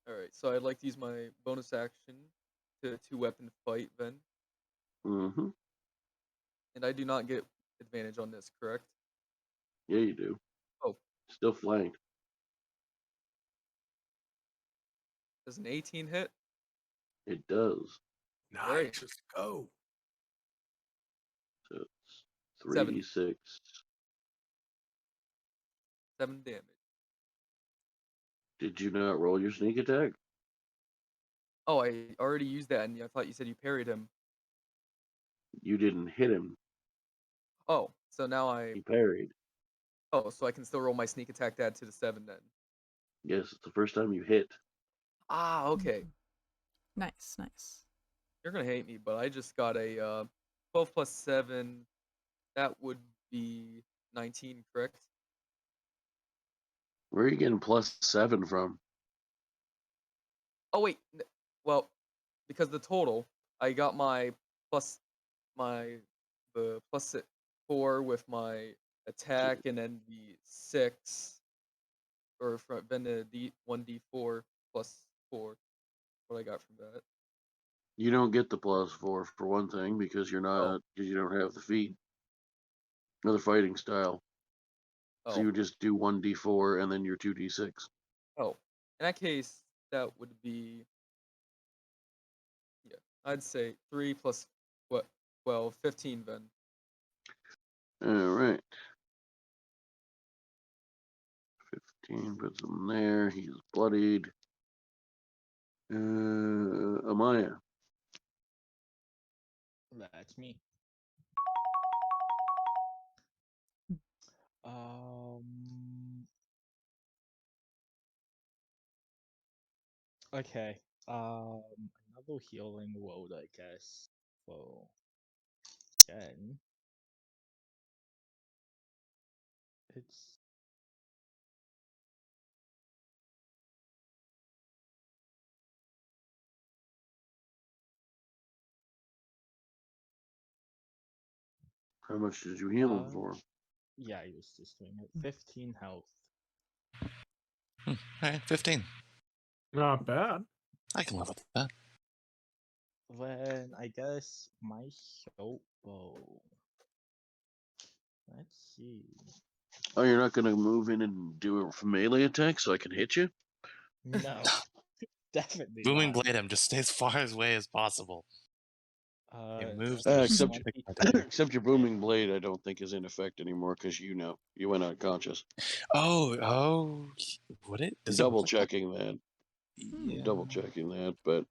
Alright, so I'd like to use my bonus action to 2 weapon fight then. Mm-hmm. And I do not get advantage on this, correct? Yeah, you do. Oh. Still flanked. Does an 18 hit? It does. Nice. Alright. Let's go. So it's 7. 3d6. 7 damage. Did you not roll your sneak attack? Oh, I already used that, and I thought you said you parried him. You didn't hit him. Oh, so now I... He parried. Oh, so I can still roll my sneak attack to add to the 7 then. Yes, it's the first time you hit. Ah, okay. Nice, nice. You're gonna hate me, but I just got a 12 plus 7. That would be 19, correct? Where are you getting +7 from? Oh wait, well, because the total, I got my plus the plus 4 with my attack, and then the 6, or then the 1d4 plus 4. What I got from that? You don't get the +4 for one thing because you're Oh. not because you don't have the feat or the fighting style. So you Oh, would just do 1d4 and then your 2d6. oh. In that case, that would be, yeah, I'd say 3 plus what? 12, 15 then. All right. 15 puts him there. He's bloodied. Amaya. That's me. Okay. Another healing world, I guess. So then it's How much did you heal him for? yeah, I was just doing it. 15 health. Alright, 15. Not bad. I can live with that. Then I guess my short bow. Let's see. Oh, you're not going to move in and do a melee attack so I can hit you? No, definitely Booming not. Blade him, just stay as far away as possible. It moves that's except, 20. except your booming blade, I don't think is in effect anymore because you went unconscious. Oh, would it? Does Double it checking that. Yeah. Double checking that, but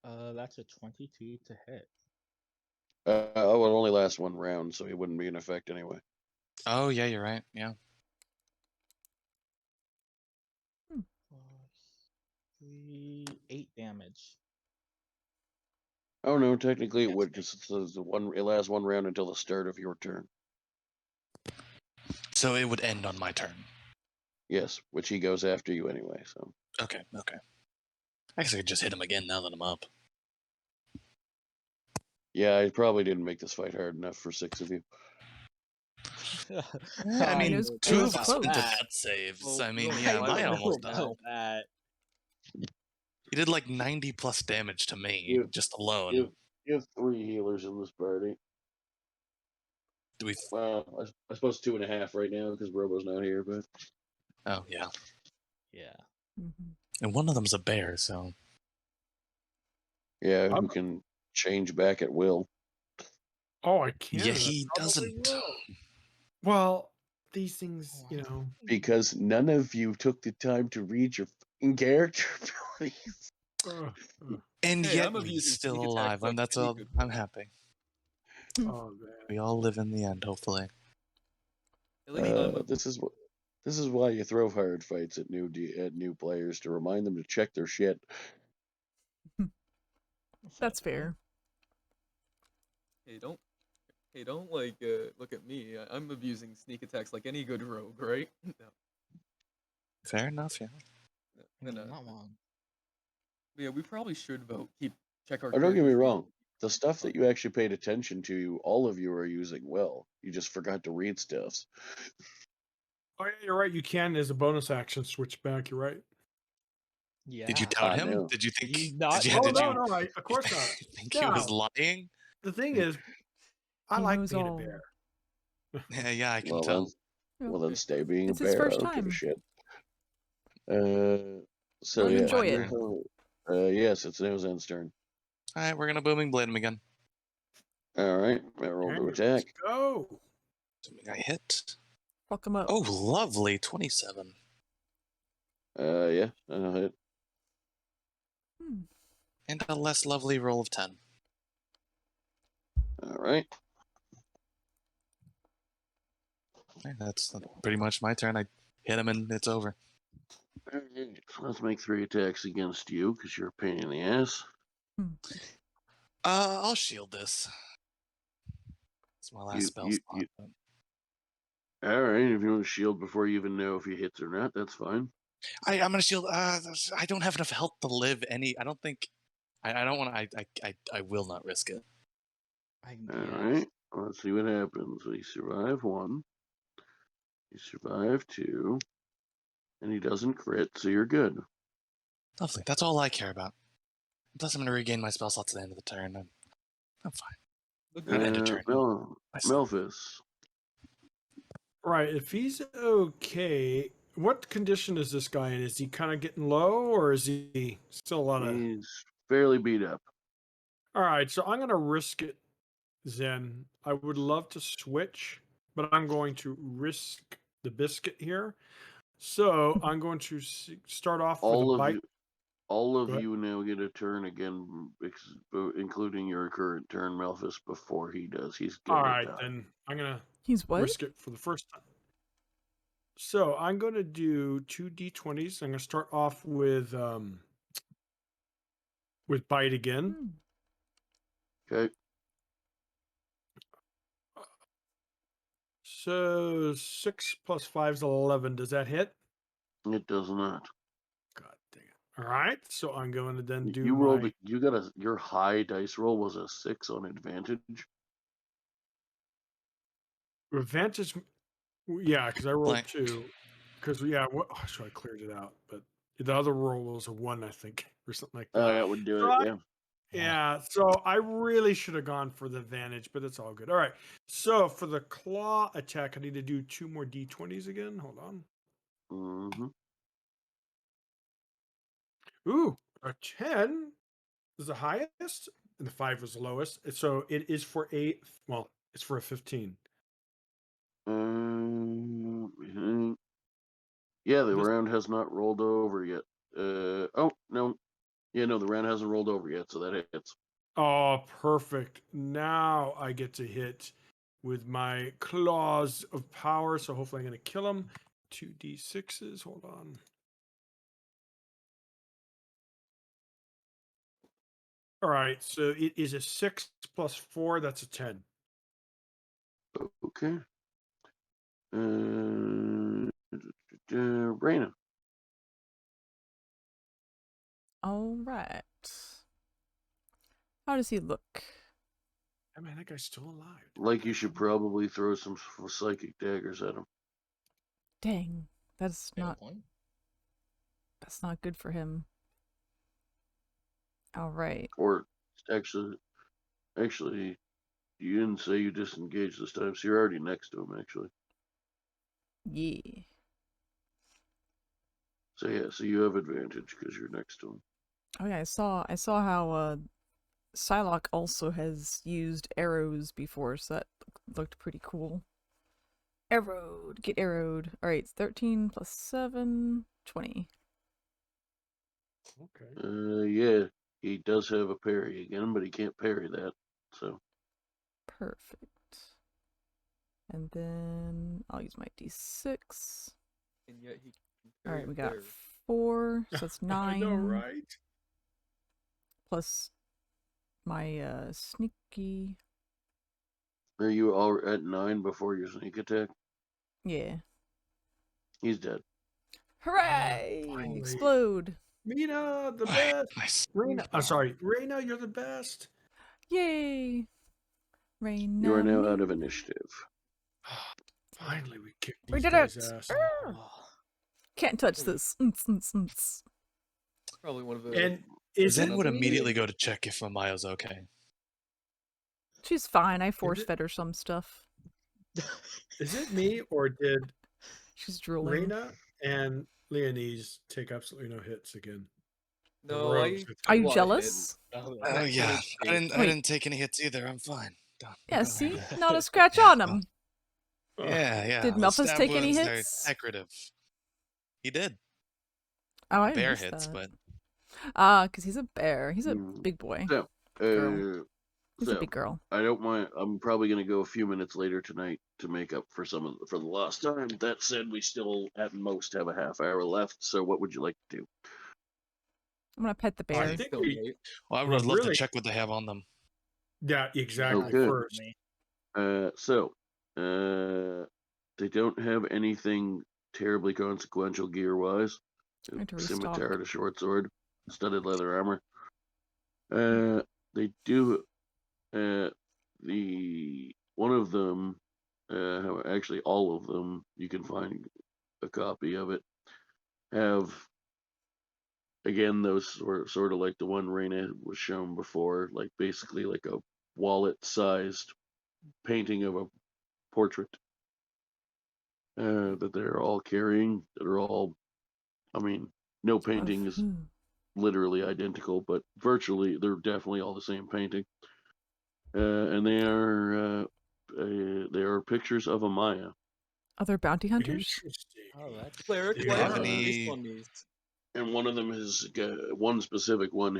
That's a 22 to hit. Oh, it would only last one round, so he wouldn't be in effect anyway. Oh, yeah, you're right. Yeah. 8 damage. Oh no, technically it That's would, great. because it says it lasts one round until the start of your turn. So it would end on my turn. Yes, which he goes after you anyway. So Okay. I guess I could just hit him again now that I'm up. yeah, I probably didn't make this fight hard enough for 6 of you. I mean, it was- two it of was us close. went to that saves. Well, I mean, no, yeah, I Maya don't almost know died. about that. He did like 90 plus damage to me, Yeah. just alone. You have 3 healers in this party. Do we? Well, I suppose 2.5 right now because Robo's not here, but Oh, yeah. Yeah. Mhm. And one of them's a bear, so. yeah, who can change back at will. Oh, I can. Yeah, I he probably doesn't. will. Well, these things, Oh, you know. Because none of you took the time to read your fucking character abilities. And Hey, yet I'm he's abusing still sneak attacks alive. like That's any all. good I'm boy. happy. Oh man. We all live in the end, hopefully. At least I'm a, This is why you throw hard fights at new players to remind them to check their shit. That's fair. hey, don't like look at me. I'm abusing sneak attacks like any good rogue, right? No. Fair enough, yeah. And, Not long. yeah, we probably should vote. Check our. Oh, don't get me character sheet. wrong. The stuff that you actually paid attention to, all of you are using well. You just forgot to read stuffs. Oh yeah, you're right. You can, as a bonus action, switch back. You're right. Yeah. Did you doubt I him? know. Did you think? You not- Did you, Oh did no, you no, of course not. think he was No. lying? The thing is, I He like knows being all. a bear. Yeah, I can Well tell. then, well then, stay being It's a his bear. first I don't give a time. shit. So Let him yeah, enjoy it. yes, it's Zen's turn. All right, we're gonna booming blade him again. All right, I roll to attack. Let's go. Assuming I hit. Fuck him up. Oh, lovely, 27. Yeah, I'll hit. Hmm. And a less lovely roll of 10. All right. Okay, that's pretty much my turn. I hit him and it's over. All right, so let's make 3 attacks against you because you're a pain in the ass. I'll shield this. It's my last spell slot. All right, if you want to shield before you even know if he hits or not, that's fine. I'm gonna shield. I don't have enough health to live any. I don't think. I don't want to. I will not risk it. All right, let's see what happens. He survived 1. He survived 2. And he doesn't crit, so you're good. Lovely. That's all I care about. Plus, I'm gonna regain my spell slots at the end of the turn. I'm fine. Not end of turn. Melphis. Right. If he's okay, what condition is this guy in? Is he kind of getting low, or is he still a lot of? He's fairly beat up. All right, so I'm going to risk it, Zen. I would love to switch, but I'm going to risk the biscuit here. So I'm going to start off with a bite. All of you now get a turn again, including your current turn, Melphis, before he does. He's good. All right, then I'm going He's to what? risk it for the first time. So I'm going to do 2 d20s. I'm going to start off with bite again. Okay. So 6 plus 5 is 11. Does that hit? It does not. God dang it. All right. So I'm going to then do You rolled. You got your high dice roll was a 6 on advantage. advantage. Yeah, because I rolled Blank. 2. Because so I cleared it out, but the other roll was a 1, I think, or something like that. Oh, that would do So it. Yeah. Yeah, so I really should have gone for the advantage, but it's all good. All right. So for the claw attack, I need to do 2 more d20s again. Hold on. Mm-hmm. Ooh, a 10 is the highest, and the 5 was the lowest. So it is for it's for a 15. Yeah, the round has not rolled over yet. Oh no, yeah, no, the round hasn't rolled over yet, so that hits. Oh, perfect. Now I get to hit with my claws of power. So hopefully I'm going to kill him. 2d6s. Hold on. All right. So it is a 6 plus 4. That's a 10. Okay. Raina. All right. How does he look? I mean, that guy's still alive. Like you should probably throw some psychic daggers at him. Dang, that's Fair not point. good for him. All right. Or actually, you didn't say you disengaged this time, so you're already next to him, actually. Yeah. So yeah, so you have advantage because you're next to him. Oh yeah, I saw how Psylocke also has used arrows before, so that looked pretty cool. Arrowed, get arrowed. All right, it's 13 plus 7, 20. Okay. Yeah, he does have a parry again, but he can't parry that. So Perfect. And then I'll use my d6. And yet he can All parry right, a we got bear. 4, so that's 9. I know, right? Plus my sneaky. are you all at 9 before your sneak attack? Yeah. He's dead. Hooray! Finally. Explode! Mina, the All right, best. nice. Raina, sorry. Raina, you're the best. Yay! Rain. You are now out of initiative. Finally, we kicked We these did guys' it! ass. Can't touch this. Probably one of the. And is Zen it would me? immediately go to check if Amaya's okay. She's fine. I force fed her some stuff. Is it me or did She's drooling. Raina and Leonese take absolutely no hits again? No, Rogues I. with Are a you lot of jealous? Oh, Oh yeah, I Wait. didn't take any hits either. I'm fine. Yeah, Don't see? worry. Not a scratch Yeah, on him. Yeah. Did the Melphus stab take any wounds hits? are decorative. He did. Oh, I Bear missed hits, that. but Because he's a bear. He's a big boy. So, Girl. He's a so big girl. I don't mind. I'm probably going to go a few minutes later tonight to make up for for the lost time. That said, we still at most have a half hour left. So, what would you like to do? I'm gonna pet the I bear. It's think still we, late. well, I we would love really- to check what they have on them. yeah, exactly. Okay. First, They don't have anything terribly consequential gear wise. Trying to restock. Scimitar to short sword, studded leather armor. They do. The one of them, actually all of them, you can find a copy of it. Have again those sort of like the one Raina was shown before, like basically like a wallet-sized painting of a portrait that they're all carrying. That are all, I mean, no painting is literally identical, but virtually they're definitely all the same painting. And they are pictures of Amaya. Other bounty hunters? interesting. Oh, that's Cleric, Do you why have is your any- face on these? And one of them has one specific one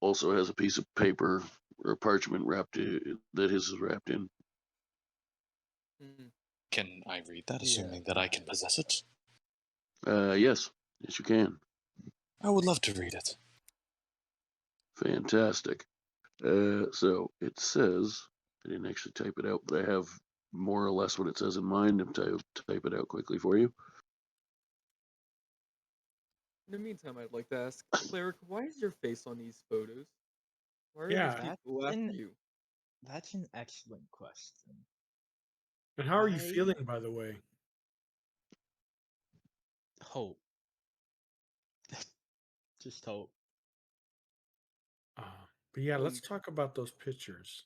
also has a piece of paper or parchment that his is wrapped in. Hmm. Can I read that, Yeah. assuming that I can possess it? Yes, you can. I would love to read it. Fantastic. So it says, I didn't actually type it out, but I have more or less what it says in mind and type it out quickly for you. In the meantime, I'd like to ask Cleric, why is your face on these photos? Why are Yeah. these people after you? That's an excellent question. And how are you I- feeling, by the way? Hope. Just hope. But yeah, let's Um, talk about those pictures.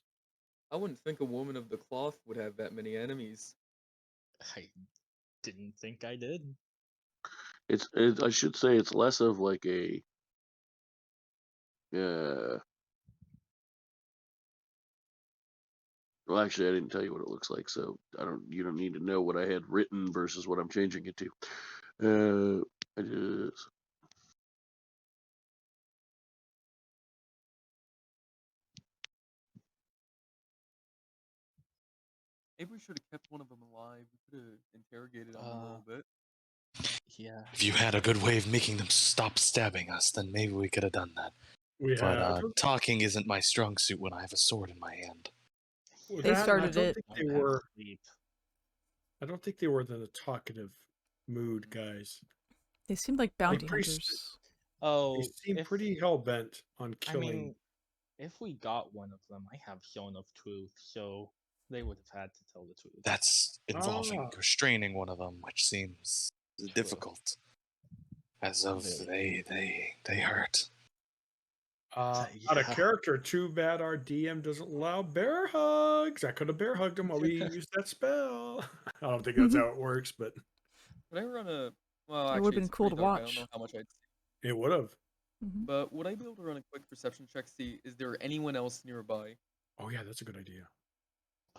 I wouldn't think a woman of the cloth would have that many enemies. I didn't think I did. I should say it's less of like a well, actually, I didn't tell you what it looks like, so you don't need to know what I had written versus what I'm changing it to. It is Maybe we should have kept one of them alive. We could have interrogated him a little bit. Yeah. If you had a good way of making them stop stabbing us, then maybe we could have done that. We But have. talking isn't my strong suit when I have a sword in my hand. Well, They that, started I don't it. think they were. I don't think they were in a talkative mood, guys. They seemed like They bounty pretty, hunters. Oh, they seem pretty hell bent on I killing. mean, if we got one of them, I have shown of truth, so they would have had to tell the truth. That's involving restraining one of them, which seems difficult. As of they hurt. Out of character, too bad our DM doesn't allow bear hugs. I could have bear hugged him while we used that spell. I don't think that's how it works, but Could I run a? Well, It actually, would've been it's cool pretty to dark. I don't watch. know how much I'd see. it would have. But would I be able to run a quick perception check to see is there anyone else nearby? Oh yeah, that's a good idea.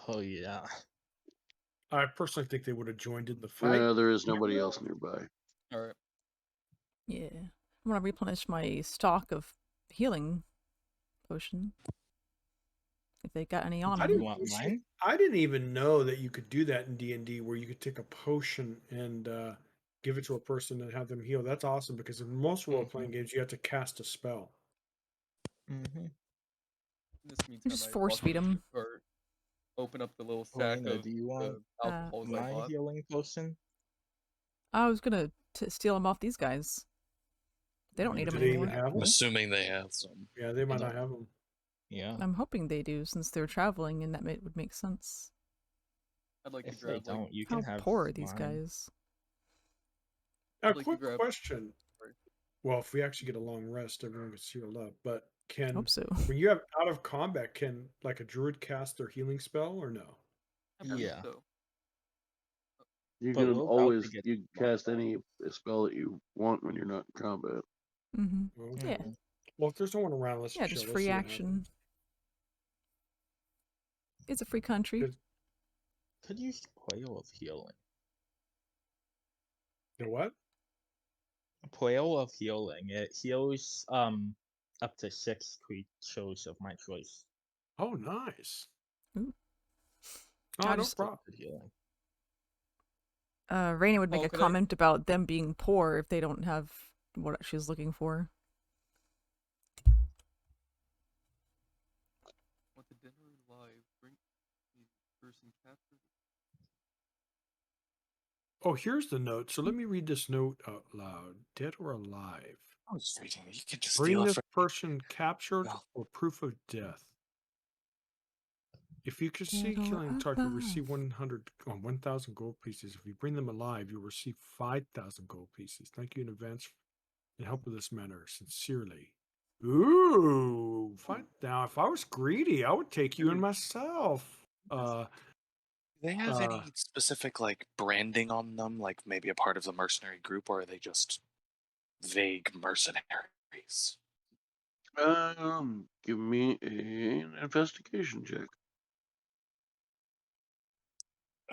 Oh yeah. I personally think they would have joined in the fight. There is nobody else nearby. All right. Yeah. I want to replenish my stock of healing potion. If they got any on I them. didn't, I didn't even know that you could do that in D&D, where you could take a potion and give it to a person and have them heal. That's awesome, because in most role-playing games, you have to cast a spell. In this meantime, Just I force walk feed over to 'em. the cart, open up the little sack Elena, of do you want the alcohols I my bought. healing potion? I was gonna steal them off these guys. They don't need them Do they even anymore. have I'm them? assuming they have some. Yeah, they might not have them. Yeah. I'm hoping they do, since they're traveling, and that would make sense. I'd like If to they grab don't, you How can have poor are these mine. guys? A I'd like to quick grab- question. Well, if we actually get a long rest, everyone gets healed up. But can Hope so. when you have out of combat, can like a druid cast their healing spell or no? I believe Yeah. so. You But can we're about always to get you cast any spell that you want when you're not in combat. Mm-hmm. Yeah. Well, if there's no one around, let's Yeah, chill. just Let's free see what action. happens. It's a free country. Could use Quail of Healing. The what? Quail of Healing. It heals up to 6 creatures of my choice. Oh, nice. Ooh. Oh, I no just- problem. Good healing. Raina would make Oh, a could I- comment about them being poor if they don't have what she's looking for. Want the dinner alive? Bring the person captured. Oh, here's the note. So let me read this note out loud. Dead or alive? I was reading it. You can just Bring steal it this from person captured Well. or proof of death. If you succeed Dead or killing the target, you receive alive. 1,000 gold pieces. If you bring them alive, you'll receive 5,000 gold pieces. Thank you in advance in help with this matter. Sincerely. Ooh, fine. Now, if I was greedy, I would take you in myself. Do they have any specific like branding on them, like maybe a part of the mercenary group, or are they just vague mercenaries? Give me an investigation check.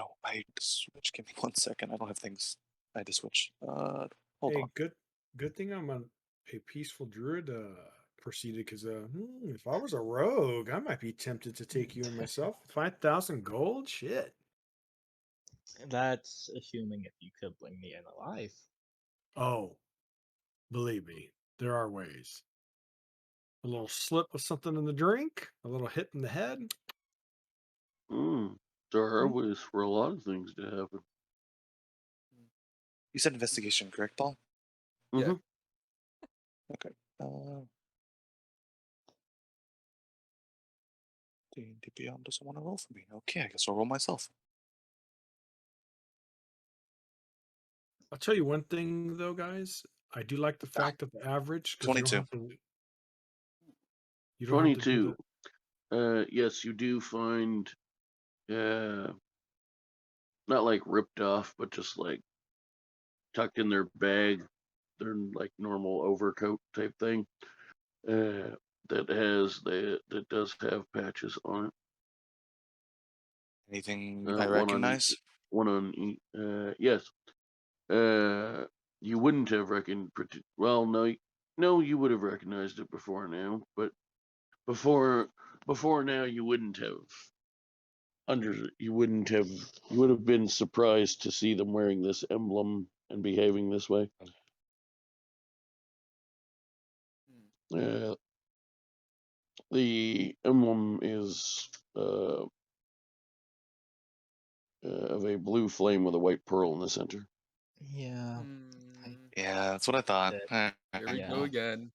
Oh, I had to switch. Give me 1 second. I don't have things. I had to switch. Hold Hey, on. good thing I'm a peaceful druid proceeded, because if I was a rogue, I might be tempted to take you and myself. 5,000 gold? Shit. That's assuming if you could bring me in alive. Oh, believe me, there are ways. A little slip of something in the drink, a little hit in the head. There are ways for a lot of things to happen. You said investigation, correct, Paul? Yeah. Okay. D&D Beyond doesn't want to roll for me. Okay, I guess I'll roll myself. I'll tell you one thing, though, guys. I do like the fact that the average 22. You don't have to do 22. Yes, you do find, not like ripped off, but just like tucked in their bag, their like normal overcoat type thing. That does have patches on it. Anything I recognize? One on each. Yes. You wouldn't have reckoned. Well, no, you would have recognized it before now, but before now you wouldn't have. you would have been surprised to see them wearing this emblem and behaving this way. The emblem is of a blue flame with a white pearl in the center. Yeah. Yeah, that's what I thought. Here we go Yeah. again.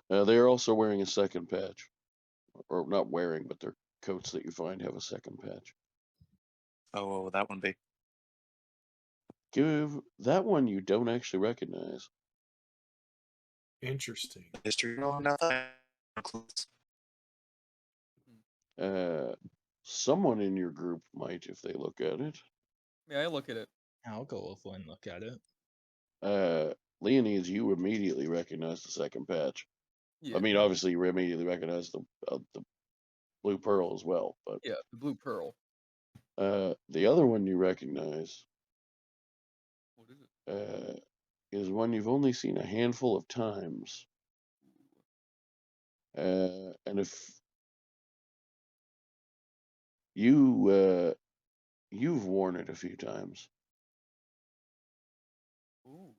They are also wearing a second patch, or not wearing, but their coats that you find have a second patch. Oh, what would that one be? Give that one you don't actually recognize. Interesting. History? No, nothing. Clues. Someone in your group might, if they look at it. Yeah, I look at it. I'll go over and look at it. Leonides, you immediately recognize the second patch. Yeah. I mean, obviously, you immediately recognize the blue pearl as well. But Yeah, the blue pearl. the other one you recognize What is it? is one you've only seen a handful of times. And if you've worn it a few times. Ooh.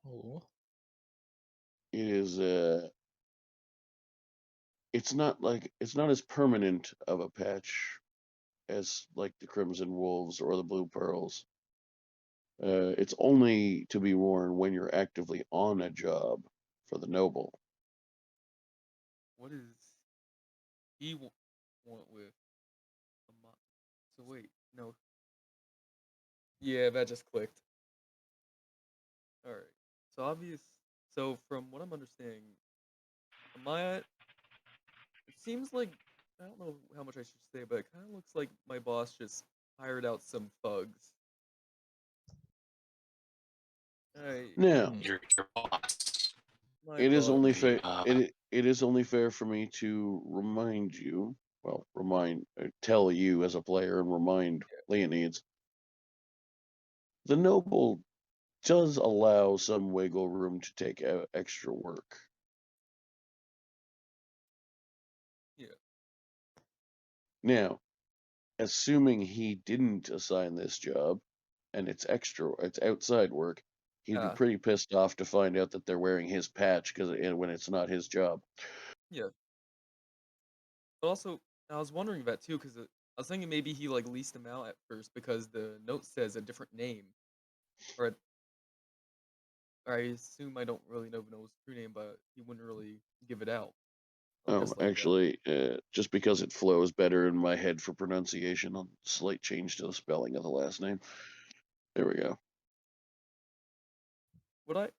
Oh. It is it's not as permanent of a patch as like the Crimson Wolves or the Blue Pearls. It's only to be worn when you're actively on a job for the noble. What is he want with Amaya? So wait, no. Yeah, that just clicked. All right. So from what I'm understanding, Amaya, it seems like I don't know how much I should say, but it kind of looks like my boss just hired out some thugs. Now, Your boss. My it is boss. only The, fair. It is only fair for me to remind you. Well, tell you as a player and remind Leonides. The noble does allow some wiggle room to take out extra work. Yeah. Now, assuming he didn't assign this job, and it's outside work, he'd be pretty pissed off to find out that they're wearing his patch when it's not his job. Yeah. But also, I was wondering that too, because I was thinking maybe he like leased them out at first because the note says a different name, or I assume I don't really know Noah's true name, but he wouldn't really give it out. Oh, actually, just because it flows better in my head for pronunciation, a slight change to the spelling of the last name. There we go. Would I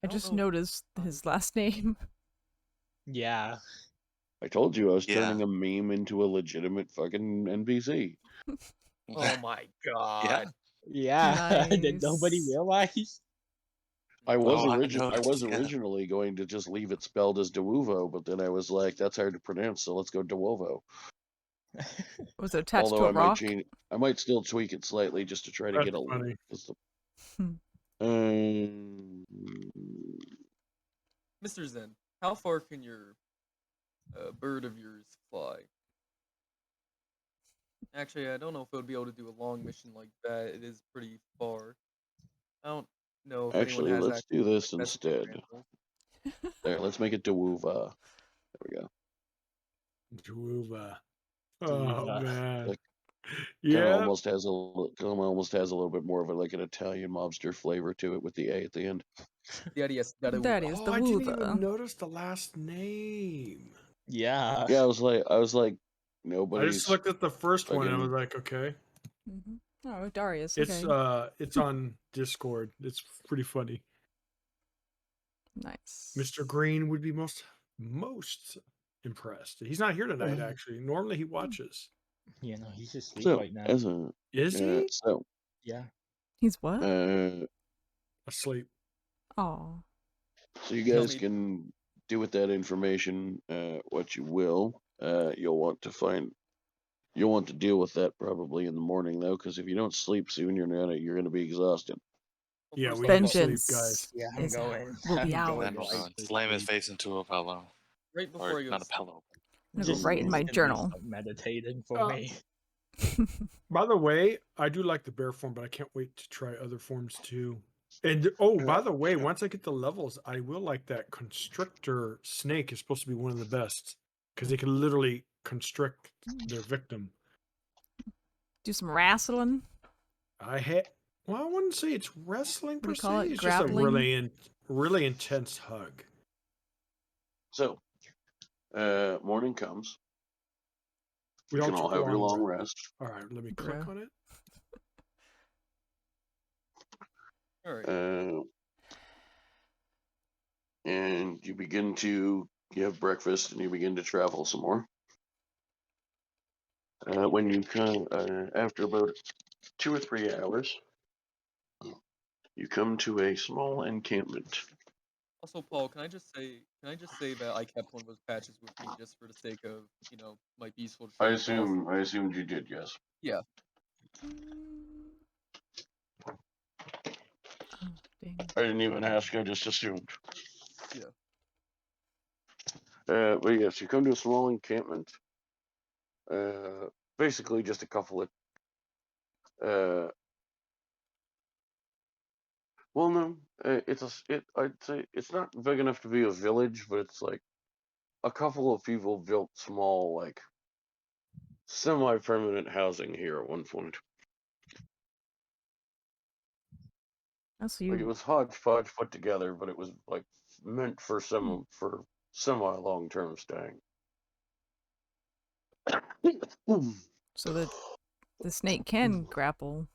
just noticed his last name. Yeah. I told you I was turning a meme into a legitimate fucking NPC. Oh my god. Yeah. Did nobody Nice. realize? I was noticed, originally going to just leave it spelled as Dewuvo, but then I was like, that's hard to pronounce, so let's go Dewovo. Was it attached Although to a I might rock? I might still tweak it slightly just to try to get a funny. Mr. Zen, how far can your bird of yours fly? Actually, I don't know if it would be able to do a long mission like that. It is pretty far. I don't know if Actually, anyone has let's do this best instead. example. There, let's make it Dewuva. There we go. Dewuva. Oh man. Like, Yeah. almost has a little bit more of like an Italian mobster flavor to it with the A at the end. That is I didn't even notice the last name. Yeah. Yeah, I was like, I nobody's. just looked at the first one and I fucking- was like, okay. Oh, Darius. It's Okay. it's on Discord. It's pretty funny. Nice. Mr. Green would be most impressed. He's not here tonight, actually. Normally he watches. Yeah, no, he's asleep So, right now. Is he? So, Yeah. He's what? Asleep. Oh. So you guys can do with that information what you will. You'll want to deal with that probably in the morning though, because if you don't sleep soon, you're gonna be exhausted. Yeah, we Vengeance sleep, guys. Yeah, I'm going. Will be I'm out. going right to Slam his sleep. face into a pillow. Right before Or I go not a to sleep. pillow. I'm gonna go write in my gonna do journal. some meditating for me. By the way, I do like the bear form, but I can't wait to try other forms too. And oh, by the way, once I get the levels, I will like that constrictor snake is supposed to be one of the best because they can literally constrict their victim. Do some wrestling. Well, I wouldn't say it's wrestling per We call se. it It's just a grappling. really intense hug. So, morning comes. We You can all took a have your long rest. All right, let me click Bruh. on it. All right. And you have breakfast and you begin to travel some more. When you come, after about 2 or 3 hours, you come to a small encampment. Also, Paul, can I just say that I kept one of those patches with me just for the sake of, might be useful to I train the boss. assumed you did, yes. Yeah. Oh, dang. I didn't even ask, I just assumed. Yeah. But yes, you come to a small encampment. Basically just a couple of, well, no, I'd say it's not big enough to be a village, but it's like a couple of people built small, like, semi-permanent housing here at one point. That's Like, it you. was hodgepodge put together, but it was like meant for for semi long-term staying. So that the snake can grapple.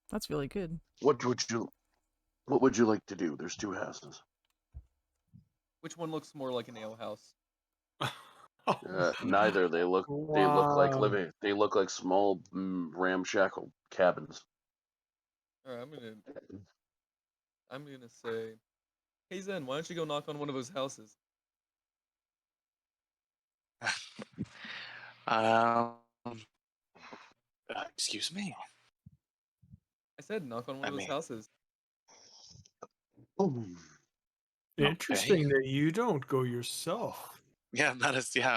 That's really good. What would you like to do? There's 2 houses. Which one looks more like an ale house? Neither. They look like Wow. living. They look like small ramshackle cabins. All right, I'm gonna say, hey Zen, why don't you go knock on one of those houses? Excuse me. I said knock on one I of those mean, houses. Interesting that you don't go yourself. Yeah,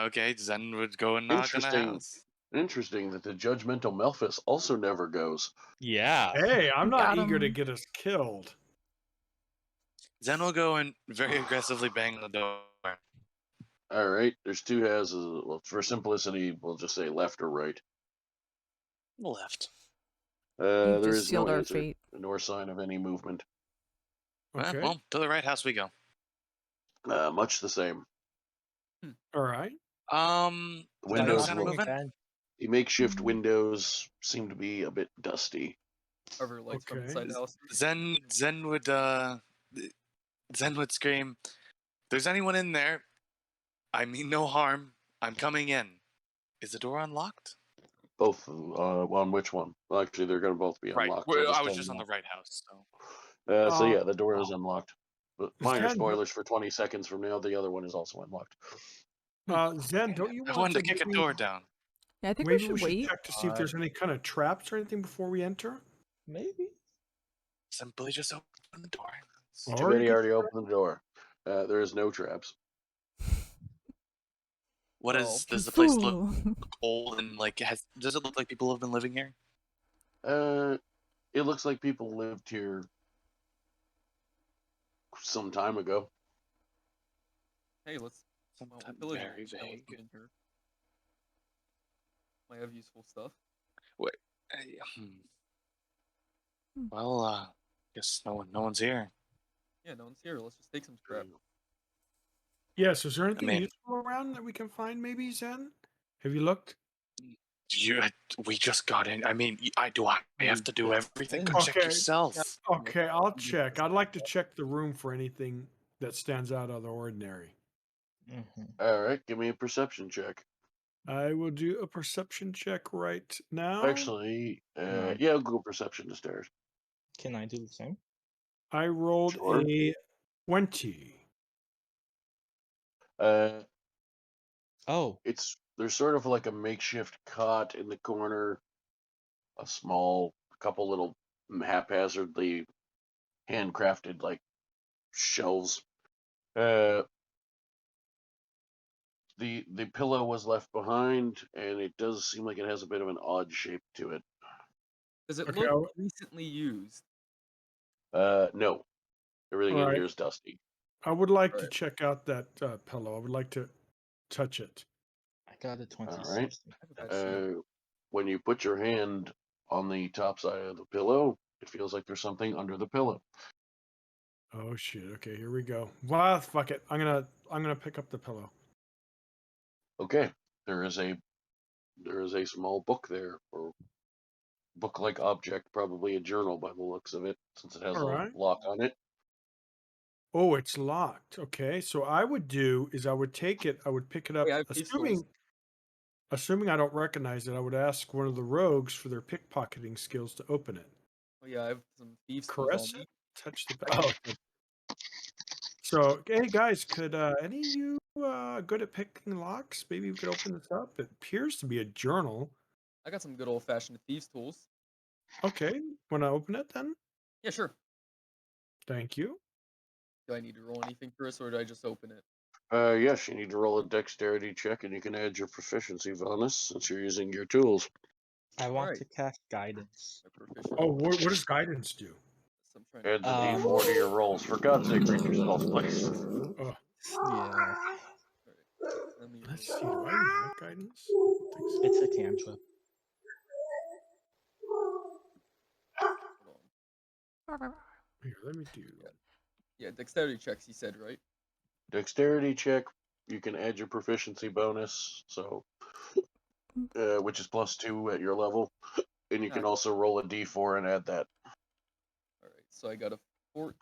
okay. Zen would go and knock on a house. Interesting that the judgmental Melphis also never goes. Yeah. Hey, I'm not Got eager to him. get us killed. Zen will go and very aggressively bang on the door. All right, there's 2 houses. Well, for simplicity, we'll just say left or right. Left. You've There just is no sealed our answer fate. nor sign of any movement. Okay. Well, to the right house we go. Much the same. All right. No Windows sign of movement. The makeshift windows seem to be a bit dusty. Whoever likes from Okay. inside the house. Zen would scream, "There's anyone in there? I mean no harm. I'm coming in. Is the door unlocked?" Both on which one? Well, actually, they're going to both be Right. unlocked. Well, I tell was you just on now. the right house. So yeah, the door is unlocked. But minor Zen, spoilers for 20 seconds from now. The other one is also unlocked. Zen, don't you I want wanted to to kick a maybe, door down. Yeah, I think we maybe we should should wait. check to see if there's any kind of traps or anything before we enter? Maybe. Simply just open the door. Too many already opened the door. There is no traps. What Oh. is? Does the place look Fool. old and like does it look like people have been living here? It looks like people lived here some time ago. Hey, let's Sometime pillage very it. That was vague. in here. Might have useful stuff. Wait. Well, guess no one's here. Yeah, no one's here. Let's just take some scrap. Yes, is there anything mean- useful around that we can find maybe, Zen? Have you looked? We just got in. I mean, I have to do everything. Go check Okay. yourself. Okay, I'll check. I'd like to check the room for anything that stands out of the ordinary. All right, give me a perception check. I will do a perception check right now. Actually, Nice. yeah, Google perception to start. Can I do the same? I rolled Sure. a 20. Oh, There's sort of like a makeshift cot in the corner, a small couple little haphazardly handcrafted like shelves. the pillow was left behind, and it does seem like it has a bit of an odd shape to it. Does it Okay, look I'll- recently used? No, everything in Alright. here is dusty. I would like to Alright. check out that pillow. I would like to touch it. I got a 26. Alright. I have a bad feeling. When you put your hand on the top side of the pillow, it feels like there's something under the pillow. Oh shit. Okay, here we go. Wow, fuck it. I'm gonna pick up the pillow. Okay, there is a small book there, or book-like object, probably a journal by the looks of it, since it has Alright. a lock on it. Oh, it's locked. Okay, so I would do is I would take it. I would pick it up. I have thieves' tools. Assuming I don't recognize it, I would ask one of the rogues for their pickpocketing skills to open it. Oh yeah, I have some thieves tools Caress on me. it, touch the. Oh, okay. So, hey guys, could any of you good at picking locks? Maybe we could open this up. It appears to be a journal. I got some good old fashioned thieves tools. Okay, want to open it then? Yeah, sure. Thank you. Do I need to roll anything first, or do I just open it? Yes, you need to roll a dexterity check, and you can add your proficiency bonus since you're using your tools. I want Alright. to cast guidance. My proficient. Oh, what does guidance do? So I'm trying to Add the d4 to your rolls. For God's sake, read your spells, please. Oh, Yeah, let me let's roll. see. Do I even have guidance? I don't think so. it's a cantrip. Hold on. Here, let me do. Yeah, dexterity checks. You said right. Dexterity check. You can add your proficiency bonus, so which is +2 at your level, and you can also roll a d4 and add that. All right, so I got a 14.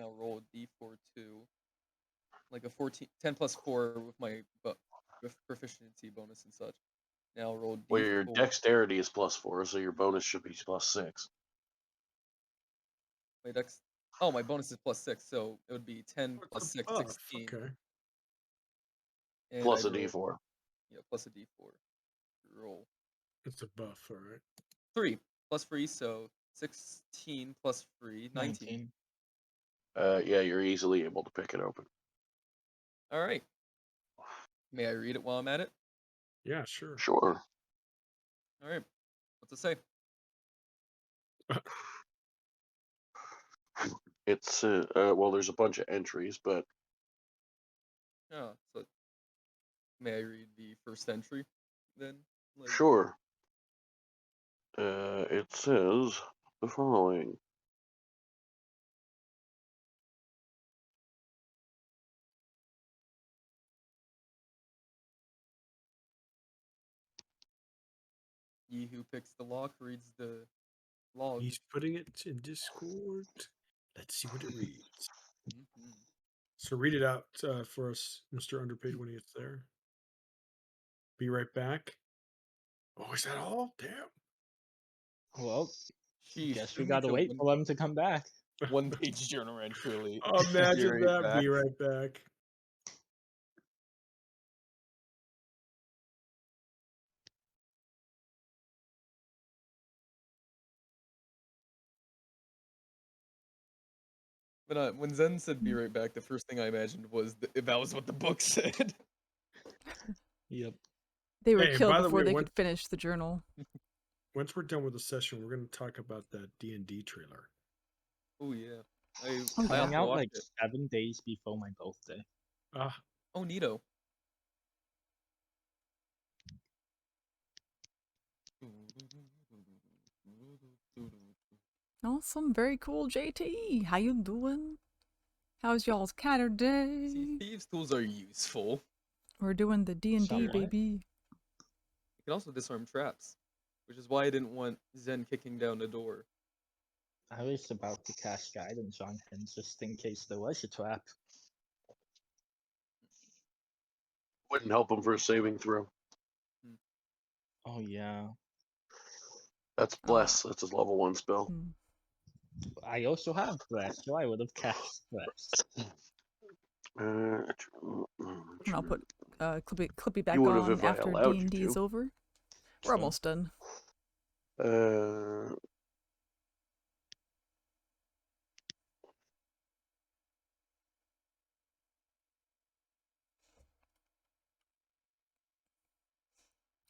I'll roll a d4 too. Like a 14, 10 plus 4 with my with proficiency bonus and such. Now I'll roll d4. Well, your dexterity is +4, so your bonus should be +6. My dex. Oh, my bonus is +6, so it would be 10 plus 6, Oh, 16. okay. And Plus I a rolled- d4. Yeah, plus a d4. Roll It's a buff, all right. 3 plus free, so 16 plus free, 19. Yeah, you're easily able to pick it open. All right. May I read it while I'm at it? Yeah, sure. Sure. All right. What's it say? It's well, there's a bunch of entries, but Oh, so may I read the first entry then? Like, sure. It says the following. He who picks the lock reads the log. He's putting it in Discord. Let's see what it reads. Mhm. So read it out for us, Mr. Underpaid, when he gets there. Be right back. Oh, is that all? Damn. Well, Sheesh, guess we it's gotta a wait for them to come back. one-page journal entry. Imagine Be right that. back. Be right back. But when Zen said "be right back," the first thing I imagined was that was what the book said. Yep. They were Hey, killed by the before way, they when- could finish the journal. Once we're done with the session, we're going to talk about that D&D trailer. Oh yeah, I Okay. have Coming to out watch like it. 7 days before my birthday. Ah, Oh, neato. Awesome, very cool, JT. How you doing? How's y'all's See, Caturday? thieves' tools are useful. We're doing the D&D, Somewhat. baby. You can also disarm traps, which is why I didn't want Zen kicking down the door. I was about to cast guidance on him just in case there was a trap. Wouldn't help him for a saving throw. Oh yeah. That's bless. That's his level 1 spell. Hmm. I also have bless, so I would have cast bless. And I'll put Clippy back would have on if I after allowed you D&D is to. over. We're almost done.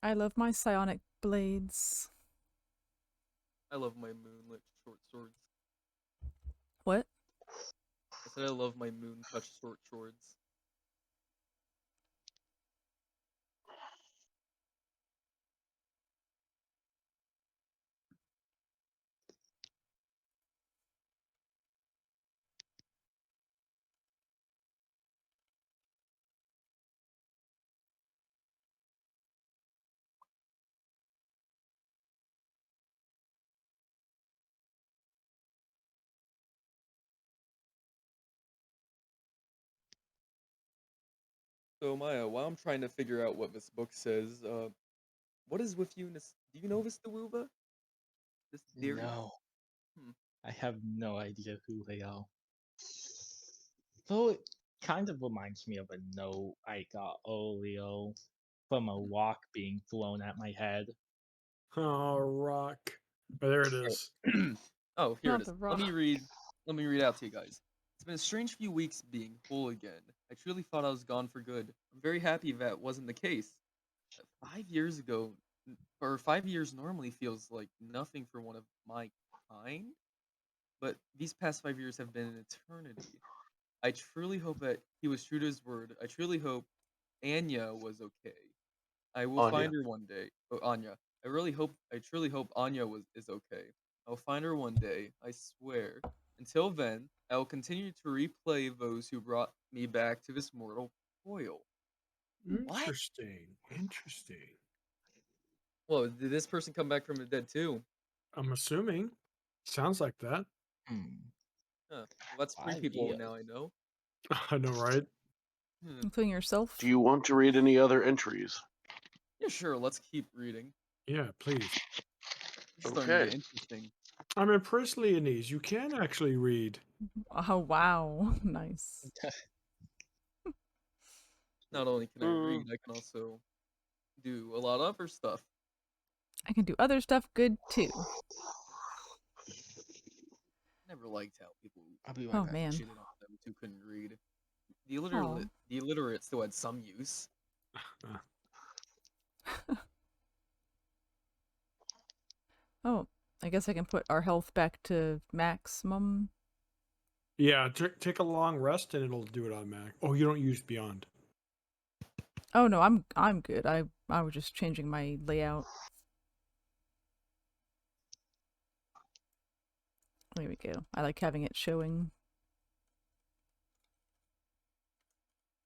I love my psionic blades. I love my moonlit short swords. What? I said I love my moon touch short swords. So Maya, while I'm trying to figure out what this book says, what is with you? Do you know this Dewuba? This theory? No, Hmm. I have no idea who they are. Though it kind of reminds me of a note I got earlier from a rock being thrown at my head. Oh, rock. Oh, there it is. Oh, here Not it is. the Let me rock. read. Let me read out to you guys. It's been a strange few weeks being whole again. I truly thought I was gone for good. I'm very happy that wasn't the case. 5 years ago, or 5 years normally feels like nothing for one of my kind, but these past 5 years have been an eternity. I truly hope that he was true to his word. I truly hope Anya was okay. I will Anya. find her one day. Oh, Anya. I truly hope Anya is okay. I'll find her one day, I swear. Until then, I will continue to replay those who brought me back to this mortal coil. What? Interesting. Interesting. Well, did this person come back from the dead too? I'm assuming. Sounds like that. Hmm. Huh. Well, that's 3 5 people years. now I know. I know, right? Including yourself? Do you want to read any other entries? Yeah, sure. Let's keep reading. Yeah, please. It's starting to Okay. get interesting. I'm impressed, Leonese. You can actually read. Oh, wow. Nice. Not only can I read, I can also do a lot of other stuff. I can do other stuff good too. Never liked how people I'll be right Oh, back. man. shitted on them who couldn't read. The Aw. illiterate still had some use. Oh, I guess I can put our health back to maximum. Yeah, take a long rest and it'll do it automatic. Oh, you don't use Beyond. Oh no, I'm good. I was just changing my layout. There we go. I like having it showing.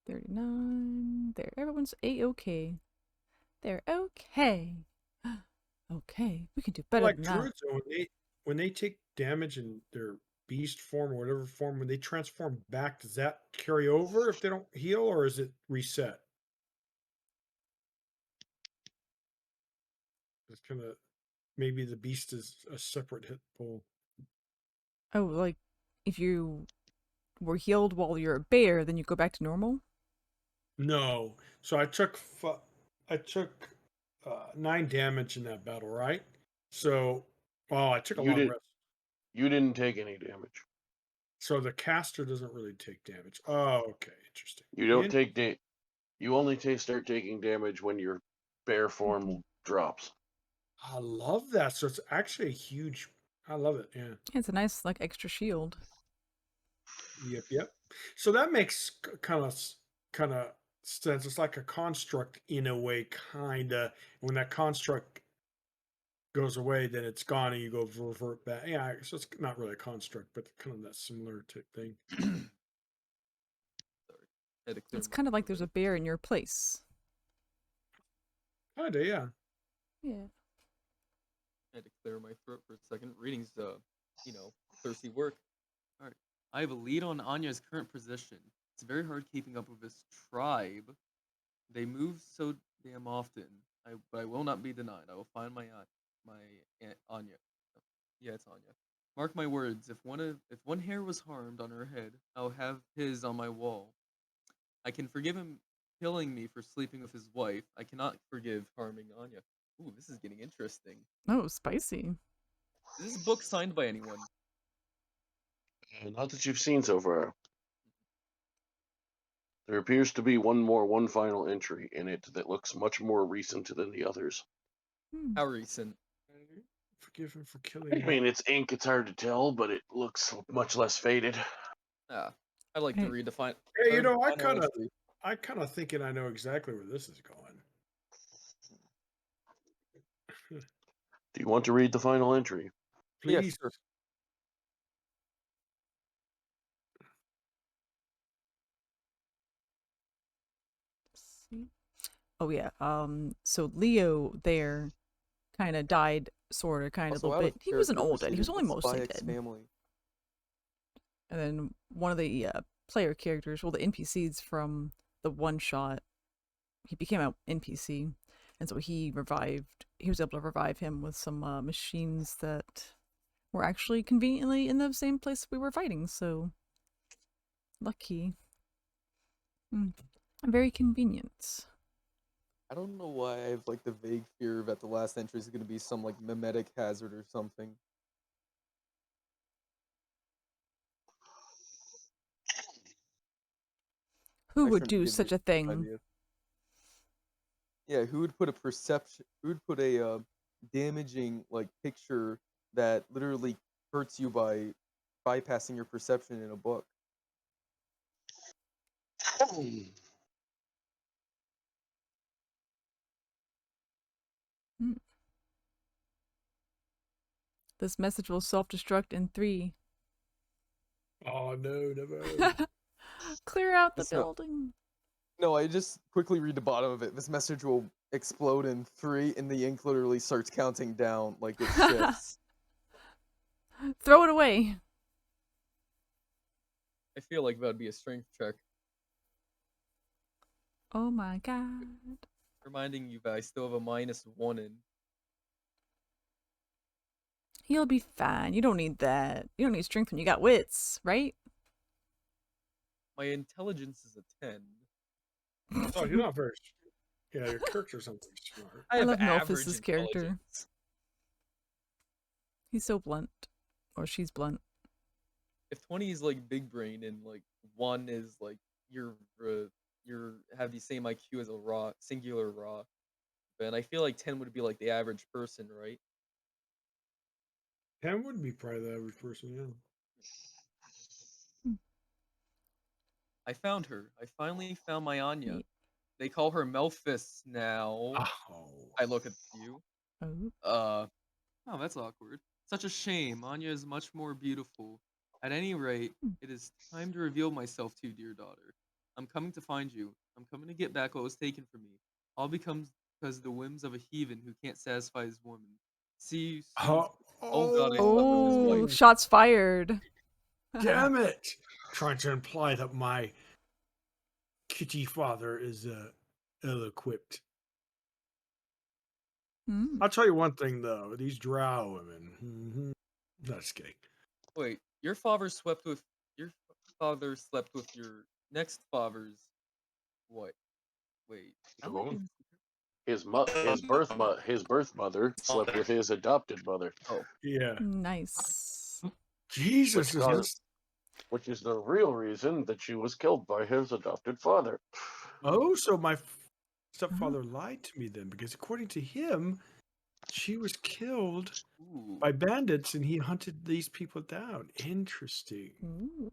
39. There, everyone's A-okay. They're okay. Okay, we can do better Like than that. druids, though, when they take damage in their beast form or whatever form, when they transform back, does that carry over if they don't heal, or is it reset? It's kind of maybe the beast is a separate hit pool. Oh, like if you were healed while you're a bear, then you go back to normal? No, so I took 9 damage in that battle, right? So, I took a You long did. rest. You didn't take any damage. So the caster doesn't really take damage. Oh, okay, interesting. You don't take You only start taking damage when your bear form drops. I love that. So it's actually a huge. I love it. Yeah. It's a nice like extra shield. Yep. So that makes kind of sense. It's like a construct in a way, kind of. When that construct goes away, then it's gone, and you go revert back. Yeah, so it's not really a construct, but kind of that similar type thing. Sorry. I had to clear It's my kind of like throat there's a there. bear in your place. Kinda, yeah. Yeah. I had to clear my throat for a second. Reading's thirsty work. Alright. I have a lead on Anya's current position. It's very hard keeping up with this tribe. They move so damn often. But I will not be denied. I will find my Aunt Anya. Yeah, it's Anya. Mark my words. If one hair was harmed on her head, I'll have his on my wall. I can forgive him killing me for sleeping with his wife. I cannot forgive harming Anya. Ooh, this is getting interesting. Oh, spicy. Is this book signed by anyone? Not that you've seen so far. There appears to be one final entry in it that looks much more recent than the others. How recent? Forgive him for I killing me. mean, it's ink, it's hard to tell, but it looks much less faded. Ah, I'd like to Hey. read the final. Hey, you know, I final kind of thinking I know exactly where this is going. Do you want to read the final entry? Yeah, Please. sure. See? Oh yeah. So Leo there kind of died, sort of, kind of a Also, little out of bit. He wasn't character all dead. He was proceeded only with Spy mostly X dead. family. And then one of the player characters, well, the NPCs from the one shot, he became an NPC, and so he was able to revive him with some machines that were actually conveniently in the same place we were fighting, so lucky. Very convenient. I don't know why I have like the vague fear that the last entry is going to be some like mimetic hazard or something. Who I would shouldn't do give such you a thing? ideas. Yeah, who would put a perception? Who would put a damaging like picture that literally hurts you by bypassing your perception in a book? This message will self-destruct in 3. Oh no, never. Clear out the It's not- building. No, I just quickly read the bottom of it. This message will explode in 3, and the ink literally starts counting down like it shifts. Throw it away. I feel like that'd be a strength check. Oh my god. Reminding you that I still have a -1 in. He'll be fine. You don't need that. You don't need strength when you got wits, right? My intelligence is a 10. Oh, you're not very. Yeah, your character's not very smart. I have love average Melphis' character. intelligence. He's so blunt. Or she's blunt. If 20 is like big brain and like 1 is like you're have the same IQ as a singular raw, then I feel like 10 would be like the average person, right? 10 would be probably the average person, yeah. I found her. I finally found my Anya. Ye- They call her Melphis now. Oh. I look at you. Oh. Oh, that's awkward. Such a shame. Anya is much more beautiful. At any rate, it is time to reveal myself to you, dear daughter. I'm coming to find you. I'm coming to get back what was taken from me. All becomes because of the whims of a heathen who can't satisfy his woman. See you soon. Oh god, I slept with his Oh, wife. shots fired. Damn it! Trying to imply that my kitty father is ill-equipped. I'll tell you one thing though, these drow women. Just kidding. Wait, your father slept with your next father's what? Wait. how No. many- His birth mother slept with his adopted mother. Oh, Yeah. Nice. Jesus, Which is the real reason that she was killed by his adopted father. oh, so my stepfather lied to me then, because according to him, she was killed ooh. by bandits and he hunted these people down. Interesting. Ooh.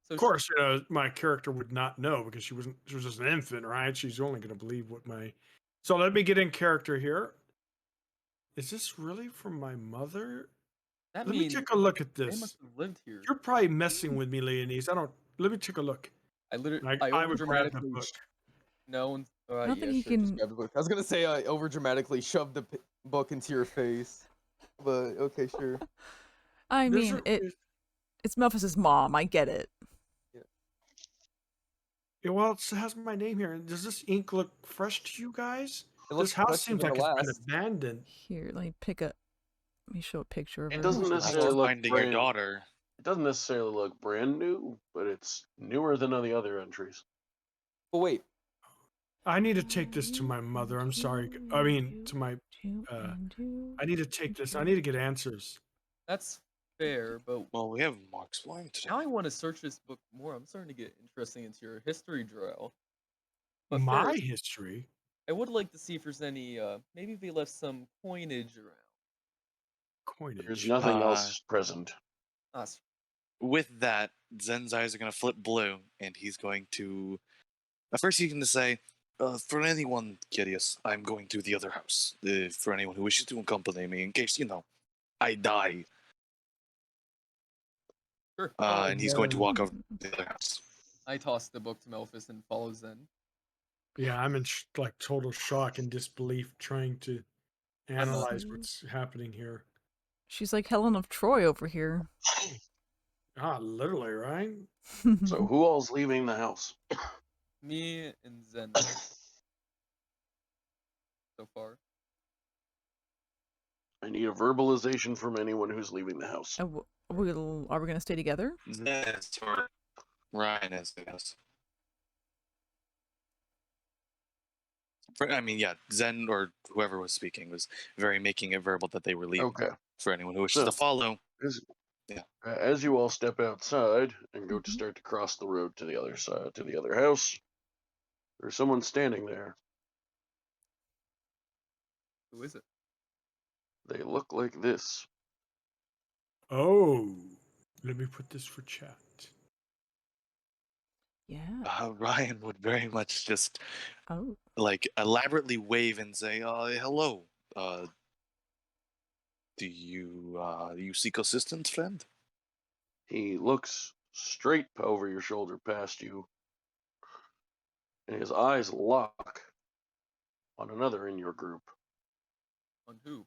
So Of course, you know, my character would not know because she was just an infant, right? She's only going to believe what my. So let me get in character here. Is this really from my mother? that Let me means take a look at they this. must have lived here. You're probably messing with me, Leonese. I don't. Let me take a look. I literally, I I would grab the overdramatically. book. No, I don't yeah, think he sure, can. just Grab the book. I was gonna say I over dramatically shoved the book into your face, but okay, sure. I There's mean, a- it's Melphis' mom. I get it. Yeah, well, it has my name here. Does this ink look fresh to you guys? It This looks house fresher seems than like the it's been last. abandoned. Here, let me show a picture of It her. doesn't After necessarily look finding your daughter. It doesn't necessarily look brand new, but it's newer than all the other entries. But wait, I need to take this to my mother. I'm sorry. I mean, to my. I need to take this. I need to get answers. That's fair, but Well, we have more exploring to do. now I want to search this book more. I'm starting to get interesting into your history, Drow. But My first, history. I would like to see if there's any, maybe they left some coinage around. There's Coinage. nothing else present. Ah, With that, Zen's eyes are going to flip blue, and he's going to. First, he's going to say, for anyone curious, I'm going to the other house. For anyone who wishes to accompany me, in case, I die. sure. And he's going to walk over to the other house. I toss the book to Melphis and follow Zen. Yeah, I'm in total shock and disbelief trying to analyze what's happening here. She's like Helen of Troy over here. Ah, literally, right? So who all's leaving the house? Me and Zen so far. I need a verbalization from anyone who's leaving the house. Are we gonna stay together? Yes, or Ryan is, I guess. I mean, yeah, Zen or whoever was speaking was making it verbal that they were leaving. Okay. For anyone who wishes to follow. As you all step outside and go to start to cross the road to the other side, to the other house, there's someone standing there. Who is it? They look like this. Oh, let me put this for chat. Yeah. Ryan would very much just Oh. elaborately wave and say, hello. Do you seek assistance, friend? He looks straight over your shoulder past you, and his eyes lock on another in your group. On who?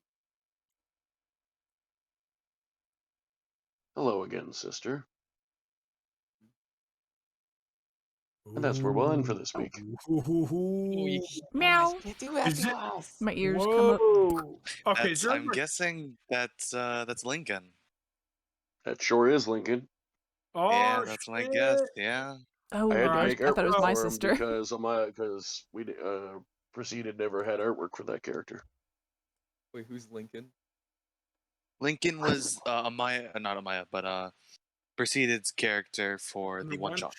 Hello again, sister. And that's where we'll end for this week. Meow. My ears come up. Okay, I'm guessing that's Lincoln. That sure is Lincoln. Oh, yeah, that's my guess. Yeah. Oh, I had to I make thought it was artwork my for him sister. because we Proceeded never had artwork for that character. Wait, who's Lincoln? Lincoln was Amaya, not Amaya, but Proceeded's character for the one shot.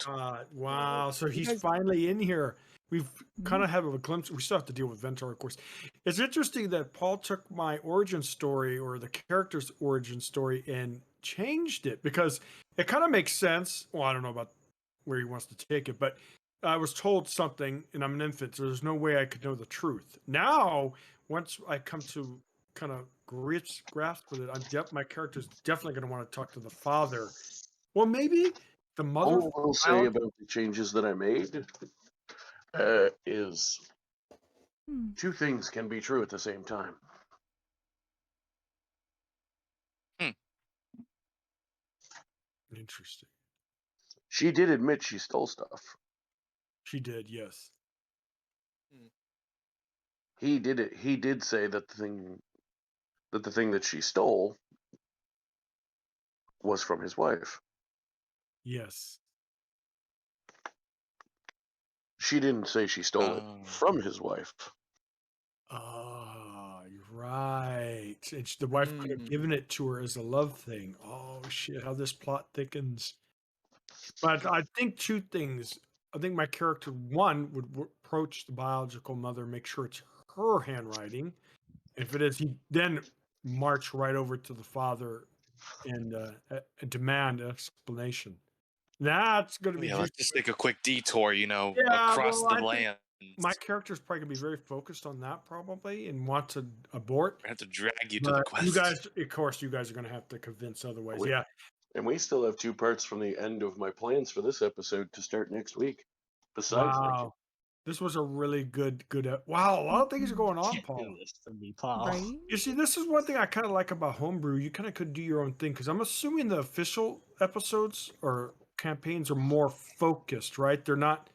Wow, so he's finally in here. We've kind of have a glimpse. We still have to deal with Ventar, of course. It's interesting that Paul took my origin story or the character's origin story and changed it because it kind of makes sense. Well, I don't know about where he wants to take it, but I was told something and I'm an infant, so there's no way I could know the truth. Now, once I come to kind of grasp with it, my character's definitely going to want to talk to the father. Well, maybe the mother. All I will say about the changes that I made is two things can be true at the same time. Interesting. She did admit she stole stuff. She did, yes. He did it. He did say that the thing that she stole was from his wife. Yes. She didn't say she stole it from his wife. Ah, you're right. And the wife could have given it to her as a love thing. Oh shit! How this plot thickens. But I think two things. I think my character one would approach the biological mother, make sure it's her handwriting. If it is, he then march right over to the father and demand an explanation. That's going to be. Yeah, let's just take a quick detour, across the land. My character's probably going to be very focused on that probably and want to abort. I have to drag you to the quest. You guys, of course, you guys are going to have to convince otherwise. Yeah. And we still have 2 parts from the end of my plans for this episode to start next week. Besides, wow. This was a really good. Wow, a lot of things are going on, Paul. Right? You see, this is one thing I kind of like about Homebrew. You kind of could do your own thing because I'm assuming the official episodes or campaigns are more focused, right? They're not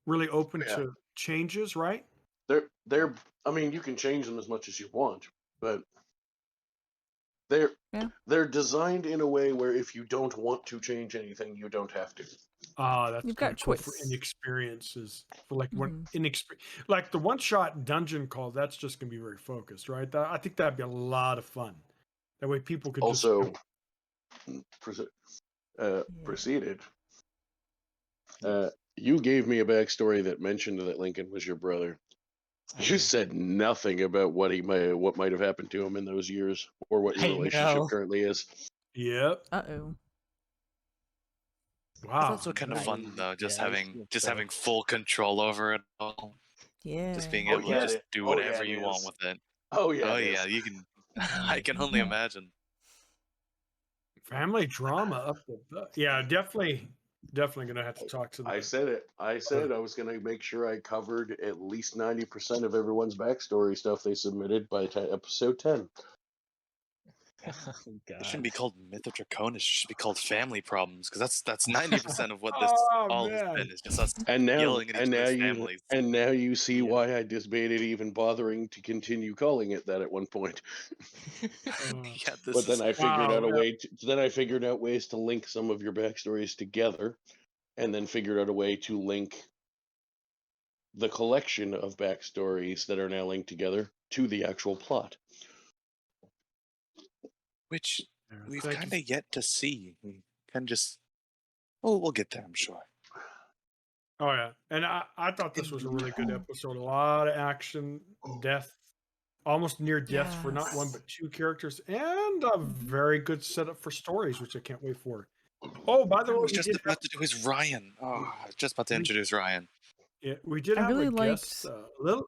really open to changes, right? They're. I mean, you can change them as much as you want, but they're designed in a way where if you don't want to change anything, you don't have to. That's you've got cool choice for inexperiences. For like like the one-shot dungeon call. That's just gonna be very focused, right? I think that'd be a lot of fun. That way people could Also, just. proceeded. You gave me a backstory that mentioned that Lincoln was your brother. You said nothing about what might have happened to him in those years, or what your I relationship know. currently is. Yep. Uh-oh. It's Wow. also kind of fun though, just Yeah, I think having so. full control over it all. Yeah. Just being Oh, able yeah, to just it- do oh, yeah, whatever it you want is. with it. Oh yeah, Oh it yeah, is. you can. I can only imagine. Family drama up the. Yeah, definitely gonna have to talk to. I said it. I said I was going to make sure I covered at least 90% of everyone's backstory stuff they submitted by episode 10. Oh, It shouldn't God. be called Myth of Draconis. It should be called Family Problems, because that's 90% of what this Oh, all has man. been. Is just us And now, yelling at each other's families. now you see Yeah. why I debated even bothering to continue calling it that at one point. Yeah, this But then is I figured Wow, out a yeah. way. Then I figured out ways to link some of your backstories together, and then figured out a way to link the collection of backstories that are now linked together to the actual plot. which we've Thank kind you. of yet to see. We kind of just. Oh, we'll get there, I'm sure. Oh yeah, and I thought this was a really good episode. A lot of action, death, almost near death for not one Yes. but two characters, and a very good setup for stories, which I can't wait for. Oh, by the I way, was we just did have, about to do his Ryan. Oh, I was just about to introduce Ryan. yeah, we did I have really a guest. liked-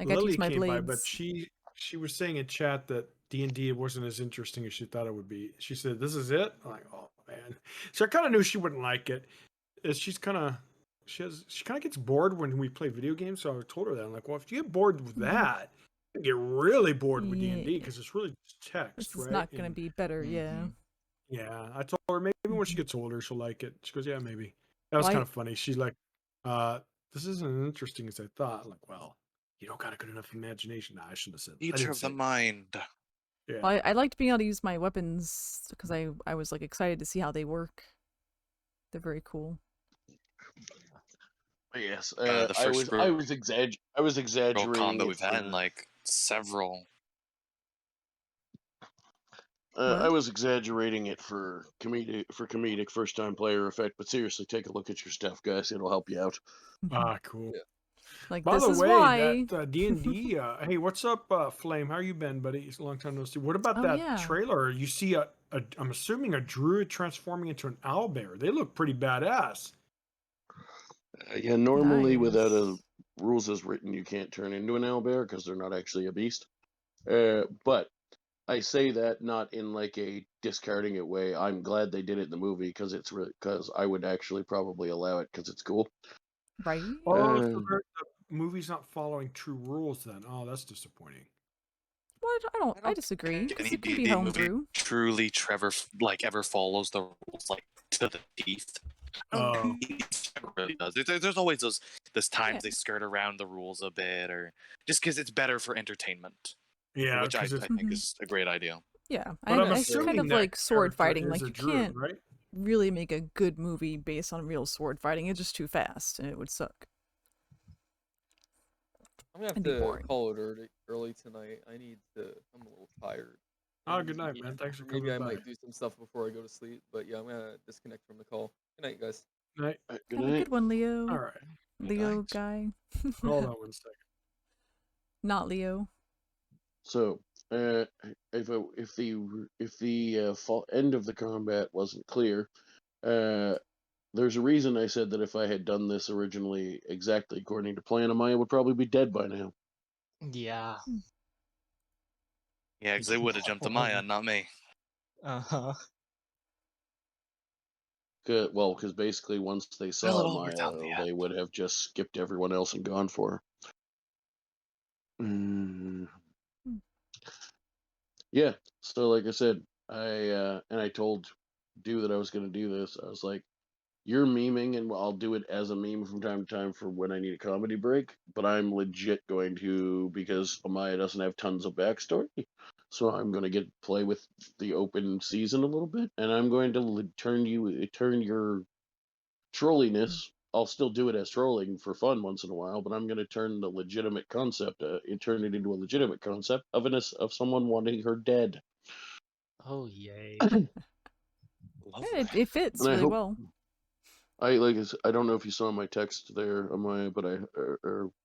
I got to Lily use my came by, but blades. she was saying in chat that D&D wasn't as interesting as she thought it would be. She said, "This is it." I'm like, oh man. So I kind of knew she wouldn't like it. She's kind of she kind of gets bored when we play video games. So I told her that. I'm like, well, if you get bored with that, you get really bored with D&D Yeah. because it's really just text, This right? is not going to And be better, yeah. Mhm. yeah, I told her maybe when she gets older she'll like it. She goes, yeah, maybe. That was Well, kind of funny. She's like, this isn't as interesting as I thought. I'm like, well, you don't got a good enough imagination. Nah, I shouldn't have said. I Eater didn't of say the that. mind. Yeah. Well, I liked being able to use my weapons because I was like excited to see how they work. They're very cool. Yes, The first I was exaggerating combat it we've had in for, like several. I What? was exaggerating it for comedic first time player effect, but seriously, take a look at your stuff, guys. It'll help you out. Cool. Yeah. Like, By this the is way, why. that D&D, hey, what's up, Flame? How you been, buddy? It's a long time no see. What about Oh, that yeah. trailer? You see I'm assuming a druid transforming into an owlbear. They look pretty badass. Yeah, normally without a Nice. rules as written, you can't turn into an owlbear because they're not actually a beast. But I say that not in like a discarding it way. I'm glad they did it in the movie because because I would actually probably allow it because it's cool. Right? Oh, so the movie's not following true rules then. Oh, that's disappointing. What? I don't disagree. Because Any it could be D&D movie homebrew. truly ever follows the rules like to the teeth. Oh. It really does. There's always those times Yeah. they skirt around the rules a bit, or just because it's better for entertainment, Yeah, which I because it's. think is a great idea. Yeah. But I'm It's kind assuming of that like sword character fighting. is Like, a you druid, can't right? really make a good movie based on real sword fighting. It's just too fast, and it would suck. I'm gonna It'd have be to boring. call it early tonight. I'm a little tired. Oh, good night, man. Thanks for coming Maybe I by. might do some stuff before I go to sleep. But yeah, I'm gonna disconnect from the call. Good night, guys. Night. Good Have a night. good one, Leo. All right. Leo Thanks. guy. Hold on 1 second. Not Leo. So, if the end of the combat wasn't clear, there's a reason I said that if I had done this originally exactly according to plan, Amaya would probably be dead by now. Yeah. Yeah, because they would have jumped Amaya, not me. Uh-huh. Because basically once they Well, saw it all worked out in the Amaya, they would have just skipped everyone else and gone for her. Yeah, so like I said, I told Du that I was going to do this. I was like, you're memeing, and I'll do it as a meme from time to time for when I need a comedy break. But I'm legit going to, because Amaya doesn't have tons of backstory, so I'm going to play with the open season a little bit, and I'm going to turn your trolliness I'll still do it as trolling for fun once in a while, but I'm going to turn the legitimate concept, turn it into a legitimate concept of someone wanting her dead. Oh yay! Yeah, it fits And I really hope well. I don't know if you saw my text there, Amaya, but I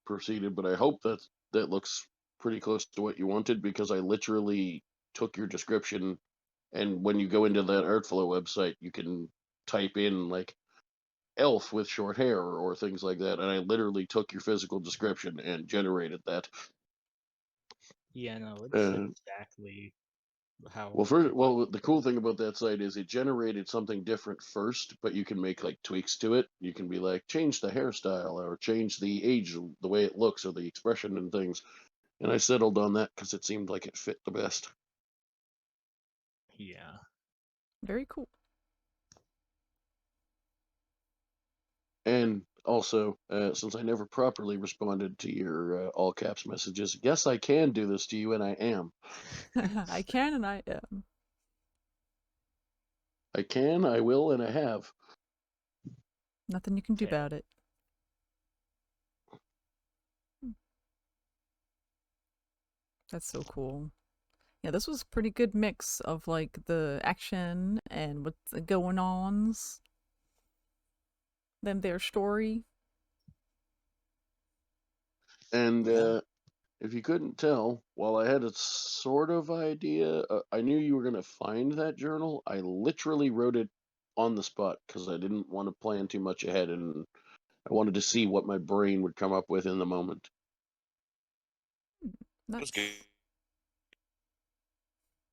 proceeded, but I hope that looks pretty close to what you wanted, because I literally took your description, and when you go into that Artflow website, you can type in like elf with short hair or things like that, and I literally took your physical description and generated that. Yeah, no, it's Uh, exactly how. well, the cool thing about that site is it generated something different first, but you can make like tweaks to it. You can be like, change the hairstyle or change the age, the way it looks, or the expression and things. And I settled on that because it seemed like it fit the best. Yeah. Very cool. And also, since I never properly responded to your all caps messages, yes, I can do this to you, and I am. I can and I am. I can, I will, and I have. Nothing you can do Fair. about it. That's so cool. Yeah, this was a pretty good mix of like the action and what's going ons. Then their story. And Yeah. if you couldn't tell, while I had a sort of idea, I knew you were going to find that journal. I literally wrote it on the spot because I didn't want to plan too much ahead, and I wanted to see what my brain would come up with in the moment. Nice. good.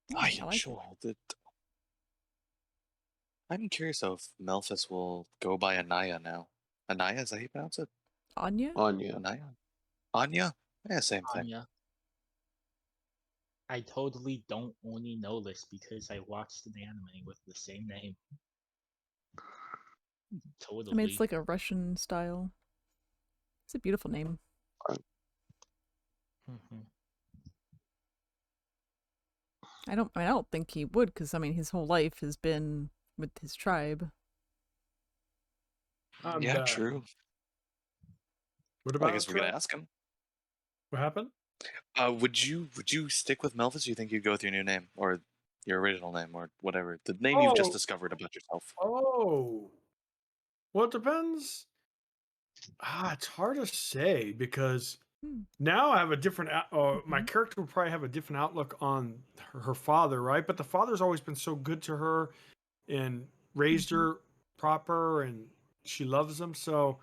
Yeah, I I like it. enjoyed it. I'm curious if Melphis will go by Anaya now. Anaya, is that how you pronounce it? Anya? Anya. Anaya? Anya? Yeah, same thing. Anya. I totally don't only know this because I watched an anime with the same name. Totally. I mean, it's like a Russian style. It's a beautiful name. Mm-hmm. I don't think he would, because I mean, his whole life has been with his tribe. I'm Yeah, back. true. What Well, about I guess we're gonna ask him. What happened? Would you stick with Melphis, or you think you'd go with your new name or your original name or whatever, the name you've just discovered about yourself? Oh, well, it depends. It's hard to say because now I have a different. My character will probably have a different outlook on her father, right? But the father's always been so good to her and raised her proper, and she loves him. So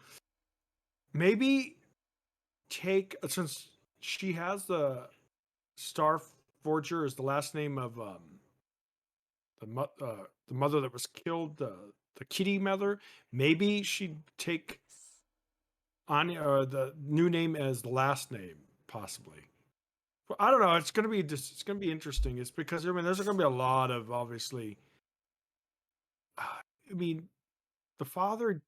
maybe since she has the Star Forger is the last name of the mother that was killed, the kitty mother. Maybe she'd take Anya or the new name as the last name, possibly. Well, I don't know. It's gonna be it's gonna be interesting. It's because I mean, there's gonna be a lot of obviously. I mean, the father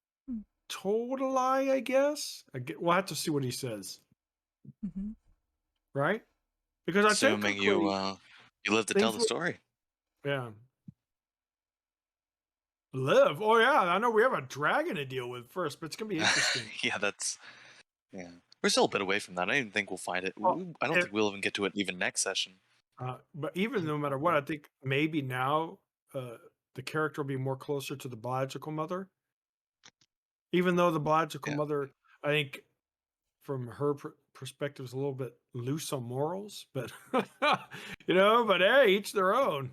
told a lie. I guess. We'll have to see what he says. Right? Because I Assuming you live to tell the story. Yeah. Live. Oh yeah, I know we have a dragon to deal with first, but it's gonna be interesting. Yeah, we're still a bit away from that. I don't even think we'll find it. I don't think we'll even get to it even next session. But even no matter what, I think maybe now the character will be more closer to the biological mother. Even though the biological mother, I think, from her perspective, is a little bit loose on morals, but but hey, each their own.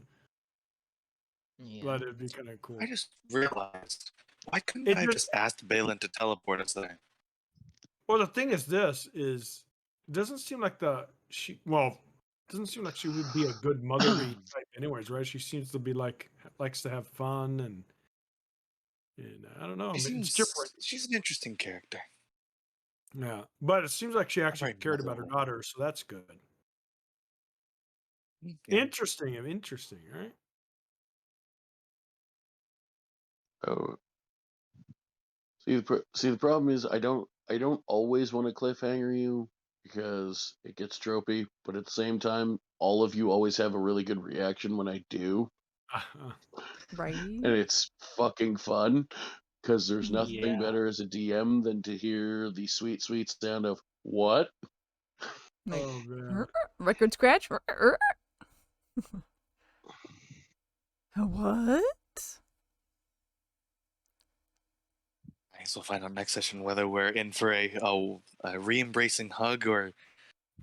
Yeah. But it'd be kind of cool. I just realized, why couldn't I have just asked Balin to teleport us there? Well, the thing is, it doesn't seem like doesn't seem like she would be a good motherly type, anyways, right? She seems to be likes to have fun and I don't know. It's different. She's an interesting character. Yeah, but it seems like she actually Very cared about her motherly. daughter, so that's good. Yeah. Interesting, right? Oh, see the problem is I don't always want to cliffhanger you because it gets tropey, but at the same time, all of you always have a really good reaction when I do, Right. and it's fucking fun. Because there's nothing Yeah. better as a DM than to hear the sweet, sweet sound of what? Like, Oh man. record scratch. What? I guess we'll find out next session whether we're in for a re-embracing hug or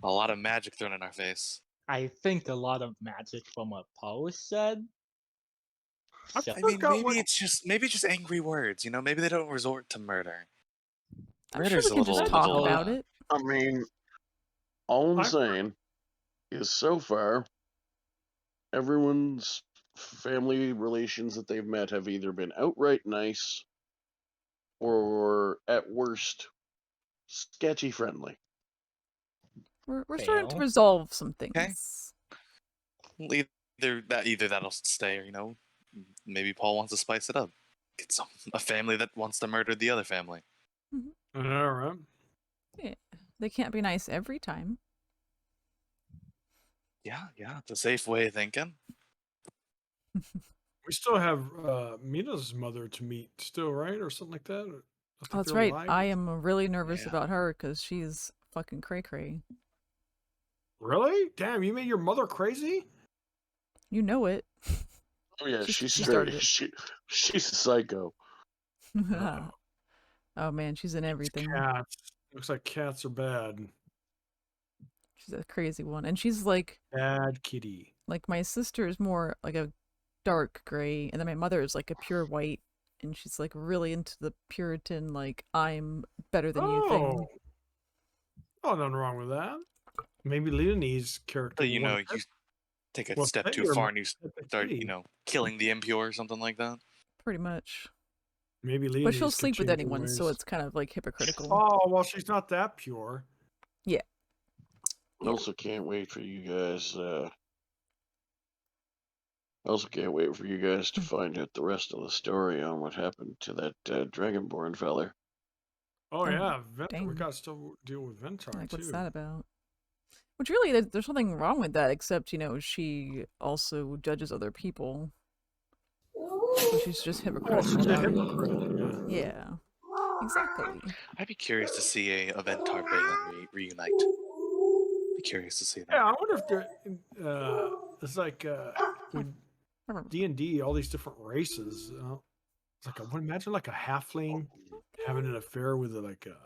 a lot of magic thrown in our face. I think a lot of magic from what Paws said. I So- I mean, forgot maybe what. it's just angry words. You know, maybe they don't resort to murder. I'm sure Murder's we a can just little, talk about it. I mean, all I'm I- saying is so far, everyone's family relations that they've met have either been outright nice or, at worst, sketchy friendly. We're starting to Fail. resolve some Okay. things. Either that'll stay, or maybe Paul wants to spice it up. Get a family that wants to murder the other family. All right. Yeah. They can't be nice every time. Yeah, it's a safe way of thinking. We still have Mina's mother to meet still, right? Or something like that? I think Oh, that's they're right. alive. I am really nervous Yeah. about her because she's fucking cray cray. Really? Damn, you made your mother crazy? You know it. Oh yeah, She she's started straight. it. She's a psycho. Oh man, she's in everything. Cats. Looks like cats are bad. She's a crazy one. And she's like Bad kitty. my sister is more like a dark gray, and then my mother is like a pure white, and she's like really into the Puritan, like, I'm better than you thing. Oh, nothing wrong with that. Maybe Leonie's character. But will you wanna you take a well, step pet too your far and you pet the start, kitty. killing the impure or something like that. Pretty much. Maybe Leonie's But she'll could sleep with change her anyone, so ways. it's kind of like hypocritical. Oh, well, she's not that pure. Yeah. I also can't wait for you guys. I also can't wait for you guys to find out the rest of the story on what happened to that Dragonborn feller. Oh, Oh, yeah, Ventar. dang. We got to still deal with Ventar, Like, too. what's that about? Which really, there's nothing wrong with that, except, she also judges other people. So she's just Oh, hypocritical she's a about it. hypocrite. Yeah. Yeah. Exactly. I'd be curious to see a Ventar Balin reunite. Be curious to see that. Yeah, I wonder if there, it's like with D&D, all these different races. It's like I would imagine like a halfling having an affair with like a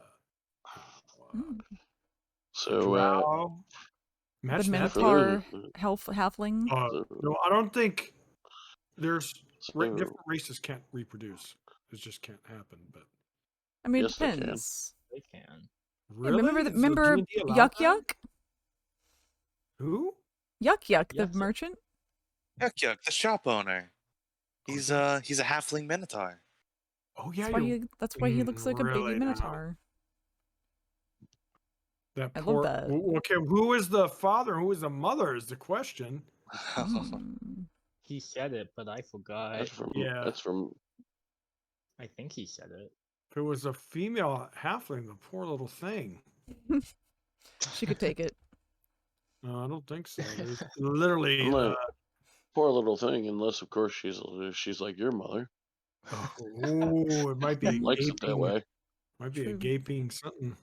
So drow. The Imagine that. Minotaur halfling. No, I don't think there's so, different races can't reproduce. It just can't happen. But I mean, yes, it they can. depends. They can. really, Remember So D&D allowed Yuck that? Yuck? Who? Yuck Yuck, the Yes, sir. merchant? Yuck, the shop owner. He's a halfling minotaur. Oh yeah, That's why he looks like a really baby now. minotaur. That I love poor. that. Okay, who is the father? Who is the mother? Is the question. Mm. He said it, but I forgot. That's from. Yeah. That's from. I think he said it. If it was a female halfling, the poor little thing. She could take it. No, I don't think so. There's literally. I'm like, poor little thing. Unless, of course, she's like your mother. Oh, it might be a Likes it that gaping. way. Might be a True. gaping something.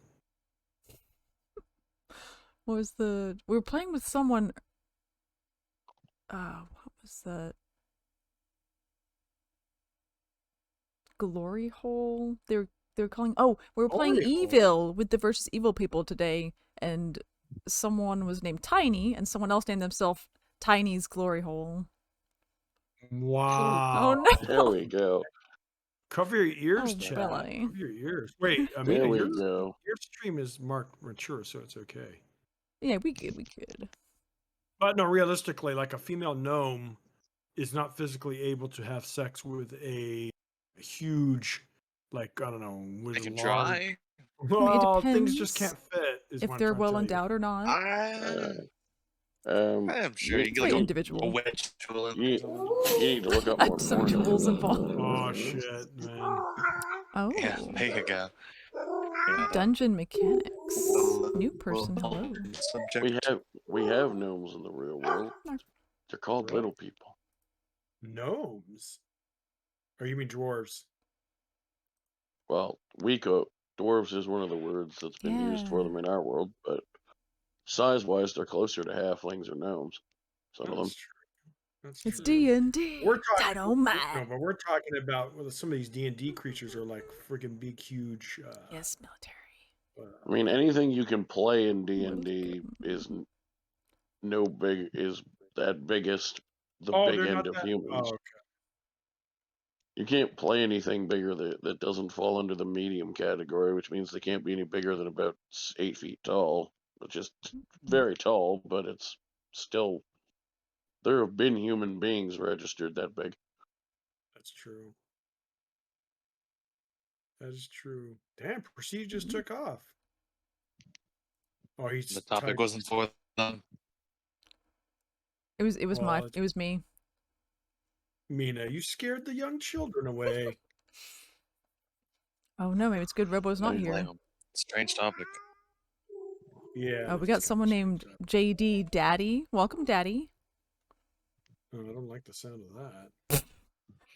What was we were playing with someone. What was that? Glory hole? They were calling. Oh, we were playing Glory hole. Evil with the versus Evil people today, and someone was named Tiny, and someone else named themselves Tiny's Glory Hole. Wow. Oh no! There we go. Cover your ears, Oh, Chad. Belly. Cover your ears. Wait, I There mean, we your go. stream is marked mature, so it's okay. Yeah, we good. But no, realistically, like a female gnome is not physically able to have sex with a huge, like, I don't know, with They a can large. try. Well, things depends just can't fit. Is If what I'm they're trying to well tell you. endowed or not. I'm sure you get like Very a individual. wedge tool in You, there. you need to look up more. Some porn. jewels involved. Oh shit, man. Oh. Yeah, there you go. Yeah, Dungeon mechanics. New person, hello. Subject. We have gnomes in the real world. They're called Really? little people. Gnomes? Or you mean dwarves? well, dwarves is one of the words that's been used for Yeah. them in our world, but size-wise, they're closer to halflings or gnomes. Some of them. That's true. That's It's true. D&D. We're talking. Dynamite. No, but we're talking about some of these D&D creatures are like freaking big, huge. Yes, military. I mean, anything you can play in Welcome. D&D is that biggest, the Oh, big they're end not of that. humans. Oh, okay. You can't play anything bigger that doesn't fall under the medium category, which means they can't be any bigger than about 8 feet tall. Which is very tall, but it's still. There have been human beings registered that big. That's true. That is true. Damn, Percy just took off. Oh, he's The topic wasn't for them. It was Well, it was me. Mina, you scared the young children away. Oh no, maybe it's good Robo's not Don't here. blame 'em. Strange topic. Yeah. Oh, we that's got someone kinda named strange. JD Daddy. Welcome, Daddy. Oh, I don't like the sound of that.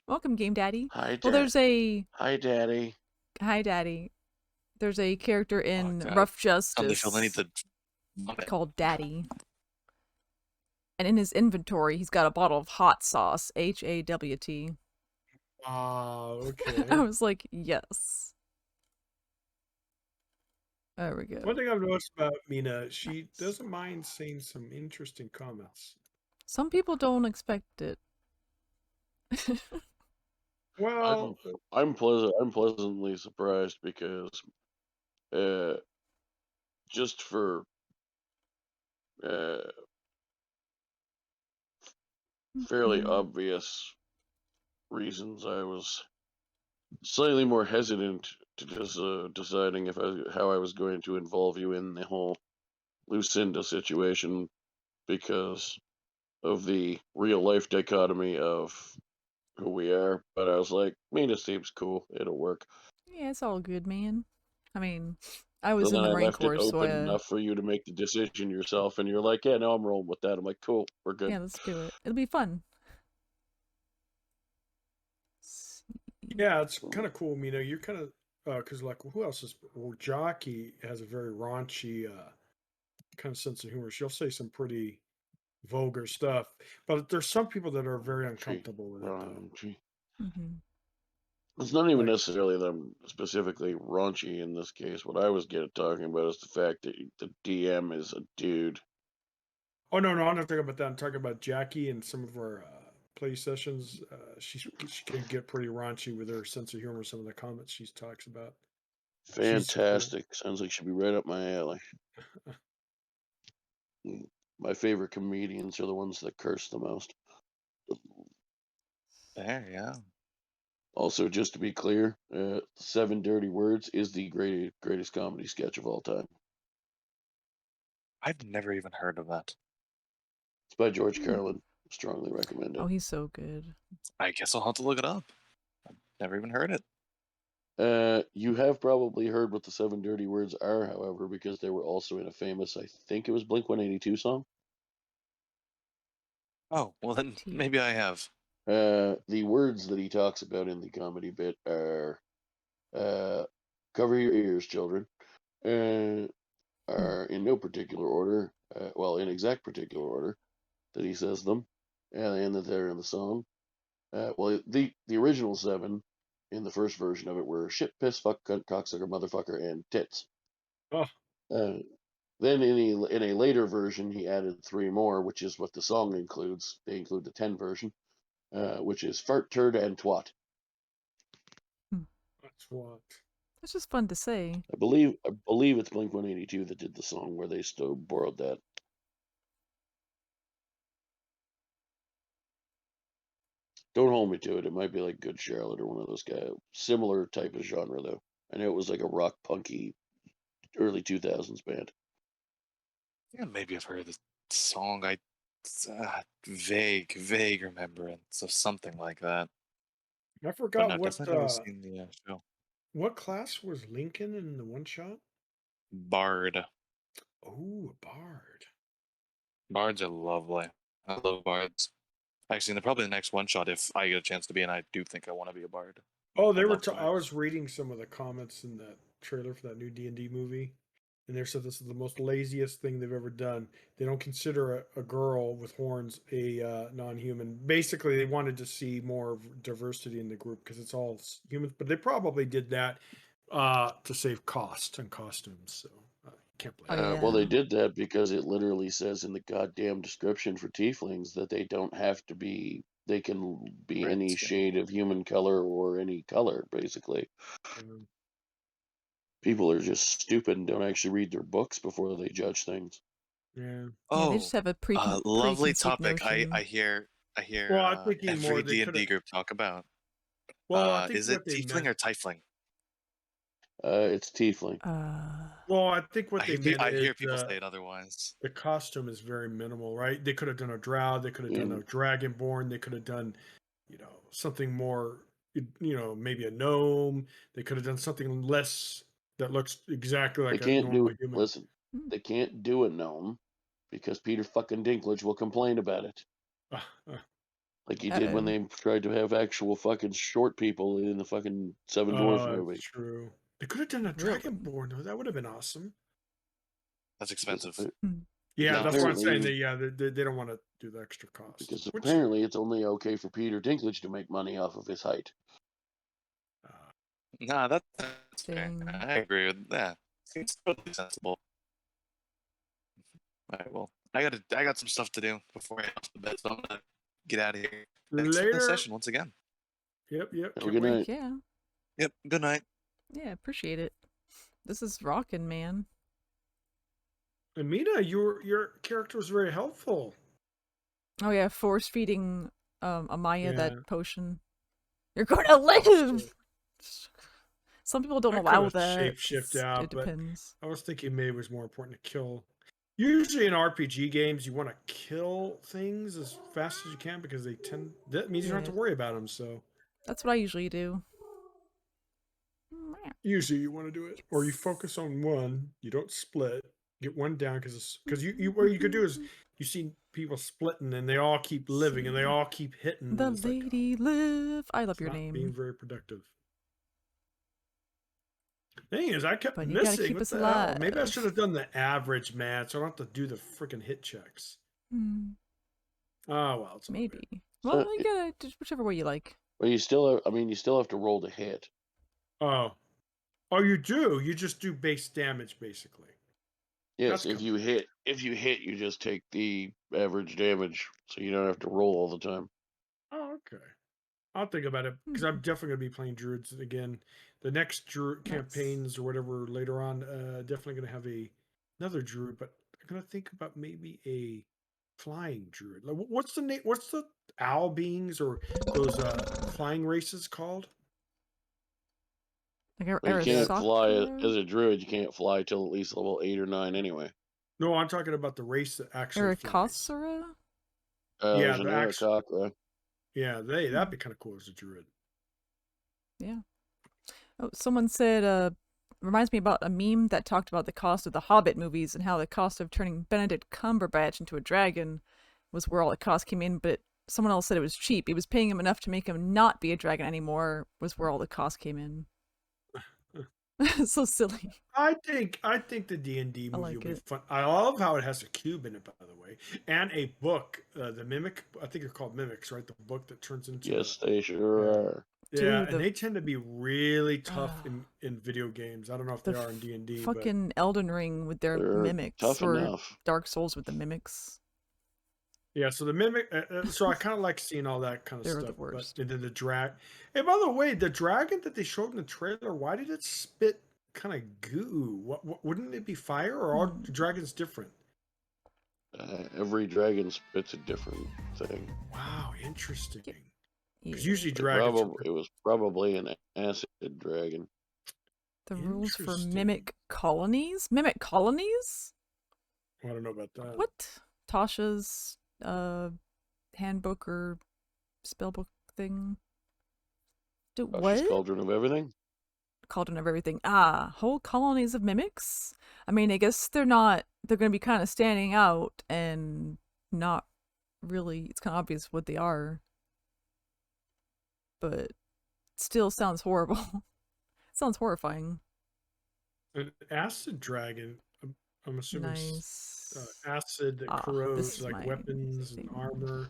Welcome, Game Daddy. Hi, Well, there's a Hi, Daddy. hi, Daddy. There's a character in God. Rough Suddenly Justice feel the need to vomit. called Daddy. And in his inventory, he's got a bottle of hot sauce, HAWT. Oh, I okay. was like, yes. There we go. One thing I've noticed about Mina, she doesn't mind saying some interesting comments. Some people don't expect it. Well, I'm pleasantly surprised because, just for fairly obvious reasons, I was slightly more hesitant to just deciding how I was going to involve you in the whole Lucinda situation because of the real life dichotomy of who we are. But I was like, Mina seems cool. It'll work. Yeah, it's all good, man. I mean, I was So in then the I Marine left it Corps, so open enough for you to make the decision yourself, and you're like, yeah, no, I'm rolling with that. I'm like, cool, we're good. yeah, let's do it. It'll be fun. yeah, it's kind of cool, Mina. You're kind of because like who else is? Well, Jockey has a very raunchy kind of sense of humor. She'll say some pretty vulgar stuff, but there's some people that are very uncomfortable with it though. Mm-hmm. It's not even Like, necessarily them specifically raunchy in this case. What I was talking about is the fact that the DM is a dude. oh no, I'm not talking about that. I'm talking about Jackie and some of our play sessions. She can get pretty raunchy with her sense of humor. Some of the comments she talks about. Fantastic. Cool. Sounds like she'd be right up my alley. My favorite comedians are the ones that curse the most. There, yeah. Also, just to be clear, 7 Dirty Words is the greatest comedy sketch of all time. I've never even heard of that. It's by George Carlin. Strongly recommend it. Oh, he's so good. I guess I'll have to look it up. I've never even heard it. You have probably heard what the 7 Dirty Words are, however, because they were also in a famous, I think it was Blink-182 song. Oh, well then maybe I have. The words that he talks about in the comedy bit are cover your ears, children, are in no particular order, well, in exact particular order that he says them, and that they're in the song. Well, the original 7 in the first version of it were shit, piss, fuck, cunt, cocksucker, motherfucker, and tits. Oh. Then in a later version, he added 3 more, which is what the song includes. They include the 10 version, which is fart, turd, and twat. Twat. It's just fun to say. I believe it's Blink-182 that did the song where they still borrowed that. Don't hold me to it. It might be like Good Charlotte or one of those guys. Similar type of genre, though. I know it was like a rock punky early 2000s band. Yeah, maybe I've heard the song. Vague remembrance of something like that. I forgot but no, what definitely never seen the show. What class was Lincoln in the one shot? Bard. Oh, a bard. Bards are lovely. I love bards. Actually, they're probably the next one shot if I get a chance to be, and I do think I want to be a bard. Oh, they I'd were. love to I know. was reading some of the comments in that trailer for that new D&D movie, and they said this is the most laziest thing they've ever done. They don't consider a girl with horns a non-human. Basically, they wanted to see more diversity in the group because it's all humans. But they probably did that to save cost and costumes. So can't blame. Oh, Well, they yeah. did that because it literally says in the goddamn description for tieflings that they don't have to be. They can be Red any skin. shade of human color or any color, basically. them. People are just stupid and don't actually read their books before they judge things. Yeah. Yeah, they Oh, just have a lovely preconceived topic. notion. I hear Well, I'm thinking more every they could D&D have. group talk about. Well, I think Is it what they tiefling meant. or tiefling? It's tiefling. Well, I think what they meant I is hear people say it otherwise. the costume is very minimal, right? They could have done a drow, they could have done a dragonborn, they could have done, something more, maybe a gnome. They could have done something less that looks exactly They like a can't normal do. human. Listen, Hmm. they can't do a gnome because Peter fucking Dinklage will complain about it, like he did when Uh-oh. they tried to have actual fucking short people in the fucking Seven Dwarfs That's movie. true. They could have done a Really? dragonborn though. That would have been awesome. That's Because expensive. Yeah, No, that's what I'm apparently, saying. They don't want to do the extra cost. because Which, apparently it's only okay for Peter Dinklage to make money off of his height. Nah, that's fair. Dang. I agree with that. Seems totally sensible. Alright, well, I got some stuff to do before I head off to bed, so I'm gonna get out of here. Thanks for the later. session once again. Yep. Have a Can't good wait. night. Yeah. Yep, good night. Yeah, appreciate it. This is rockin', man. Amina, your character was very helpful. Oh yeah, force feeding Amaya Yeah. that potion. You're gonna live! Some people don't I allow could've that. shape-shift out, It but depends. I was thinking maybe it was more important to kill. Usually in RPG games, you want to kill things as fast as you can because that means you don't have to worry about them. So That's what I usually do. usually you want to do it, or you focus on one. You don't split. Get one down because what you could do is you see people splitting and they all keep living and they all keep hitting. The and it's like, lady live. I love it's your not name. being very productive. Thing is, I kept But you gotta missing. keep What us the hell? Maybe I alive. should have done the average, man. So I don't have to do the freaking hit checks. Hmm. Oh well, it's all good. Maybe. Well, you gotta just whichever way you like. Well, you still have to roll to hit. Oh, you do. You just do base damage, basically. Yes, That's if you hit, you just take the average damage, so you don't have to roll all the time. Oh, okay. I'll think about it because I'm definitely gonna be playing druids again. The next druid campaigns or whatever later on, definitely gonna have another druid, but I'm gonna think about maybe a flying druid. Like, what's the name? What's the owl beings or those flying races called? Like Well, you can't fly Arasaka? as a druid. You can't fly till at least level 8 or 9 anyway. No, I'm talking about the race that actually flies. Arakasura? Yeah, There's an Arakakra. Yeah, that'd be kind of cool as a druid. Yeah. Oh, someone said, reminds me about a meme that talked about the cost of the Hobbit movies and how the cost of turning Benedict Cumberbatch into a dragon was where all the cost came in, but someone else said it was cheap. He was paying him enough to make him not be a dragon anymore, was where all the cost came in. So silly. I think the D&D movie will be fun. I love how it has a cube in it, by the way, and a book, the Mimic. I think they're called Mimics, right? The book that turns into. Yes, they sure are. Yeah, and they tend to be really tough in video games. I don't know if they are in D&D. Fucking Elden Ring with their mimics, tough or enough. Dark Souls with the mimics. Yeah, so the mimic. So I kind of like seeing all that kind of They're stuff. the worst. And then the drag. Hey, by the way, the dragon that they showed in the trailer, why did it spit kind of goo? What wouldn't it be fire, or are dragons different? Every dragon spits a different thing. Wow, interesting. Because Yeah. usually dragons. It was probably an acid dragon. The rules for mimic colonies? Mimic colonies? I don't know about that. What? Tasha's handbook or spellbook thing? What? Cauldron of Everything? Cauldron of Everything. Ah, whole colonies of mimics? I mean, I guess they're going to be kind of standing out and not really, it's kind of obvious what they are. But still sounds horrible. Sounds horrifying. An acid dragon. I'm assuming Nice. acid that This corrodes is like my weapons and thing. armor.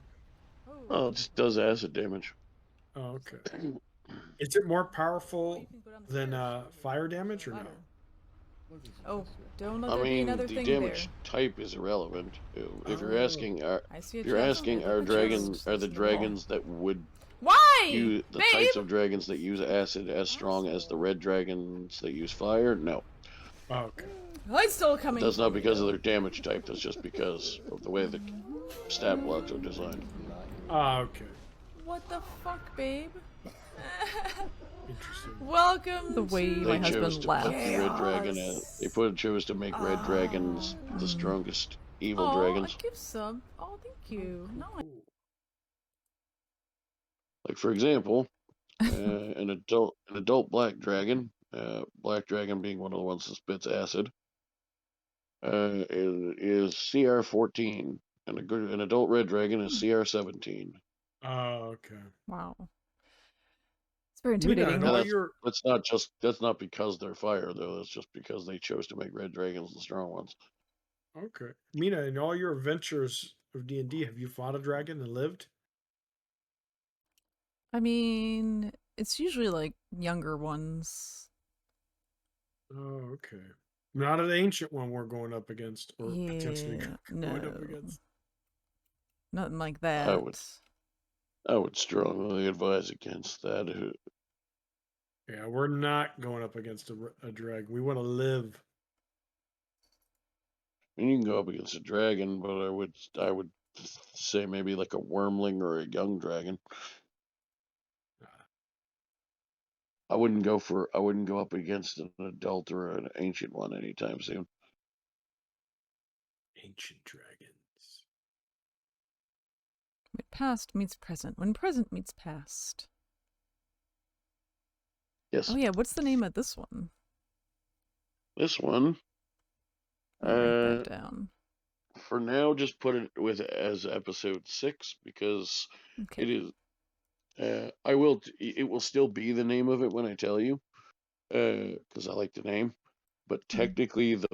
Oh, it just does acid damage. Oh, okay. Is it more powerful than fire damage or no? Oh, don't let I there be mean, another the thing damage there. type is irrelevant. If you're Oh. asking, I see a you're chest. asking, Look are at the chest. dragons are the It's in the wall. dragons that would Why? use the Babe? types of dragons that use acid as strong as the red dragons that use fire? No, Oh, okay. Light's still coming. that's not because of their damage type. That's just because of the way the stat blocks are designed. Ah, okay. What the fuck, babe? Interesting. Welcome. The way They my chose husband to laughs. put the red dragon in. They chose to make red dragons the strongest evil dragons. A gift sub. Oh, thank you. No. Like for example, an adult black dragon being one of the ones that spits acid, is CR 14, and an adult red dragon is CR 17. Oh, okay. Wow. It's very Mina, intimidating. and And all that's not because they're fire though. That's just because they chose to make red dragons the strong ones. Okay. Mina, in all your adventures of D&D, have you fought a dragon and lived? I mean, it's usually like younger ones. Oh, okay. Not an ancient one we're going up against, or potentially Yeah, going up no. against. Nothing like that. I would strongly advise against that. Yeah, we're not going up against a dragon. We want to live. I mean, you can go up against a dragon, but I would say maybe like a wormling or a young dragon. I wouldn't go up against an adult or an ancient one anytime soon. Ancient dragons. When past meets present. When present meets past. Yes. Oh yeah, what's the name of this one? This one. Write that down. For now, just put it as episode 6 because Okay. it is. It will still be the name of it when I tell you, because I like the name. But technically, the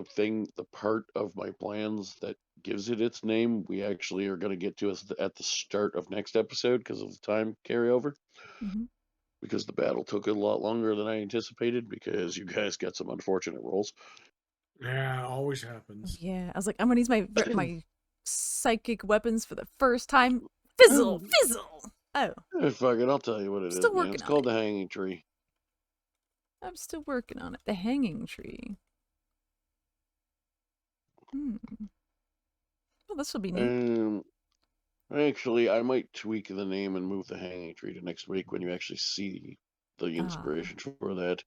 part of my plans that gives it its name, we actually are going to get to at the start of next episode because of the time carryover. Mm-hmm. Because the battle took a lot longer than I anticipated because you guys got some unfortunate rolls. Yeah, always happens. Yeah, I was like, I'm gonna use my psychic weapons for the first time. Fizzle, fizzle. Oh, Fuck it, I'll tell you what it is. Still Man. working It's on called it. the Hanging Tree. I'm still working on it. The hanging tree. Well, this will be neat. Actually, I might tweak the name and move the Hanging Tree to next week when you actually see the inspiration for that.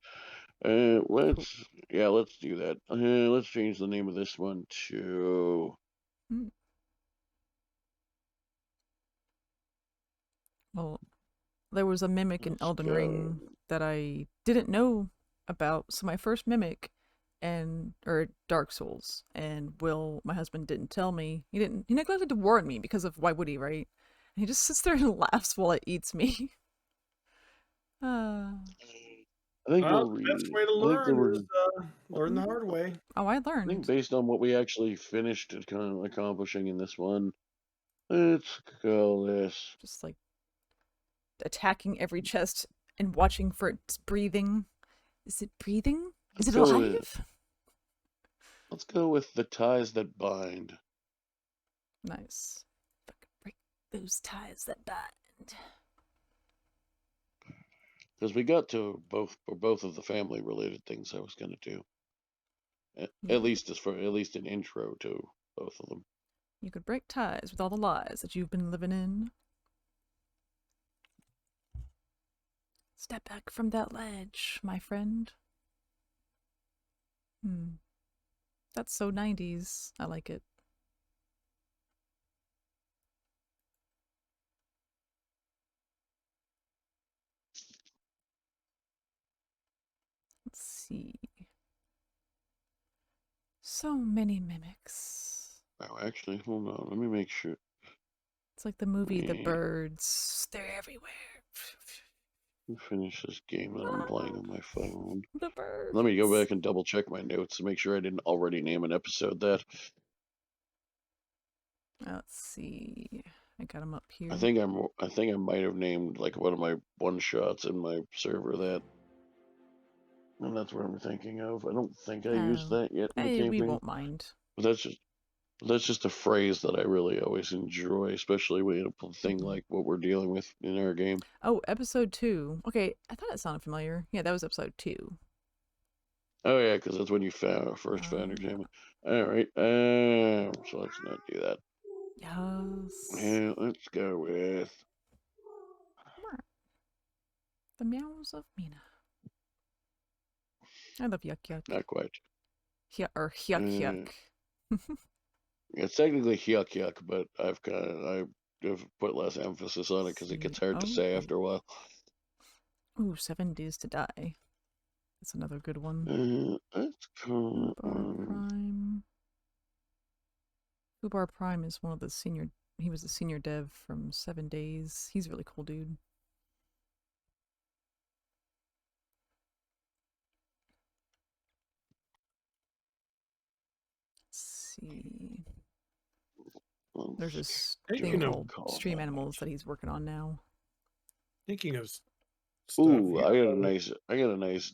Let's do that. Let's change the name of this one to. Well, there was a mimic in Elden Ring that I didn't know about. So my first mimic, or Dark Souls, and Will, my husband, didn't tell me. He neglected to warn me because of why would he, right? And he just sits there and laughs while it eats me. I think the best way to learn is learn the hard way. Oh, I learned. I think based on what we actually finished kind of accomplishing in this one, let's call this. Just like attacking every chest and watching for its breathing. Is it breathing? Is it alive? Let's go with the ties that bind. Nice. Fucking break those ties that bind. Because we got to both of the family related things I was going to do. At least an intro to both of them. You could break ties with all the lies that you've been living in. Step back from that ledge, my friend. That's so 90s. I like it. Let's see. So many mimics. Oh, actually, hold on. Let me make sure. It's like the movie The Birds. They're everywhere. Finish this game that I'm playing on my phone. The birds. Let me go back and double check my notes to make sure I didn't already name an episode that. Let's see. I got them up here. I think I might have named like one of my one shots in my server that. And that's what I'm thinking of. I don't think I used that yet in the campaign. We won't mind. But that's just a phrase that I really always enjoy, especially with a thing like what we're dealing with in our game. Oh, episode 2. Okay, I thought it sounded familiar. Yeah, that was episode 2. Oh yeah, because that's when you first found examine. All right, so let's not do that. Yes. Yeah, let's go with the meows of Mina. I love yuck yuck. Not quite. Yuck yuck. It's technically yuck yuck, but I've put less emphasis on it because it gets hard to say after a while. Ooh, 7 Days to Die. That's another good one. Let's call Prime. Fubar Prime is one of the senior. He was the senior dev from 7 Days. He's a really cool dude. Let's see. There's this thing called Stream Animals that he's working on now. Thinking of stuff. Ooh, I got a nice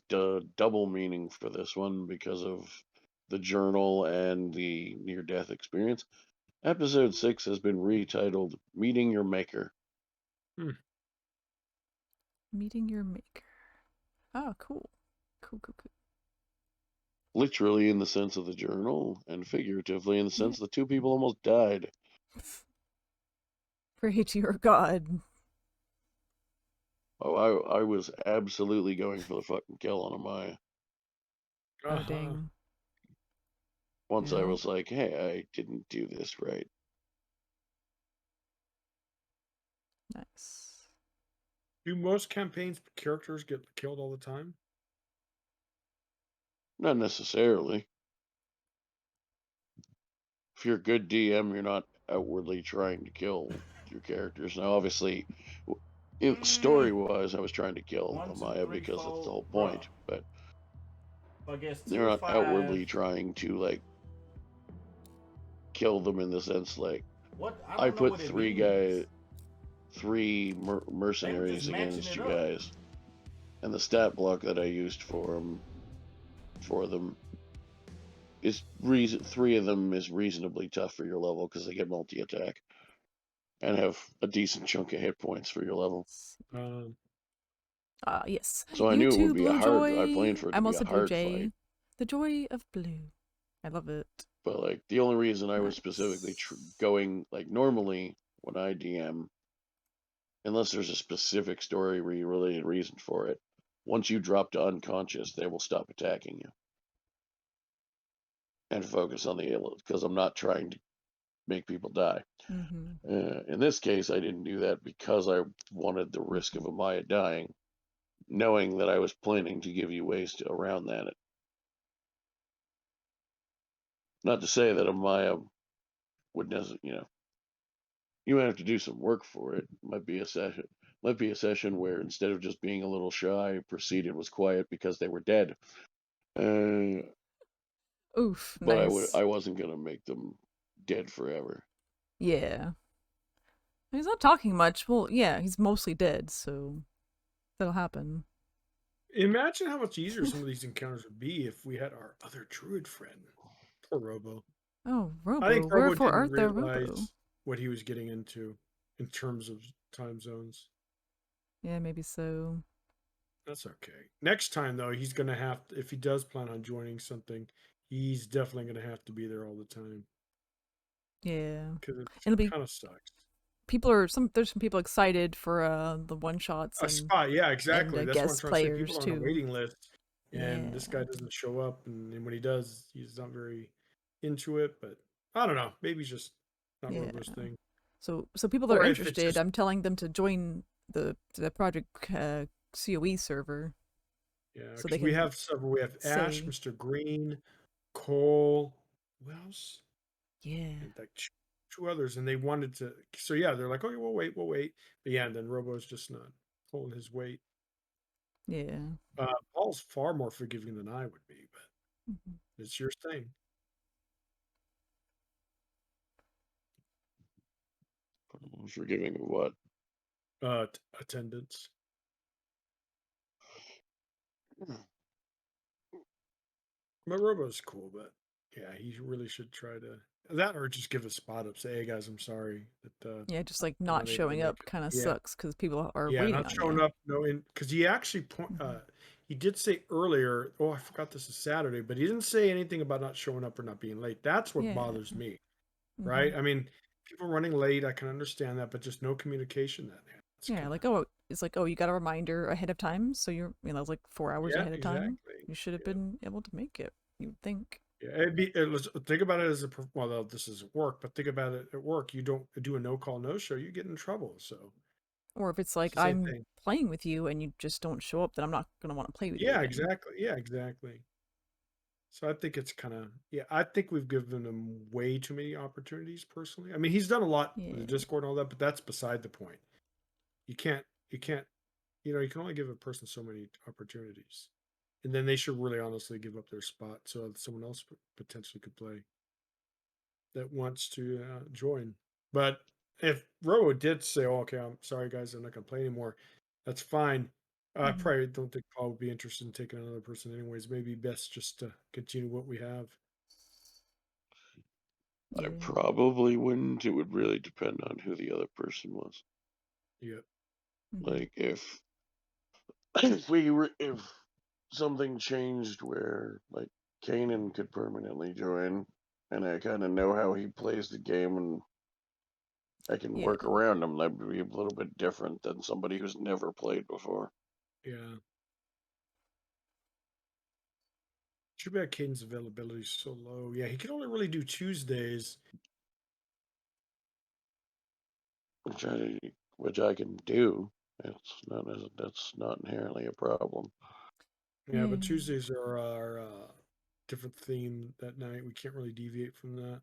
double meaning for this one because of the journal and the near-death experience. Episode 6 has been retitled "Meeting Your Maker." Meeting your maker. Oh, cool. Cool. Literally in the sense of the journal, and figuratively in the sense the two people almost died. Pray to your god. Oh, I was absolutely going for the fucking kill on Amaya. Oh, dang. Once I was like, hey, I didn't do this right. Nice. Do most campaigns characters get killed all the time? Not necessarily. If you're a good DM, you're not outwardly trying to kill your characters. Now, obviously, story-wise, I was trying to kill Amaya because that's the whole point, but they're not outwardly trying to, like, kill them in the sense, like, I put three mercenaries against you guys, and the stat block that I used for them is 3 of them is reasonably tough for your level because they get multi-attack and have a decent chunk of hit points for your level. Yes. So I knew it would be a hard. I planned for it to be a hard fight. The joy of blue. I love it. But like the only reason I was specifically going like normally when I DM, unless there's a specific story related reason for it, once you drop to unconscious, they will stop attacking you and focus on the ailment because I'm not trying to make people die. In this case, I didn't do that because I wanted the risk of Amaya dying, knowing that I was planning to give you ways around that. Not to say that Amaya would necessarily, you might have to do some work for it. Might be a session where instead of just being a little shy, proceeded was quiet because they were dead. Oof, but nice. I wasn't gonna make them dead forever. Yeah. He's not talking much. Well, yeah, he's mostly dead, so that'll happen. Imagine how much easier some of these encounters would be if we had our other druid friend. Poor Robo. Oh, Robo. I think Robo Wherefore didn't art thou, realize Robo? what he was getting into in terms of time zones. Yeah, maybe so. That's okay. Next time, though, he's going to have to, if he does plan on joining something, he's definitely going to have to be there all the time. Yeah. Because it kind of sucks. There's some people excited for the one shots a spot, yeah, exactly. And that's guest what I'm trying to say. players People are on a too. waiting list, and this guy doesn't show up, and when he does, he's not very into it. But I don't know. Maybe he's just not Robo's thing. So people that are interested, I'm telling them to join the project COE server. Yeah, so we have several. We have Ash, Mr. Green, Cole. Who else? Yeah. And like 2 others, and they wanted to. So yeah, they're like, okay, we'll wait. But yeah, and then Robo's just not pulling his weight. Yeah. Paul's far more forgiving than I would be, but Mhm. it's your thing. Forgiving of what? Attendance. But Robo's cool, but yeah, he really should try to that or just give a spot up. Say, hey guys, I'm sorry that Yeah, just like I'm not not able to showing make up it. kind of Yeah, sucks because people are yeah, waiting not on showing you. up. No, because he actually he did say earlier. Oh, I forgot this is Saturday, but he didn't say anything about not showing up or not being late. That's what Yeah. bothers me, Mhm. right? I mean, people running late, I can understand that, but just no communication. That's Yeah, kinda, like it's like you got a reminder ahead of time, so you're it's like 4 hours yeah, ahead of time. exactly. You should have Yeah. been able to make it. You would think. Yeah, think about it as well. This is work, but think about it at work. You don't do a no call no show, you get in trouble. So Or if it's it's like the same I'm thing. playing with you and you just don't show up, then I'm not gonna want to play with you Yeah, again. exactly. Yeah, exactly. So I think it's kind of I think we've given him way too many opportunities personally. I mean, he's done a lot with the Yeah. Discord and all that, but that's beside the point. You can't you can only give a person so many opportunities. And then they should really honestly give up their spot so that someone else potentially could play that wants to join. But if Robo did say, oh, okay, I'm sorry, guys, I'm not going to play anymore, that's fine. I Mhm. probably don't think Paul would be interested in taking another person, anyways. Maybe best just to continue what we have. I Yeah. probably wouldn't. It would really depend on who the other person was. Yeah. Mhm. Like if if something changed where like Kanan could permanently join, and I kind of know how he plays the game, and I can Yeah. work around him, that would be a little bit different than somebody who's never played before. Yeah. Too bad Caden's availability is so low. Yeah, he can only really do Tuesdays. Which I can do. That's not inherently a problem. Yeah, Yeah. but Tuesdays are our different theme that night. We can't really deviate from that.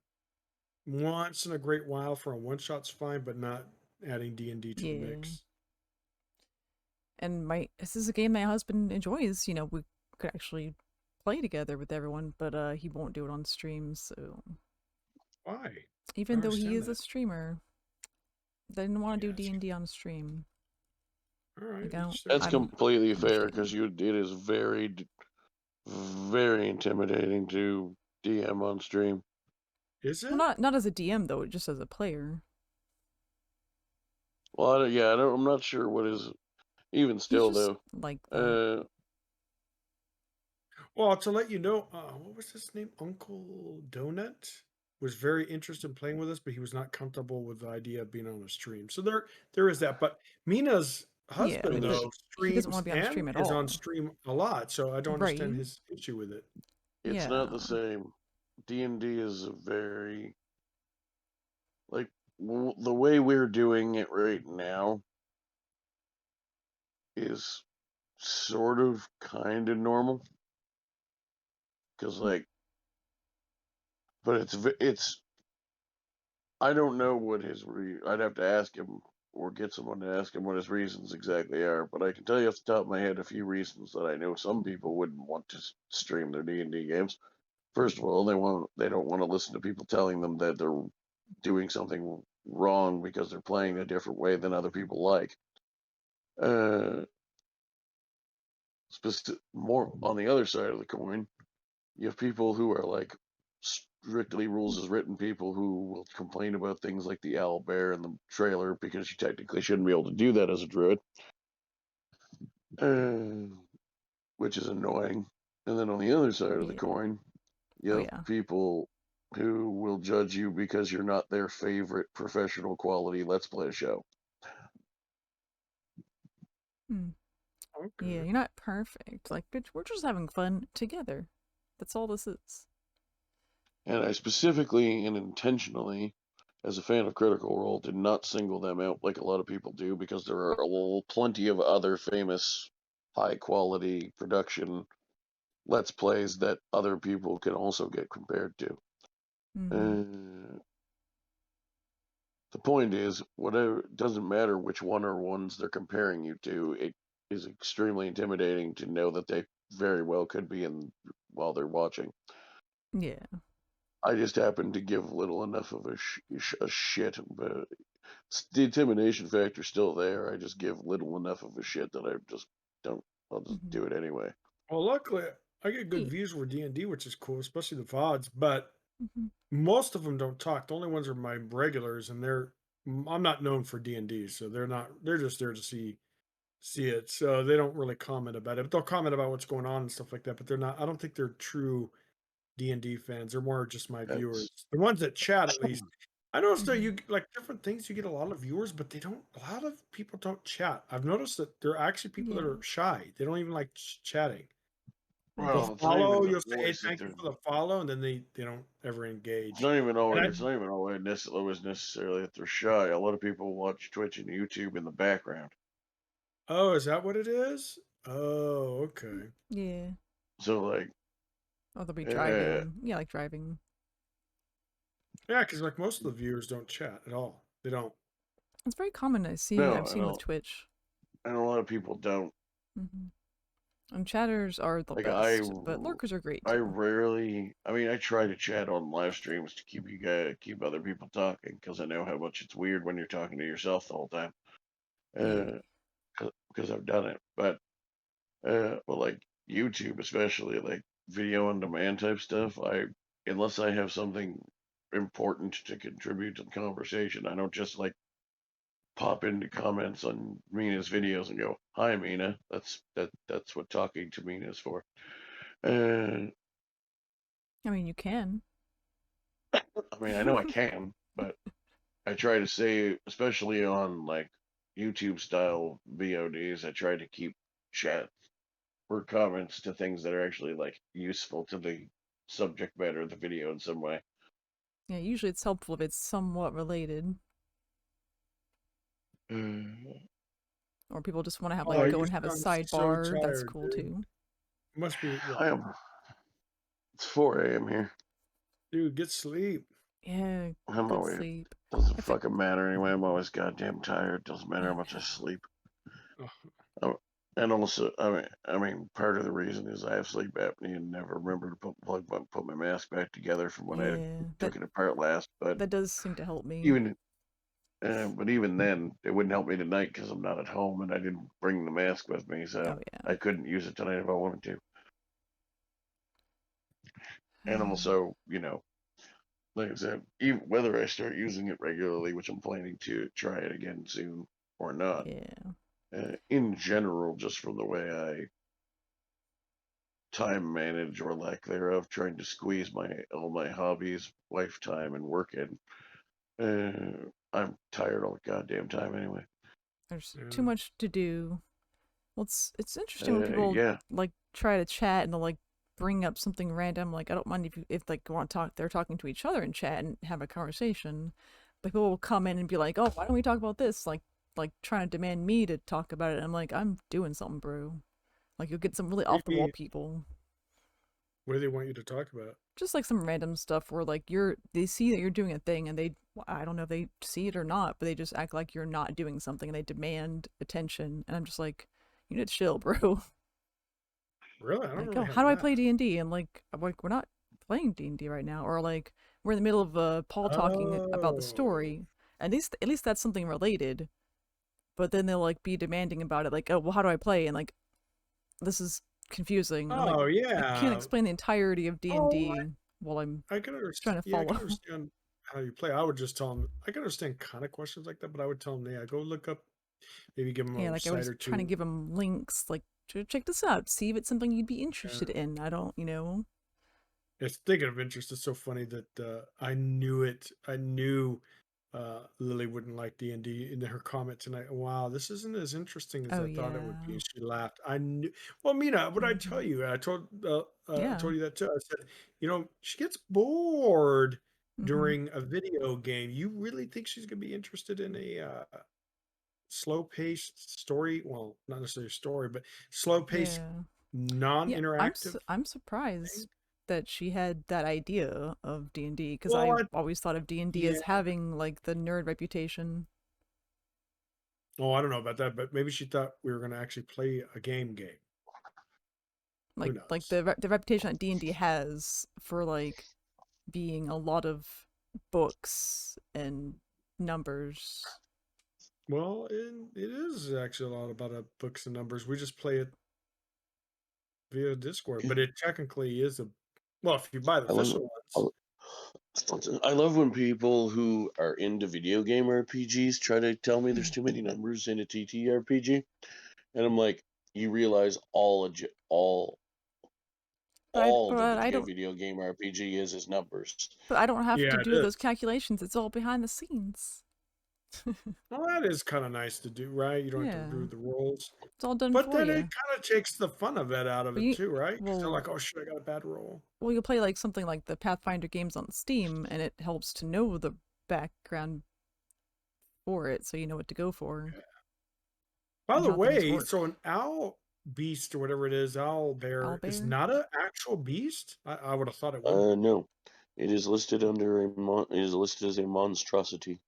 Once in a great while for a one shot's fine, but not adding D&D to the Yeah. mix. And this is a game my husband enjoys. We could actually play together with everyone, but he won't do it on stream. So Why? even I though he understand is a that. streamer, they didn't want to do Yeah, D&D on stream. all right. Like I don't, That's I don't completely fair understand. because it is very intimidating to DM on stream. Is Well, it? not as a DM though, just as a player. Well, I'm not sure what is. Even He's still, just though, like that. Well, to let you know, what was his name? Uncle Donut was very interested in playing with us, but he was not comfortable with the idea of being on a stream. So there is that. But Mina's Yeah, husband but though he doesn't streams want to be on a and stream at is on all. stream a lot, so I don't understand Right? his issue with it. it's Yeah. not the same. D&D is a very like the way we're doing it right now is sort of kind of normal because but it's I don't know what I'd have to ask him or get someone to ask him what his reasons exactly are, but I can tell you off the top of my head a few reasons that I know some people wouldn't want to stream their D&D games. First of all, they don't want to listen to people telling them that they're doing something wrong because they're playing a different way than other people like. Uh, more on the other side of the coin, you have people who are like strictly rules as written people who will complain about things like the owl bear and the trailer because you technically shouldn't be able to do that as a druid, which is annoying. And then on the other side of the Yeah. coin, you Oh have yeah. people who will judge you because you're not their favorite professional quality let's play show. Hmm. Yeah, Okay. you're not perfect. Like, bitch, we're just having fun together. That's all this is. And I specifically and intentionally, as a fan of Critical Role, did not single them out like a lot of people do because there are plenty of other famous high quality production let's plays that other people can also get compared to. Mm-hmm. The point is, whatever, it doesn't matter which one or ones they're comparing you to. is extremely intimidating to know that they very well could be in while they're watching. Yeah. I just happen to give little enough of a shit, but the intimidation factor's still there. I just give little enough of a shit that I just don't. I'll just do it anyway. Well, luckily, I get good Neat. views for D&D, which is cool, especially the VODs. But Mhm. most of them don't talk. The only ones are my regulars, and I'm not known for D&D, so they're not. They're just there to see it, so they don't really comment about it. But they'll comment about what's going on and stuff like that. But they're not. I don't think they're true D&D fans. They're more just my viewers. The ones that chat, at least. I noticed that you like different things. You get a lot of viewers, but they don't. A lot of people don't chat. I've noticed that there are actually people that Yeah. are shy. They don't even like chatting. Well, They'll it's not even follow. the You'll say, "Hey, voice that thank you they're. for the follow," and then they don't ever It's engage. not even And always. I, It's not even always necessarily that they're shy. A lot of people watch Twitch and YouTube in the background. oh, is that what it is? Oh, okay. Yeah. So like, Oh, they'll be driving. Yeah, like driving. Yeah, because like most of the viewers don't chat at all. They don't. It's very common. I've seen I with don't. Twitch. And a lot of people don't. And chatters are the Like best, but lurkers are great I too. rarely. I mean, I try to chat on live streams to keep other people talking because I know how much it's weird when you're talking to yourself the whole time. Because I've done it, but like YouTube, especially like video on demand type stuff, unless I have something important to contribute to the conversation, I don't just like pop into comments on Mina's videos and go, "Hi, Mina." That's what talking to Mina is for. And I mean, you can. I mean, I know I can, but I try to say, especially on like YouTube style VODs, I try to keep chat or comments to things that are actually like useful to the subject matter of the video in some way. Yeah, usually it's helpful if it's somewhat related. Or people just want to have like go you and have a sound so sidebar. That's tired, cool dude. too. Must be what? I am. It's 4 a.m. here. Dude, get sleep. Yeah, I'm good always. sleep. Doesn't fucking matter anyway. I'm always goddamn tired. Doesn't matter how much I sleep. And also, I mean, part of the reason is I have sleep apnea and never remember to put my mask back together from when I took it apart last. But that does seem to help me. But even then, it wouldn't help me tonight because I'm not at home and I didn't bring the mask with me, so I couldn't use it tonight if I wanted to. And also, you know, like I said, even whether I start using it regularly, which I'm planning to try it again soon or not. In general, just from the way I time manage or lack thereof, trying to squeeze all my hobbies, wife time, and work in. I'm tired all the goddamn time anyway. There's too much to do. Well, it's interesting when people like try to chat and they'll like bring up something random. Like I don't mind if like want to talk, they're talking to each other in chat and have a conversation. But people will come in and be like, "Oh, why don't we talk about this?" Like trying to demand me to talk about it. And I'm like, I'm doing something, bro. Like you'll get some really off the wall people. What do they want you to talk about? Just like some random stuff where like they see that you're doing a thing and I don't know if they see it or not, but they just act like you're not doing something and they demand attention. And I'm just like, you need to chill, bro. Really? I don't like, really how do I play D&D? And like, I'm like, we're not playing D&D right now. Or like, we're in the middle of Paul talking about the story. And at least that's something related. But then they'll like be demanding about it. Like, oh, well, how do I play? And like, this is confusing. And I'm like, I can't explain the entirety of D&D while I'm trying to follow. I can understand how you play. I would just tell them, I can understand kind of questions like that, but I would tell them, yeah, go look up, maybe give them a like site I was or two. trying to give them links, like, check this out, see if it's something you'd be interested in. I don't, you know. It's thinking of interest. It's so funny that I knew it. I knew Lily wouldn't like D&D in her comment tonight. Wow, this isn't as interesting as I thought it would be. And she laughed. I knew. Well, Mina, what I tell you? I told you that too. I said, you know, she gets bored during a video game. You really think she's gonna be interested in a slow-paced story? Well, not necessarily story, but slow-paced, non-interactive. I'm surprised that she had that idea of D&D because I always thought of D&D as having like the nerd reputation. Oh, I don't know about that, but maybe she thought we were going to actually play a game. Like knows? the reputation that D&D has for like being a lot of books and numbers. Well, it is actually a lot about books and numbers. We just play it via Discord, but it technically is well, if you buy the I love official I ones. I love when people who are into video game RPGs try to tell me there's too many numbers in a TTRPG, and I'm like, you realize all But I that a don't. video game RPG is numbers. But I don't have Yeah, to it do those is. calculations. It's all behind the scenes. Well, that is kind of nice to do, right? You don't have to do Yeah. the rolls. It's all done But for then it you. kind of takes the fun of it out of But it you, too, right? Because they're well, like, oh shit, I got a bad roll. well, you'll play like something like the Pathfinder games on Steam, and it helps to know the background for it, so you know what to go for. By and the how things way, work. so an owl beast or whatever it is, owl bear is Owlbear? not an actual beast. I would have thought it would. No, it is listed under it is listed as a monstrosity.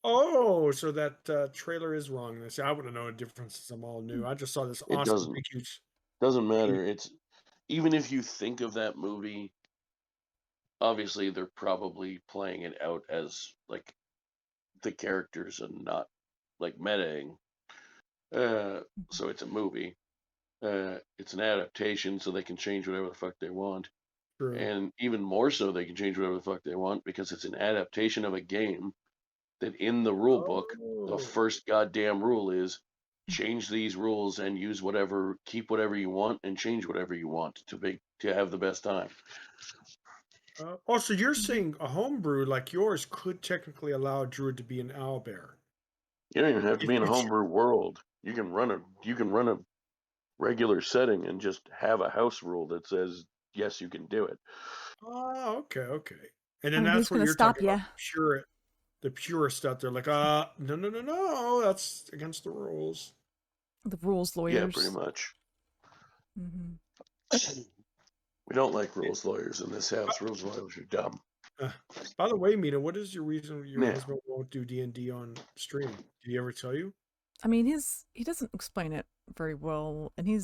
Oh, so that trailer is wrong. See, I wouldn't know a difference since I'm all new. I just saw this It awesome big huge. doesn't matter. It's even if you think of that movie, obviously they're probably playing it out as like the characters and not like metaing. So it's a movie. It's an adaptation, so they can change whatever the fuck they want. True. And even more so, they can change whatever the fuck they want because it's an adaptation of a game that in the rule book, the Oh. first goddamn rule is change these rules and keep whatever you want and change whatever you want to have the best time. So you're saying a homebrew like yours could technically allow a druid to be an owlbear? You don't even have to be in a It's- homebrew world. You can run a regular setting and just have a house rule that says yes, you can do it. Oh, okay. And I then mean, who's that's what gonna you're stop talking about. ya? The purist out there, like, no, that's against the rules. The rules lawyers. Yeah, pretty much. We don't like rules lawyers in this house. Rules lawyers are dumb. By the way, Mina, what is your reason your Yeah. husband won't do D&D on stream? Did he ever tell you? I mean, he doesn't explain it very well, and he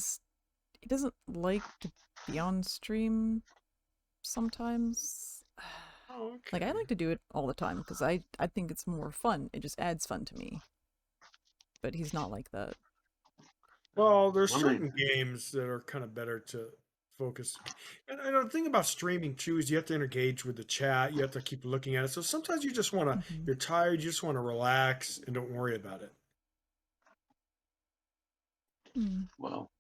doesn't like to be on stream sometimes. Oh, okay. Like, I like to do it all the time because I think it's more fun. It just adds fun to me. But he's not like that. Well, there's certain games that are kind of better to focus. And the thing about streaming too is you have to engage with the chat. You have to keep looking at it. So sometimes you just want to, you're tired, you just want to relax and don't worry about it. Well,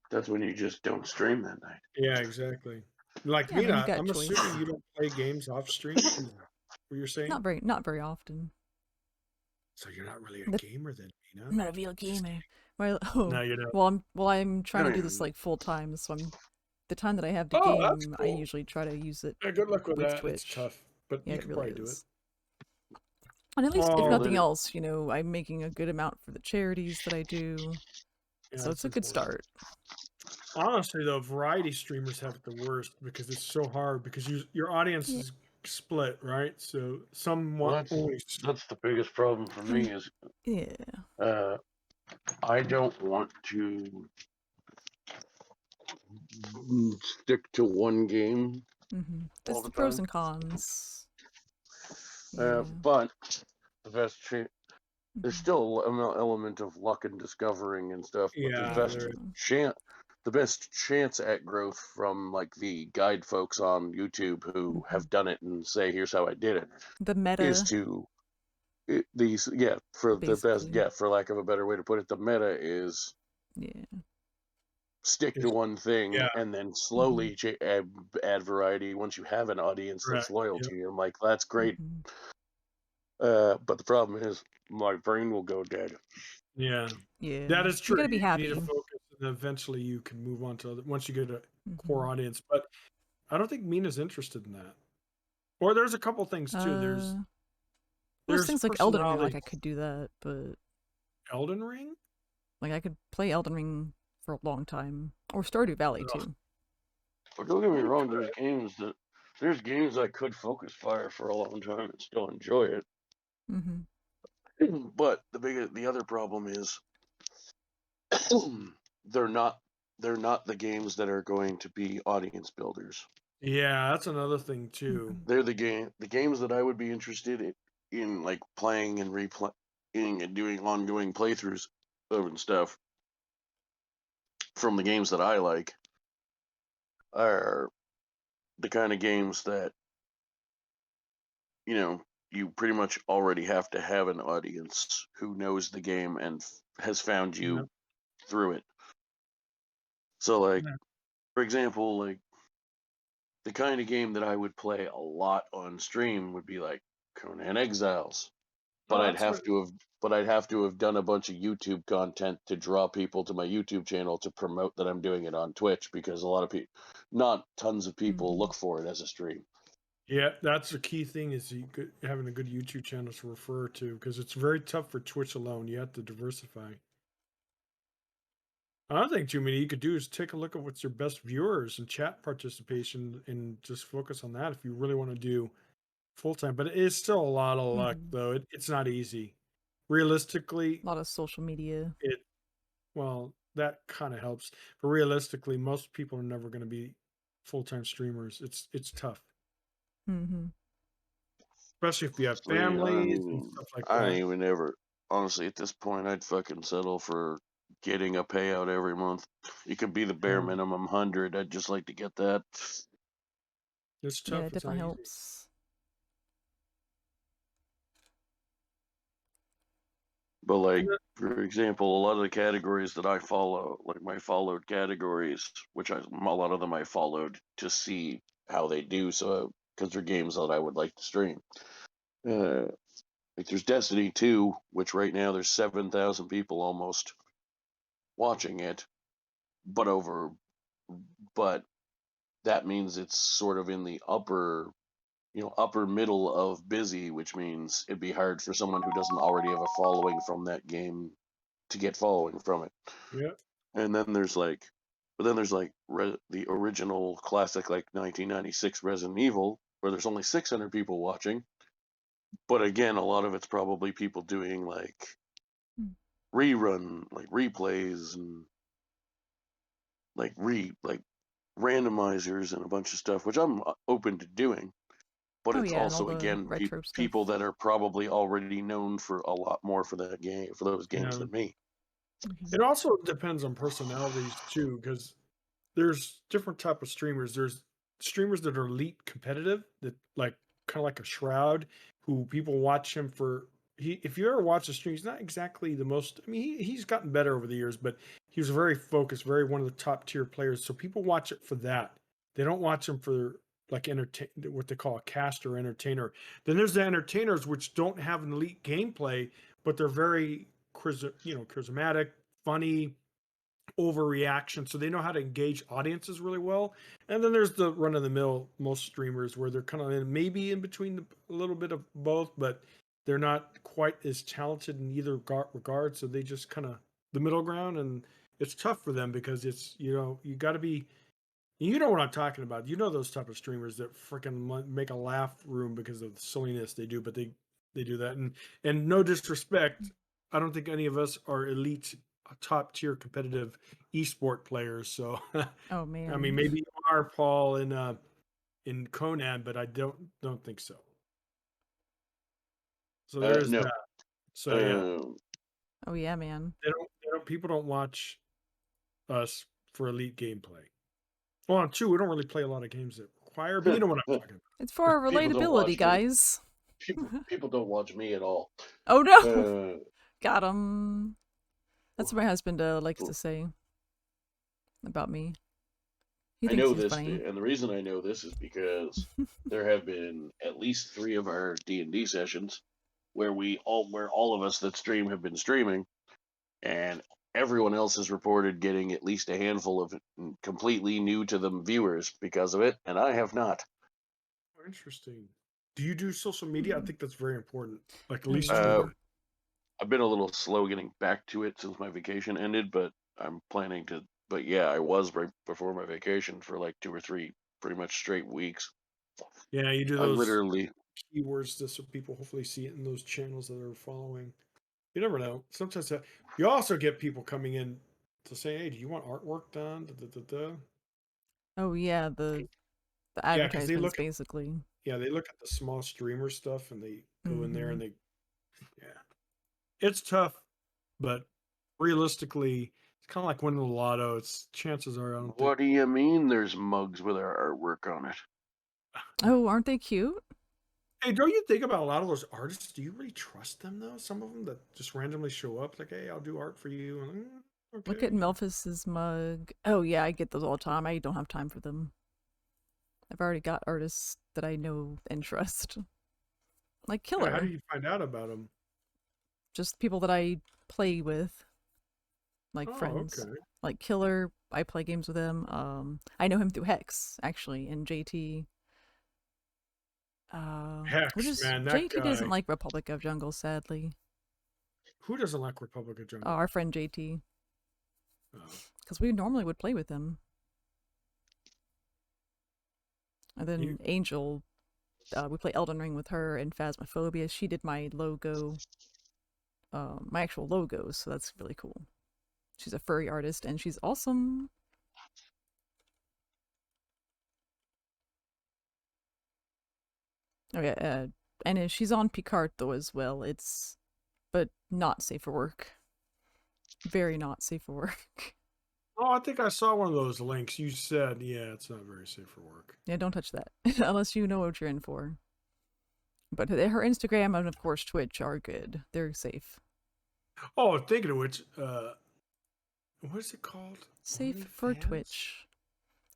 that's when you just don't stream that night. Yeah, exactly. Like Yeah, Mina, I mean, I'm assuming you don't play games off stream. Is that what you're saying? Not very often. So you're not really a gamer then, Mina? I'm not a real gamer. Well, No, you're not. I'm trying to do this like full time, so the time that I have to game, I usually try to use it. Yeah, good luck with that. Twitch. It's tough, but yeah, you it can really probably do it. And at least, if nothing else, I'm making a good amount for the charities that I do. Yeah, so it's a good start. Honestly, though, variety streamers have it the worst because it's so hard because your audience is split, right? So some want that's the biggest problem for me is I don't want to stick to one game. There's the pros and cons. But the best there's still an element of luck and discovering and stuff. But the best chance at growth from like the guide folks on YouTube who have done it and say, "Here's how I did it." The meta is to for lack of a better way to put it, the meta is stick to one thing and then slowly add variety once you have an audience that's loyal to you. I'm like, that's great. But the problem is my brain will go dead. Yeah. That is true. You gotta be happy. You need to focus, and eventually you can move on to once you get a core audience. But I don't think Mina's interested in that. Or there's a couple things too. There's things like Elden Ring. Like I could do that, but Elden Ring. Like I could play Elden Ring for a long time, or Stardew Valley too. But don't get me wrong. There's games I could focus fire for a long time and still enjoy it. But the other problem is they're not the games that are going to be audience builders. Yeah, that's another thing too. They're the games that I would be interested in like playing and replaying and doing ongoing playthroughs of and stuff from the games that I like are the kind of games that you pretty much already have to have an audience who knows the game and has found you Yep. through it. So like Yeah. for example, like the kind of game that I would play a lot on stream would be like Conan Exiles. But Oh, I'd that's have to have done a bunch of YouTube content to draw people to my YouTube channel to promote that I'm doing it on Twitch, because a lot of people, not tons of people, look for it as a stream. Yeah, that's the key thing is having a good YouTube channel to refer to, because it's very tough for Twitch alone. You have to diversify. Another thing, too, you could do is take a look at what's your best viewers and chat participation and just focus on that if you really want to do full time. But it is still a lot of luck, though. It's not easy. Realistically, A lot of social media. Well, that kind of helps. But realistically, most people are never going to be full time streamers. It's tough. Mm-hmm. Especially if you have I don't families and stuff like I don't that. even ever, honestly, at this point, I'd fucking settle for getting a payout every month. It could be the bare Yeah. minimum 100. I'd just like to get that. It's Yeah, tough. it It's not definitely easy. helps. But like, for example, a lot of the categories that I follow, like my followed categories, which a lot of them I followed to see how they do, so because they're games that I would like to stream. Like there's Destiny 2, which right now there's 7,000 people almost watching it, but that means it's sort of in the upper middle of busy, which means it'd be hard for someone who doesn't already have a following from that game to get following from it. Yeah. And then there's like, the original classic, like 1996 Resident Evil, where there's only 600 people watching. But again, a lot of it's probably people doing like replays and like randomizers and a bunch of stuff, which I'm open to doing. But Oh it's yeah, and all also, the again, retro stuff. people that are probably already known for a lot more for that game, for those games Yeah. than me. It also depends on personalities too, because there's different type of streamers. There's streamers that are elite competitive, that like kind of like a Shroud, who people watch him for. If you ever watch the stream, he's not exactly the most. I mean, he's gotten better over the years, but he was very focused, very one of the top tier players. So people watch it for that. They don't watch him for like what they call a caster entertainer. Then there's the entertainers which don't have an elite gameplay, but they're very charismatic, funny, overreaction, so they know how to engage audiences really well. And then there's the run of the mill most streamers where they're kind of maybe in between a little bit of both, but they're not quite as talented in either regard, so they just kind of the middle ground. And it's tough for them because it's you got to be, what I'm talking about. Those type of streamers that freaking make a laugh room because of the silliness they do, but they do that. And no disrespect, I don't think any of us are elite, top tier competitive esport players. So Oh man. I mean, maybe you are, Paul, in Conan, but I don't think so. So there's No. that. So yeah, Oh yeah, man. people don't watch us for elite gameplay. Well, on 2, we don't really play a lot of games that require, but you know what I'm talking about. It's for our People don't watch relatability, me. guys. People don't watch me at all. Oh no! Got him. That's what my husband likes to say about me. He I thinks know he's this, funny. and the reason I know this is because there have been at least 3 of our D&D sessions where all of us that stream have been streaming, and everyone else has reported getting at least a handful of completely new to them viewers because of it, and I have not. Oh, interesting. Do you do social media? I think that's very important. Like at least yeah. Twitter. I've been a little slow getting back to it since my vacation ended, but I'm planning to. But yeah, I was right before my vacation for like 2 or 3 pretty much straight weeks. Yeah, you do I those literally, keywords just so people hopefully see it in those channels that are following. You never know. Sometimes you also get people coming in to say, "Hey, do you want artwork done?" Da, da, da, da. Oh yeah, the Yeah, because they advertisements look at basically. they look at the small streamer stuff and they go in there and Mhm. it's tough, but realistically, it's kind of like winning the lotto. It's chances are I don't think. What do you mean? There's mugs with our artwork on it? Oh, aren't they cute? Hey, don't you think about a lot of those artists? Do you really trust them though? Some of them that just randomly show up, like, "Hey, I'll do art for you." And, Look at okay. Melphus's mug. Oh yeah, I get those all the time. I don't have time for them. I've already got artists that I know and trust. Like Yeah, how do Killer. you find out about them? Just people that I play with, like Oh, friends. okay. Like Killer, I play games with him. I know him through Hex, actually, and JT. Which Hex, is man, that JT doesn't guy. like Republic of Jungle, sadly. Who doesn't like Republic of Oh, Jungle? our friend JT, Oh. because we normally would play with him. And then Angel, we play Elden Ring with her and Phasmophobia. She did my logo, my actual logos, so that's really cool. She's a furry artist and she's awesome. Oh yeah, and she's on Picard though as well. But not safe for work. Very not safe for work. Oh, I think I saw one of those links. You said, yeah, it's not very safe for work. Yeah, don't touch that unless you know what you're in for. But her Instagram and of course Twitch are good. They're safe. Oh, thinking of which, what is it called? Safe for OnlyFans? Twitch.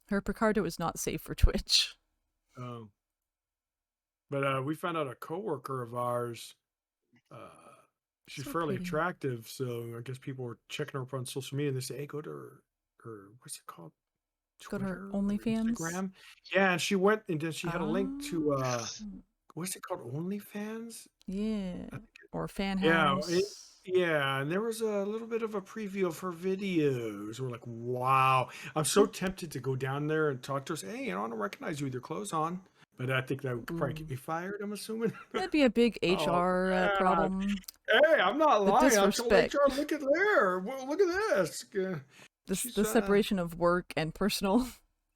Her Picardo is not safe for Twitch. Oh. But we found out a coworker of ours, she's So fairly pretty. attractive, so I guess people were checking her up on social media and they say, "Hey, go to her what's it called? Go to her Twitter or OnlyFans. Instagram?" Yeah, and she went and then she had a link to Oh. what's it called? OnlyFans? Yeah. Or Fan Yeah, House. yeah, and there was a little bit of a preview of her videos. We're like, wow. I'm so tempted to go down there and talk to her. Say, hey, I don't recognize you with your clothes on. But I think that would probably get me fired, I'm assuming. That'd be a big Oh, HR man. problem. Hey, I'm not The lying. I told disrespect. HR, look at there. Well, look at this. She's, The separation of work and personal.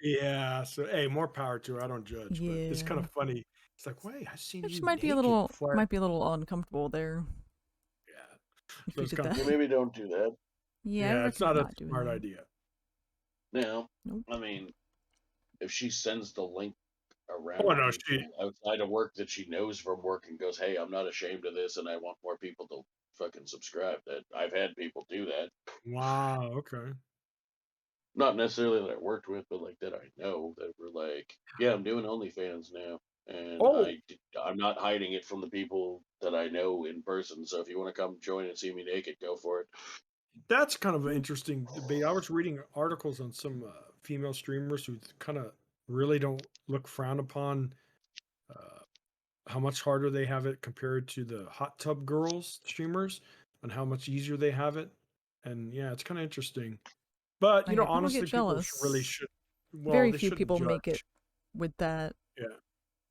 yeah, so, hey, more power to her. I don't judge, but it's kind Yeah. of funny. It's like, wait, I've seen Which you might be a naked little before. uncomfortable there. Yeah. If So you it's did kind of that. Well, maybe don't do that. Yeah, I yeah, it's recommend not a not doing smart that. idea. Now, Nope. I mean, if she sends the link around Oh, no, people outside of work that she knows from work and goes, "Hey, I'm not ashamed of this, and I want more people to fucking subscribe." That I've had people do that. wow, okay. Not necessarily that I worked with, but like that I know that were like, "Yeah, I'm doing OnlyFans now, and Oh, I'm not hiding it from the people that I know in person. So if you want to come join and see me naked, go for it." that's kind of an interesting debate. I was reading articles on some female streamers who kind of really don't look frown upon uh, how much harder they have it compared to the hot tub girls streamers and how much easier they have it. And yeah, it's kind of interesting. But Oh, yeah, people get honestly, people really jealous. should. Well, Very they few shouldn't people make it judge. with that. Yeah,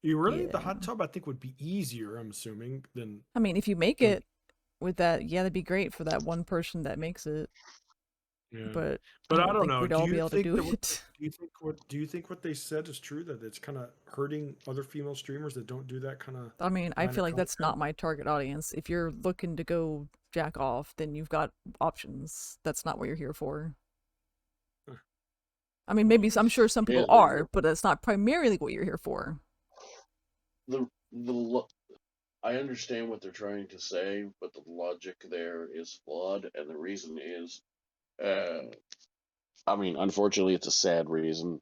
you really the Yeah. hot tub I think would be easier. I'm assuming than. I mean, if you make than it with that, yeah, that'd be great for that one person that makes it. yeah. But But I I don't don't think know. we'd Do all be you able to think do that? it. Do you think what they said is true? That it's kind of hurting other female streamers that don't do that kind of I mean, I line feel of like that's content? not my target audience. If you're looking to go jack off, then you've got options. That's not what you're here for. Huh. I mean, maybe I'm sure some people are, but that's not primarily what you're here for. I understand what they're trying to say, but the logic there is flawed, and the reason is, I mean, unfortunately, it's a sad reason.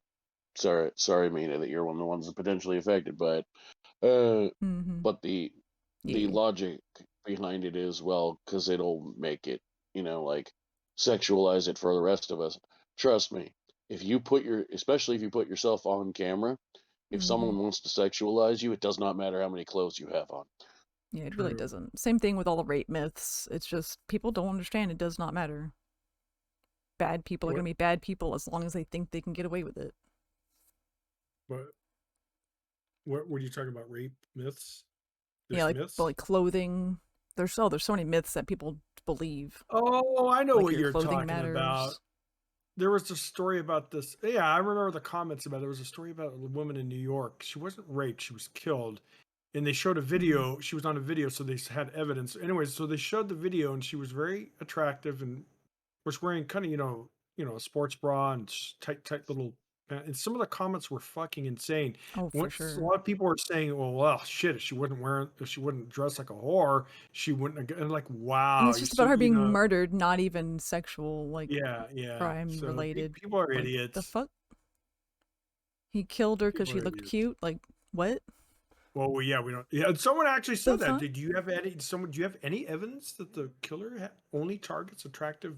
Sorry, Mina, that you're one of the ones that potentially affected, but but the Yeah. logic behind it is, well, because it'll make it, like sexualize it for the rest of us. Trust me, especially if you put yourself on camera, if someone wants to sexualize you, it does not matter how many clothes you have on. Yeah, it really True. doesn't. Same thing with all the rape myths. It's just people don't understand it does not matter. Bad people are What? going to be bad people as long as they think they can get away with it. What? What were you talking about? Rape myths? There's Yeah, like myths. but like clothing, There's so many myths that people believe. Oh, I know Like what your you're clothing talking about. matters. There was a story about this. Yeah, I remember the comments about it. There was a story about a woman in New York. She wasn't raped, she was killed. And they showed a video. She was on a video, so they had evidence. Anyways, so they showed the video, and she was very attractive and was wearing kind of, a sports bra and tight little. And some of the comments were fucking insane. Oh, for Once sure. a lot of people were saying, "Well, shit, if she wouldn't dress like a whore, she wouldn't." And like, wow, And it's you just see, about her being murdered, not even sexual, like, yeah. crime So related. people are Like, idiots. the fuck? He killed her because People she are looked idiots. cute? Like, what? Well, yeah, we don't. Yeah, someone actually said The that. fuck? Did you have any? Do you have any evidence that the killer only targets attractive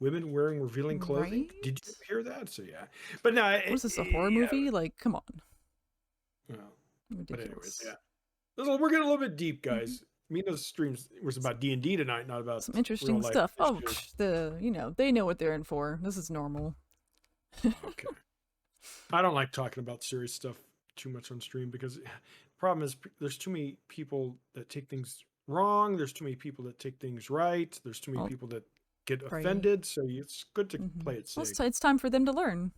women wearing revealing clothing? Right? Did you hear that? So yeah, but no. What is this, a horror Yeah, movie? Like, come on. well, but anyways, Ridiculous. yeah. We're getting a little bit deep, guys. Mina's streams was about D&D tonight, not about Some real interesting life stuff. Oh, issues. they know what they're in for. This is normal. Okay. I don't like talking about serious stuff too much on stream because the problem is there's too many people that take things wrong. There's too many people that take things right. There's too many Well, people that get right. offended. So it's good to play it Well, safe. it's time for them to learn.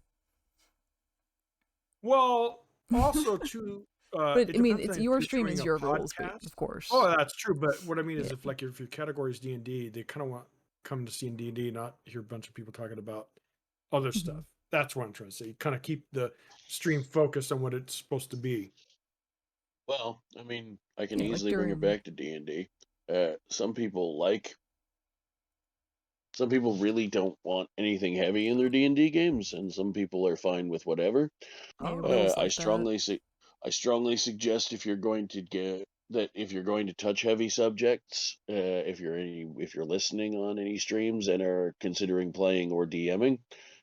Well, also too. But It I mean, depends it's on if your you're stream doing is a your rules, podcast. of course. Oh, that's true. But what I mean is, Yeah. if your category is D&D, they kind of want come to see in D&D, not hear a bunch of people talking about other stuff. That's what I'm trying to say. You kind of keep the stream focused on what it's supposed to be. Well, I mean, I can Yeah, like easily bring it during- back to D&D. Some people really don't want anything heavy in their D&D games, and some people are fine with whatever. Yeah, rules I like that. strongly suggest if you're going to touch heavy subjects, if you're listening on any streams and are considering playing or DMing,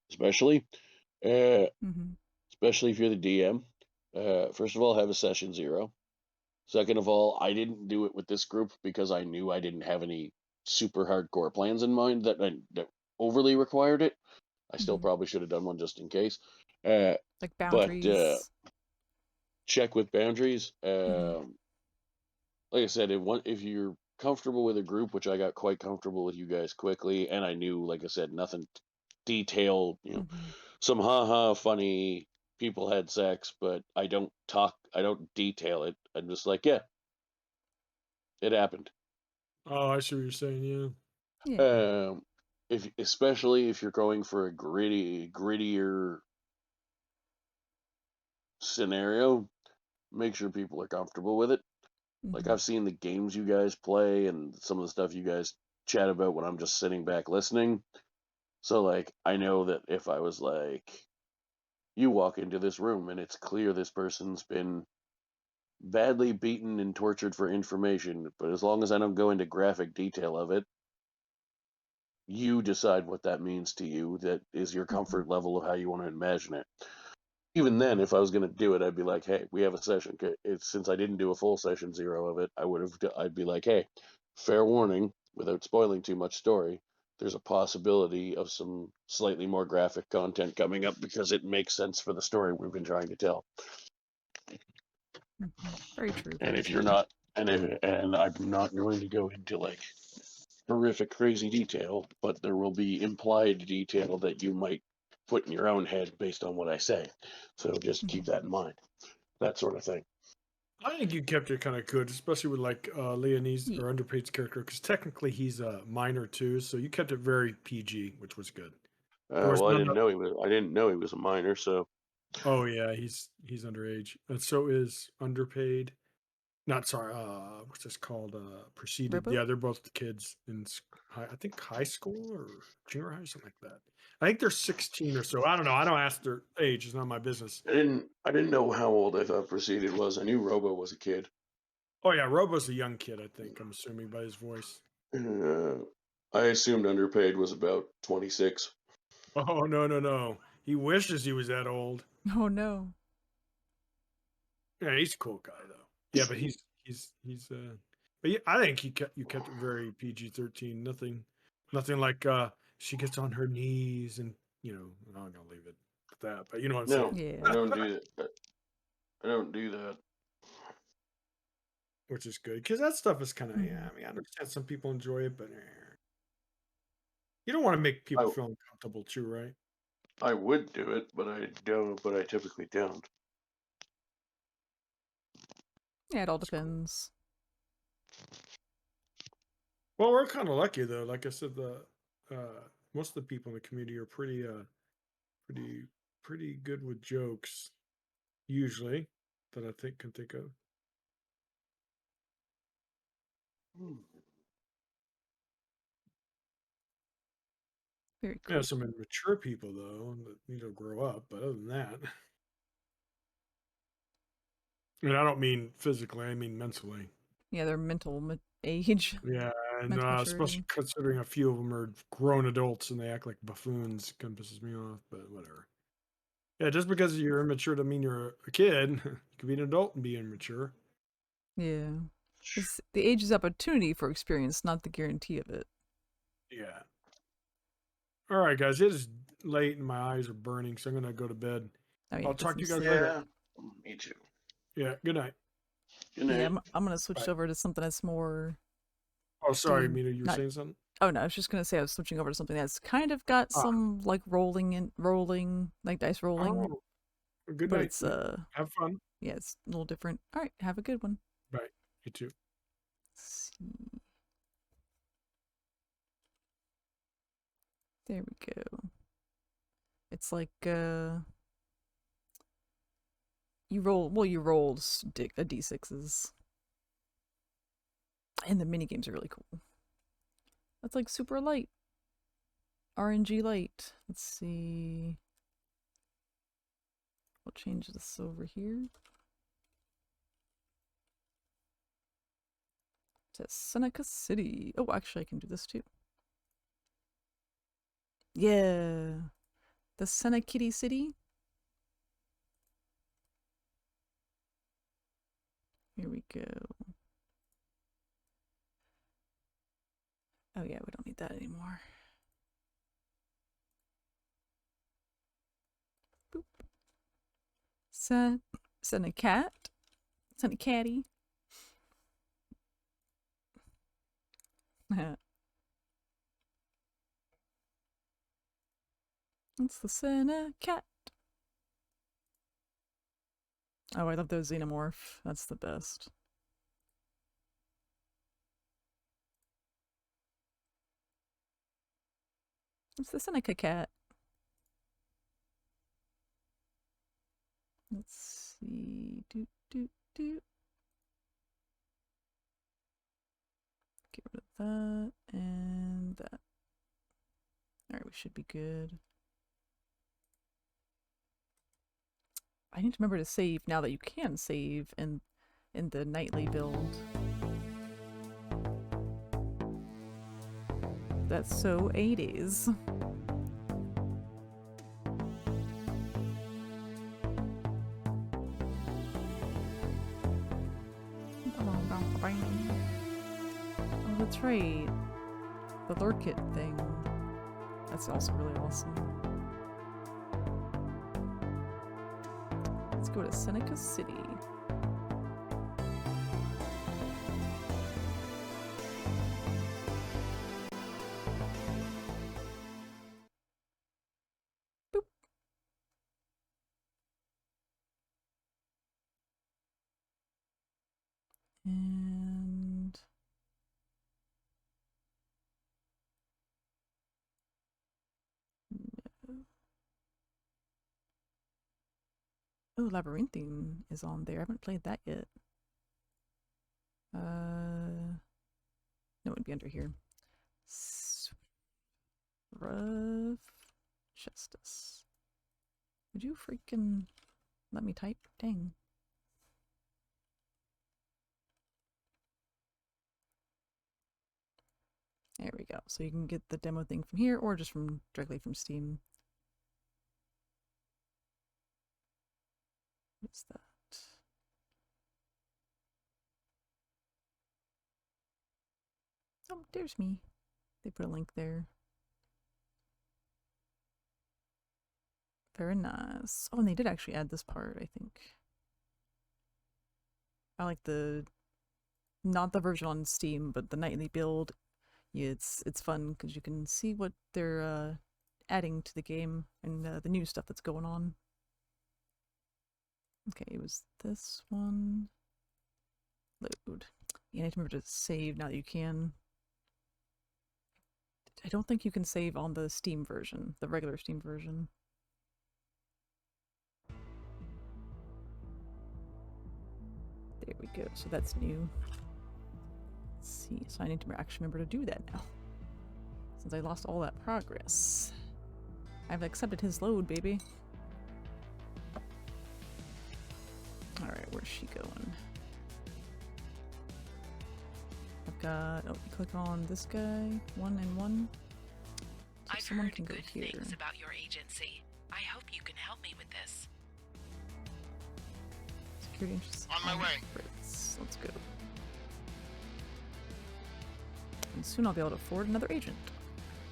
especially if you're the DM, first of all, have a session 0. Second of all, I didn't do it with this group because I knew I didn't have any super hardcore plans in mind that overly required it. I still probably should have done one just in case. Like boundaries. But check with boundaries. Like I said, if you're comfortable with a group, which I got quite comfortable with you guys quickly, and I knew, like I said, nothing detailed, some haha funny people had sex, but I don't detail it. I'm just like, yeah, it happened. Oh, I see what you're saying. Yeah. Especially if you're going for a grittier scenario, make sure people are comfortable with it. Like I've seen the games you guys play and some of the stuff you guys chat about when I'm just sitting back listening. So like I know that if I was like, you walk into this room and it's clear this person's been badly beaten and tortured for information, but as long as I don't go into graphic detail of it, you decide what that means to you. That is your comfort level of how you want to imagine it. Even then, if I was going to do it, I'd be like, hey, we have a session. Since I didn't do a full session 0 of it, I'd be like, hey, fair warning, without spoiling too much story, there's a possibility of some slightly more graphic content coming up because it makes sense for the story we've been trying to tell. Very true. And if you're not, and I'm not going to go into like horrific, crazy detail, but there will be implied detail that you might put in your own head based on what I say. So just keep that in mind. That sort of thing. I think you kept it kind of good, especially with like Leonese or Underpaid's character, because technically he's a minor too. So you kept it very PG, which was good. Well, I didn't know he was a minor, so. Oh yeah, he's underage, and so is Underpaid. Not sorry. What's this called? Proceeded. Robo? Yeah, they're both kids in I think high school or junior high, something like that. I think they're 16 or so. I don't know. I don't ask their age. It's not my business. I didn't know how old I thought Proceeded was. I knew Robo was a kid. Oh yeah, Robo's a young kid. I think I'm assuming by his voice. I assumed Underpaid was about 26. Oh no. He wishes he was that old. Oh no. Yeah, he's a cool guy though. Yeah, but he's but yeah, I think you kept it very PG-13. Nothing like she gets on her knees and I'm gonna leave it at that. But you know what I'm saying? Yeah. I don't do that. I don't do that. which is good because that stuff is kind of Mhm. yeah. I mean, I understand some people enjoy it, but you don't want to make people I, feel uncomfortable too, right? I would do it, but I don't. But I typically don't. Yeah, it all It's cool. depends. Well, we're kind of lucky though. Like I said, the most of the people in the community are pretty good with jokes usually that I can think of. Very Yeah, cool. some immature people though that need to grow up. But other than that, and I don't mean physically; I mean mentally. Yeah, their mental age, Yeah, and mental especially maturity. considering a few of them are grown adults and they act like buffoons, kind of pisses me off. But whatever. Yeah, just because you're immature doesn't mean you're a kid. You can be an adult and be immature. Yeah. It's the age is opportunity for experience, not the guarantee of it. Yeah. All right, guys. It is late and my eyes are burning, so I'm gonna go to bed. Oh yeah, I'll get talk to some you guys sleep. later. Yeah, me too. Yeah. Good night. Good Yeah, night. I'm gonna switch Bye. over to something that's more Oh, sorry, doing Mina. You were not. saying something? Oh no, I was just gonna say I was switching over to something that's kind of got Ah. some like rolling, like dice rolling, Oh. Good but night. it's Have fun. yeah, it's a little different. All right, have a good one. Bye. You too. Let's see. There we go. It's like you rolled a d6s, and the mini games are really cool. That's like super light, RNG light. Let's see. We'll change this over here to Seneca City. Oh, actually, I can do this too. Yeah, the Seneca City. Here we go. Oh yeah, we don't need that anymore. Boop. Senecat. Senecatty. It's the Senecat. Oh, I love those xenomorph. That's the best. It's the Seneca cat. Let's see. Get rid of that and that. Alright, we should be good. I need to remember to save now that you can save in the nightly build. That's so 80s. Oh, that's right. The lure kit thing. That's also really awesome. Let's go to Seneca City. Boop. And no. Oh, Labyrinthine is on there. I haven't played that yet. No, it would be under here. Rough Justice. Would you freaking let me type? Dang. There we go. So you can get the demo thing from here or just from directly from Steam. What's that? Oh, there's me. They put a link there. Very nice. Oh, and they did actually add this part, I think. I like the Not the version on Steam, but the nightly build. Yeah, it's fun because you can see what they're adding to the game and the new stuff that's going on. Okay, it was this one. Load. You need to remember to save now that you can. I don't think you can save on the Steam version, the regular Steam version. There we go, so that's new. Let's see, so I need to actually remember to do that now. Since I lost all that progress. I've accepted his load, baby. Alright, where's she going? I've got, oh, you click on this guy, 1 and 1. So I've someone heard can go good here. things about your agency. I hope you can help me with this. Security interests. On my way. Fritz. Let's go. And soon I'll be able to afford another agent.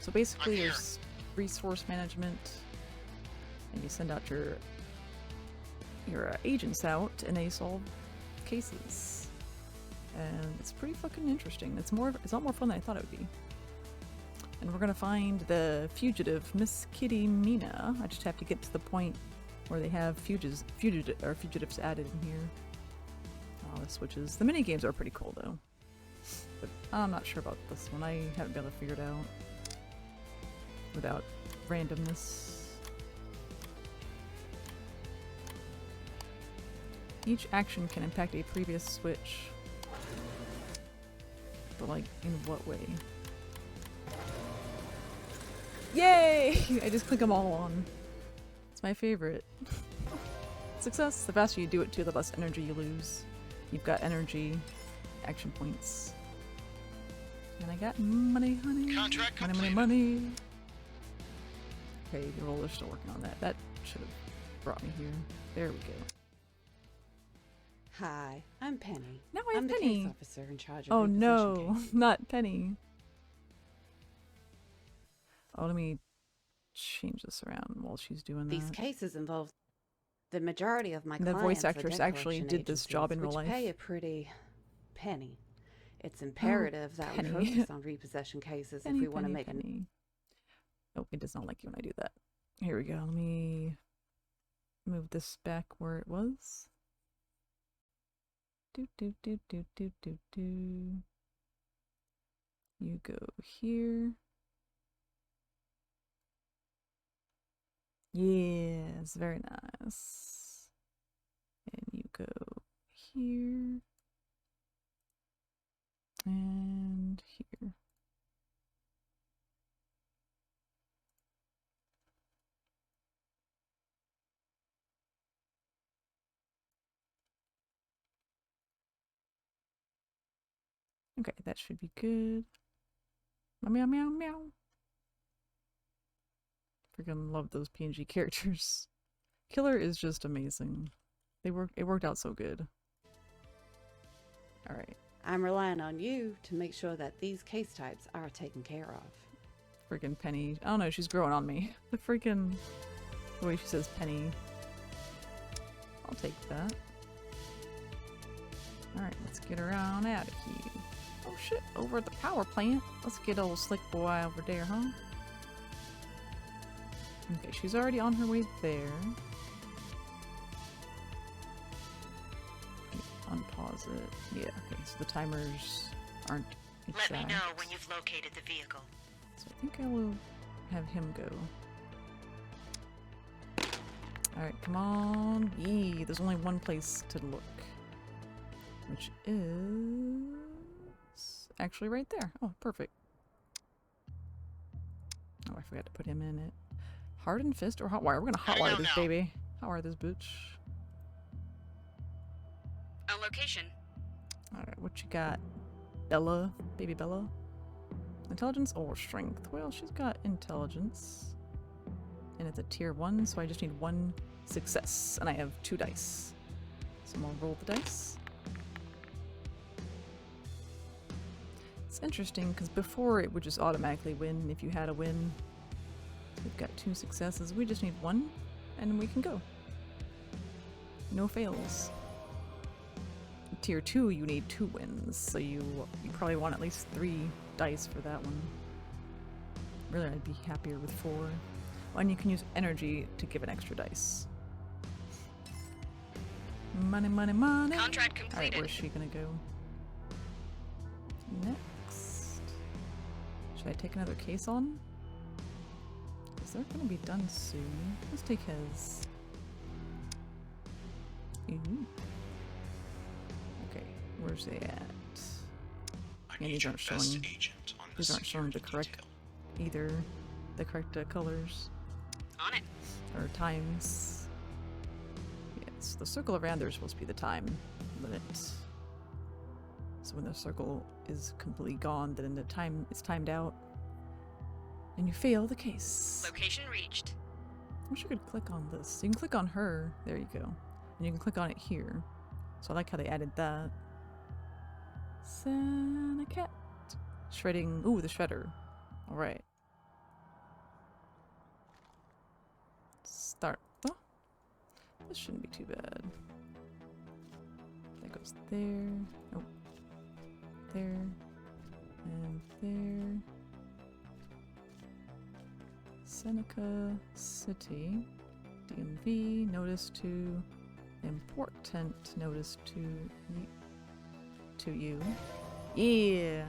So basically there's resource management, and you send out your agents out and they solve cases. And it's pretty fucking interesting. It's a lot more fun than I thought it would be. And we're gonna find the fugitive, Miss Kitty Mina. I just have to get to the point where they have fugitives added in here. Oh, the switches. The mini games are pretty cool though. But I'm not sure about this one. I haven't been able to figure it out without randomness. Each action can impact a previous switch. But like, in what way? Yay! I just click them all on. It's my favorite. Success! The faster you do it too, the less energy you lose. You've got energy, action points. And I got money, honey. Contract money, money, money. Okay, the roller's still working on that. That should have brought me here. There we go. Hi, I'm Penny. No, I'm I'm the Penny. case officer in charge of Oh repossession no, cases. not Penny. Oh, let me change this around while she's doing These that. cases involve the majority of my The clients voice are actress debt actually collection did this job in real agencies, which life. pay a pretty penny. It's imperative that we penny. focus on repossession cases if we want to make penny. Oh, it does not like you when I do that. Here we go. Let me move this back where it was. Do do do do do do do. You go here. Yes, very nice. And you go here. And here. Okay, that should be good. Meow, meow, meow. Freaking love those PNG characters. Killer is just amazing. It worked out so good. Alright. I'm relying on you to make sure that these case types are taken care of. Freaking Penny. I don't know, she's growing on me. The freaking the way she says Penny. I'll take that. Alright, let's get her on out of here. Oh shit, over at the power plant. Let's get old slick boy over there, huh? Okay, she's already on her way there. Unpause it. Yeah, okay, so the timers aren't exact. Let me know when you've located the vehicle. So I think I will have him go. Alright, come on. Yee, there's only one place to look. Which is actually right there. Oh, perfect. Oh, I forgot to put him in it. Hardened fist or hot wire? We're gonna hotwire this baby. Hotwire this bitch. On location. Alright, what you got? Bella? Baby Bella? Intelligence or strength? Well, she's got intelligence. And it's a tier 1, so I just need 1 success. And I have 2 dice. So I'm gonna roll the dice. It's interesting, because before it would just automatically win if you had a win. We've got 2 successes. We just need 1, and we can go. No fails. tier 2, you need 2 wins, so you probably want at least 3 dice for that one. Really, I'd be happier with 4. And you can use energy to give an extra dice. Money, money, money! Contract completed. Alright, where's she gonna go? Next. Should I take another case on? Is they're gonna be done soon. Let's take his. Ooh. Okay, where's they at? Yeah, these aren't showing. These aren't showing the correct either. The correct colors. On it. Or times. Yes, the circle around there is supposed to be the time limit. So when the circle is completely gone, then it's timed out. And you fail the case. Location reached. I wish I could click on this. You can click on her. There you go. And you can click on it here. So I like how they added that. Santa cat. Shredding. Ooh, the shredder. Alright. Start. Oh, this shouldn't be too bad. That goes there. Oh. There. And there. Seneca City. DMV. Notice to. Important notice to you. Yeah!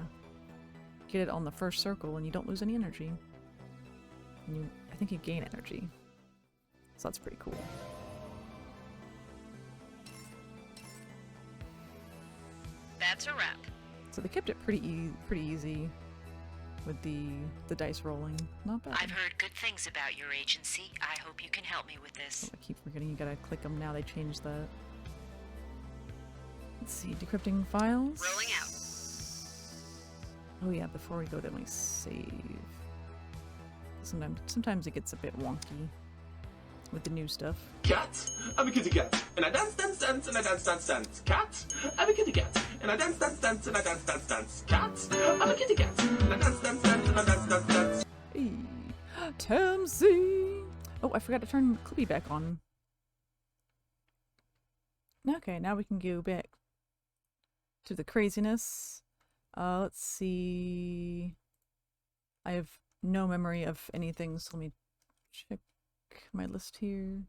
Get it on the first circle and you don't lose any energy. And I think you gain energy. So that's pretty cool. That's a wrap. So they kept it pretty easy with the dice rolling. Not bad. I've heard good things about your agency. I hope you can help me with this. I keep forgetting you gotta click them now. They changed that. Let's see, decrypting files. Rolling out. Oh yeah, before we go to my save. Sometimes it gets a bit wonky with the new stuff. Cat, I'm a kitty cat, and I dance, dance, dance, and I dance, dance, dance. Cat, I'm a kitty cat, and I dance, dance, dance, and I dance, dance, dance. Cat, I'm a kitty cat, and I dance, dance, dance, and I dance, dance, dance. Hey, Tamsy! Oh, I forgot to turn Clippy back on. Okay, now we can go back to the craziness. Let's see. I have no memory of anything, so let me check my list here.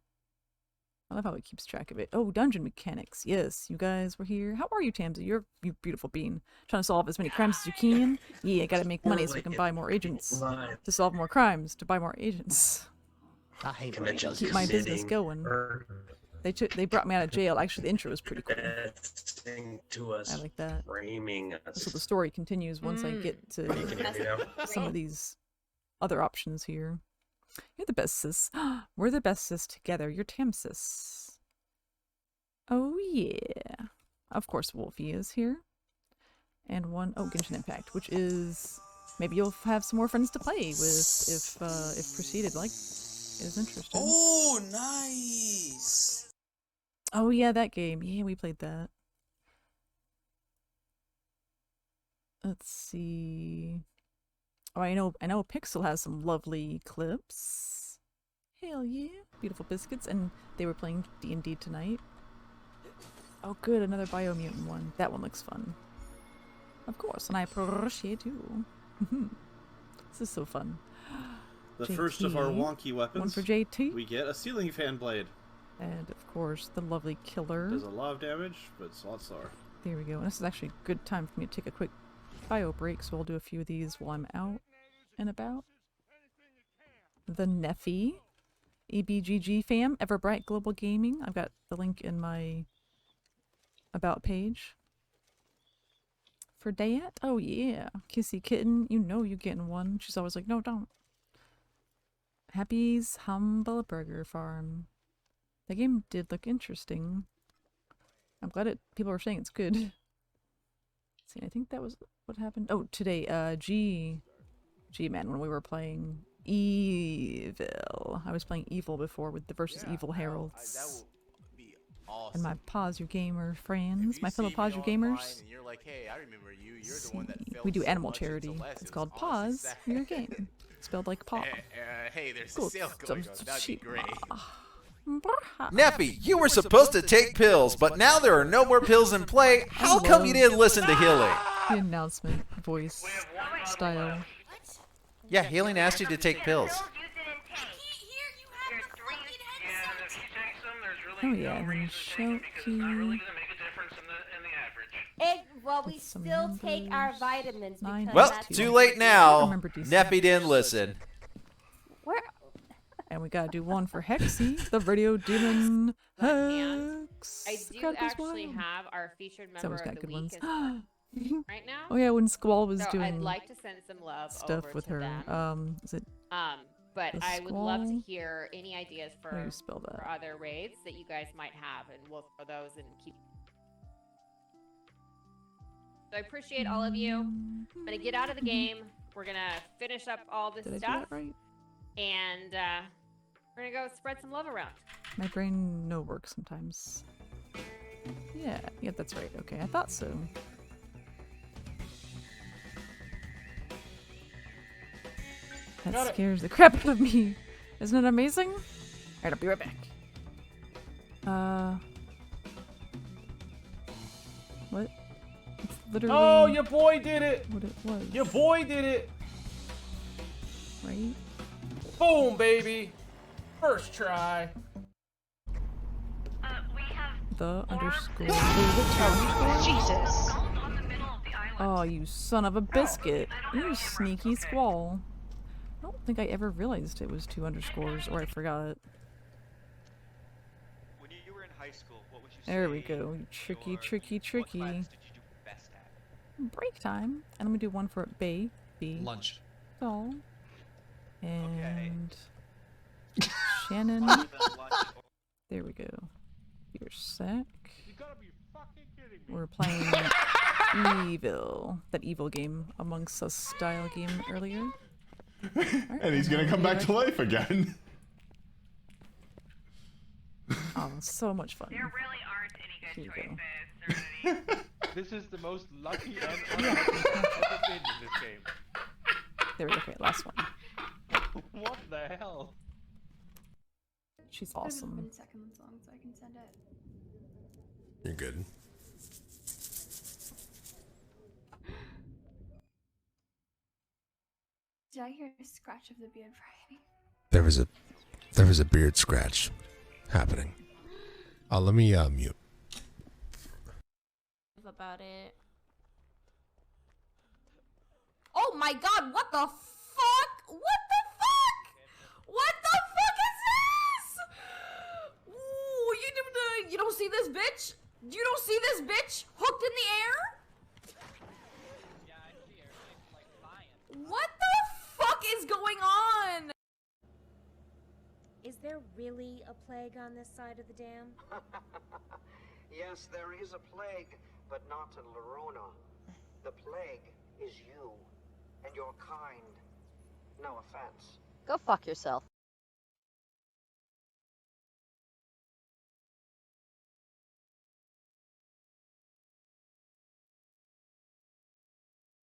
I love how it keeps track of it. Oh, dungeon mechanics. Yes, you guys were here. How are you, Tamsy? You beautiful bean. Trying to solve as many crimes as you can. Yeah, gotta make money so we can buy more agents. To solve more crimes, to buy more agents. I hate Keep my business going. They brought me out of jail. Actually, the intro was pretty cool. I like that. So the story continues once I get to some of these other options here. You're the best sis. We're the best sis together. You're Tam sis. Oh yeah. Of course Wolfie is here. And Genshin Impact, which is maybe you'll have some more friends to play with if proceeded like is interesting. Oh, nice. Oh yeah, that game. Yeah, we played that. Let's see. Oh, I know Pixel has some lovely clips. Hell yeah. Beautiful biscuits. And they were playing D&D tonight. Oh good, another Biomutant one. That one looks fun. Of course, and I appreciate you. This is so fun. The JT. first of our wonky weapons. One for JT. We get a ceiling fan blade. And of course, the lovely killer. Does a lot of damage, but slots are. There we go. And this is actually a good time for me to take a quick bio break, so I'll do a few of these while I'm out and about. The Neffy. EBGG fam. Everbright Global Gaming. I've got the link in my about page. For Dayat? Oh yeah. Kissy Kitten. You know you're getting one. She's always like, no, don't. Happy's Humble Burger Farm. The game did look interesting. I'm glad people were saying it's good. See, I think that was what happened. Oh, today, G-Man, when we were playing Evil. I was playing Evil before with the versus Evil Heralds. That would be awesome. And my Paws Your Gamer friends, my fellow Paws Your Gamers. And you're like, hey, I remember you. You're the one that felt we do so animal much charity. into less. It's It called was honestly Paws sad. Your Game. Spelled like paw. Hey, there's Cool. a sale going on. That'd be great. Neffy, you were supposed to take pills, but now there are no more pills in play. How come you didn't listen to Healing? The announcement voice style. Yeah, Healing asked you to take pills. Oh yeah, and then Shelky. Well, we still take our vitamins because Well, that's too what late we now. Remember DC. Neffy didn't listen. Where? And we gotta do one for Hexy, the radio demon Hex. I do God goes actually wild. have our featured member Someone's of got the good week ones. is right now. Oh yeah, when Squall was So doing I'd like to send some love stuff over with to her. them. Is it? But the I would love to Squall? hear any ideas How do for you spell that? other raids that you guys might have, and we'll throw those and keep. So I appreciate all of you. I'm gonna get out of the game. We're gonna finish up all this Did I do stuff, that right? and we're gonna go spread some love around. My brain no works sometimes. Yeah, that's right. Okay, I thought so. That scares the crap out of me. Isn't it amazing? Alright, I'll be right back. What? It's literally Oh, your boy did it! what it was. Your boy did it! Right? Boom, baby! First try. The underscore. Jesus. Oh, you son of a biscuit. You sneaky Squall. I don't think I ever realized it was 2 underscores, or I forgot it. When you were in high school, what would you There we go. You tricky. Break time. And let me do one for Bay. B. Lunch. Doll. And Shannon. There we go. Your sec. We're playing Evil. That Evil game, Amongst Us style game earlier. Right, And he's gonna come back to life again. Oh, so much fun. There really aren't any good Here you choices. This is the most lucky and unlucky I've ever been in this game. There we go. Okay, last one. What the hell? She's awesome. Seconds long, so I can send it. You're good. Did I hear a scratch of the beard variety? There was a beard scratch happening. Let me mute. About it. Oh my god, what the fuck? What the fuck? What the fuck is this? Ooh, you don't see this bitch? You don't see this bitch hooked in the air? What the fuck is going on? Is there really a plague on this side of the dam? Yes, there is a plague, but not in Lerona. The plague is you and your kind. No offense. Go fuck yourself.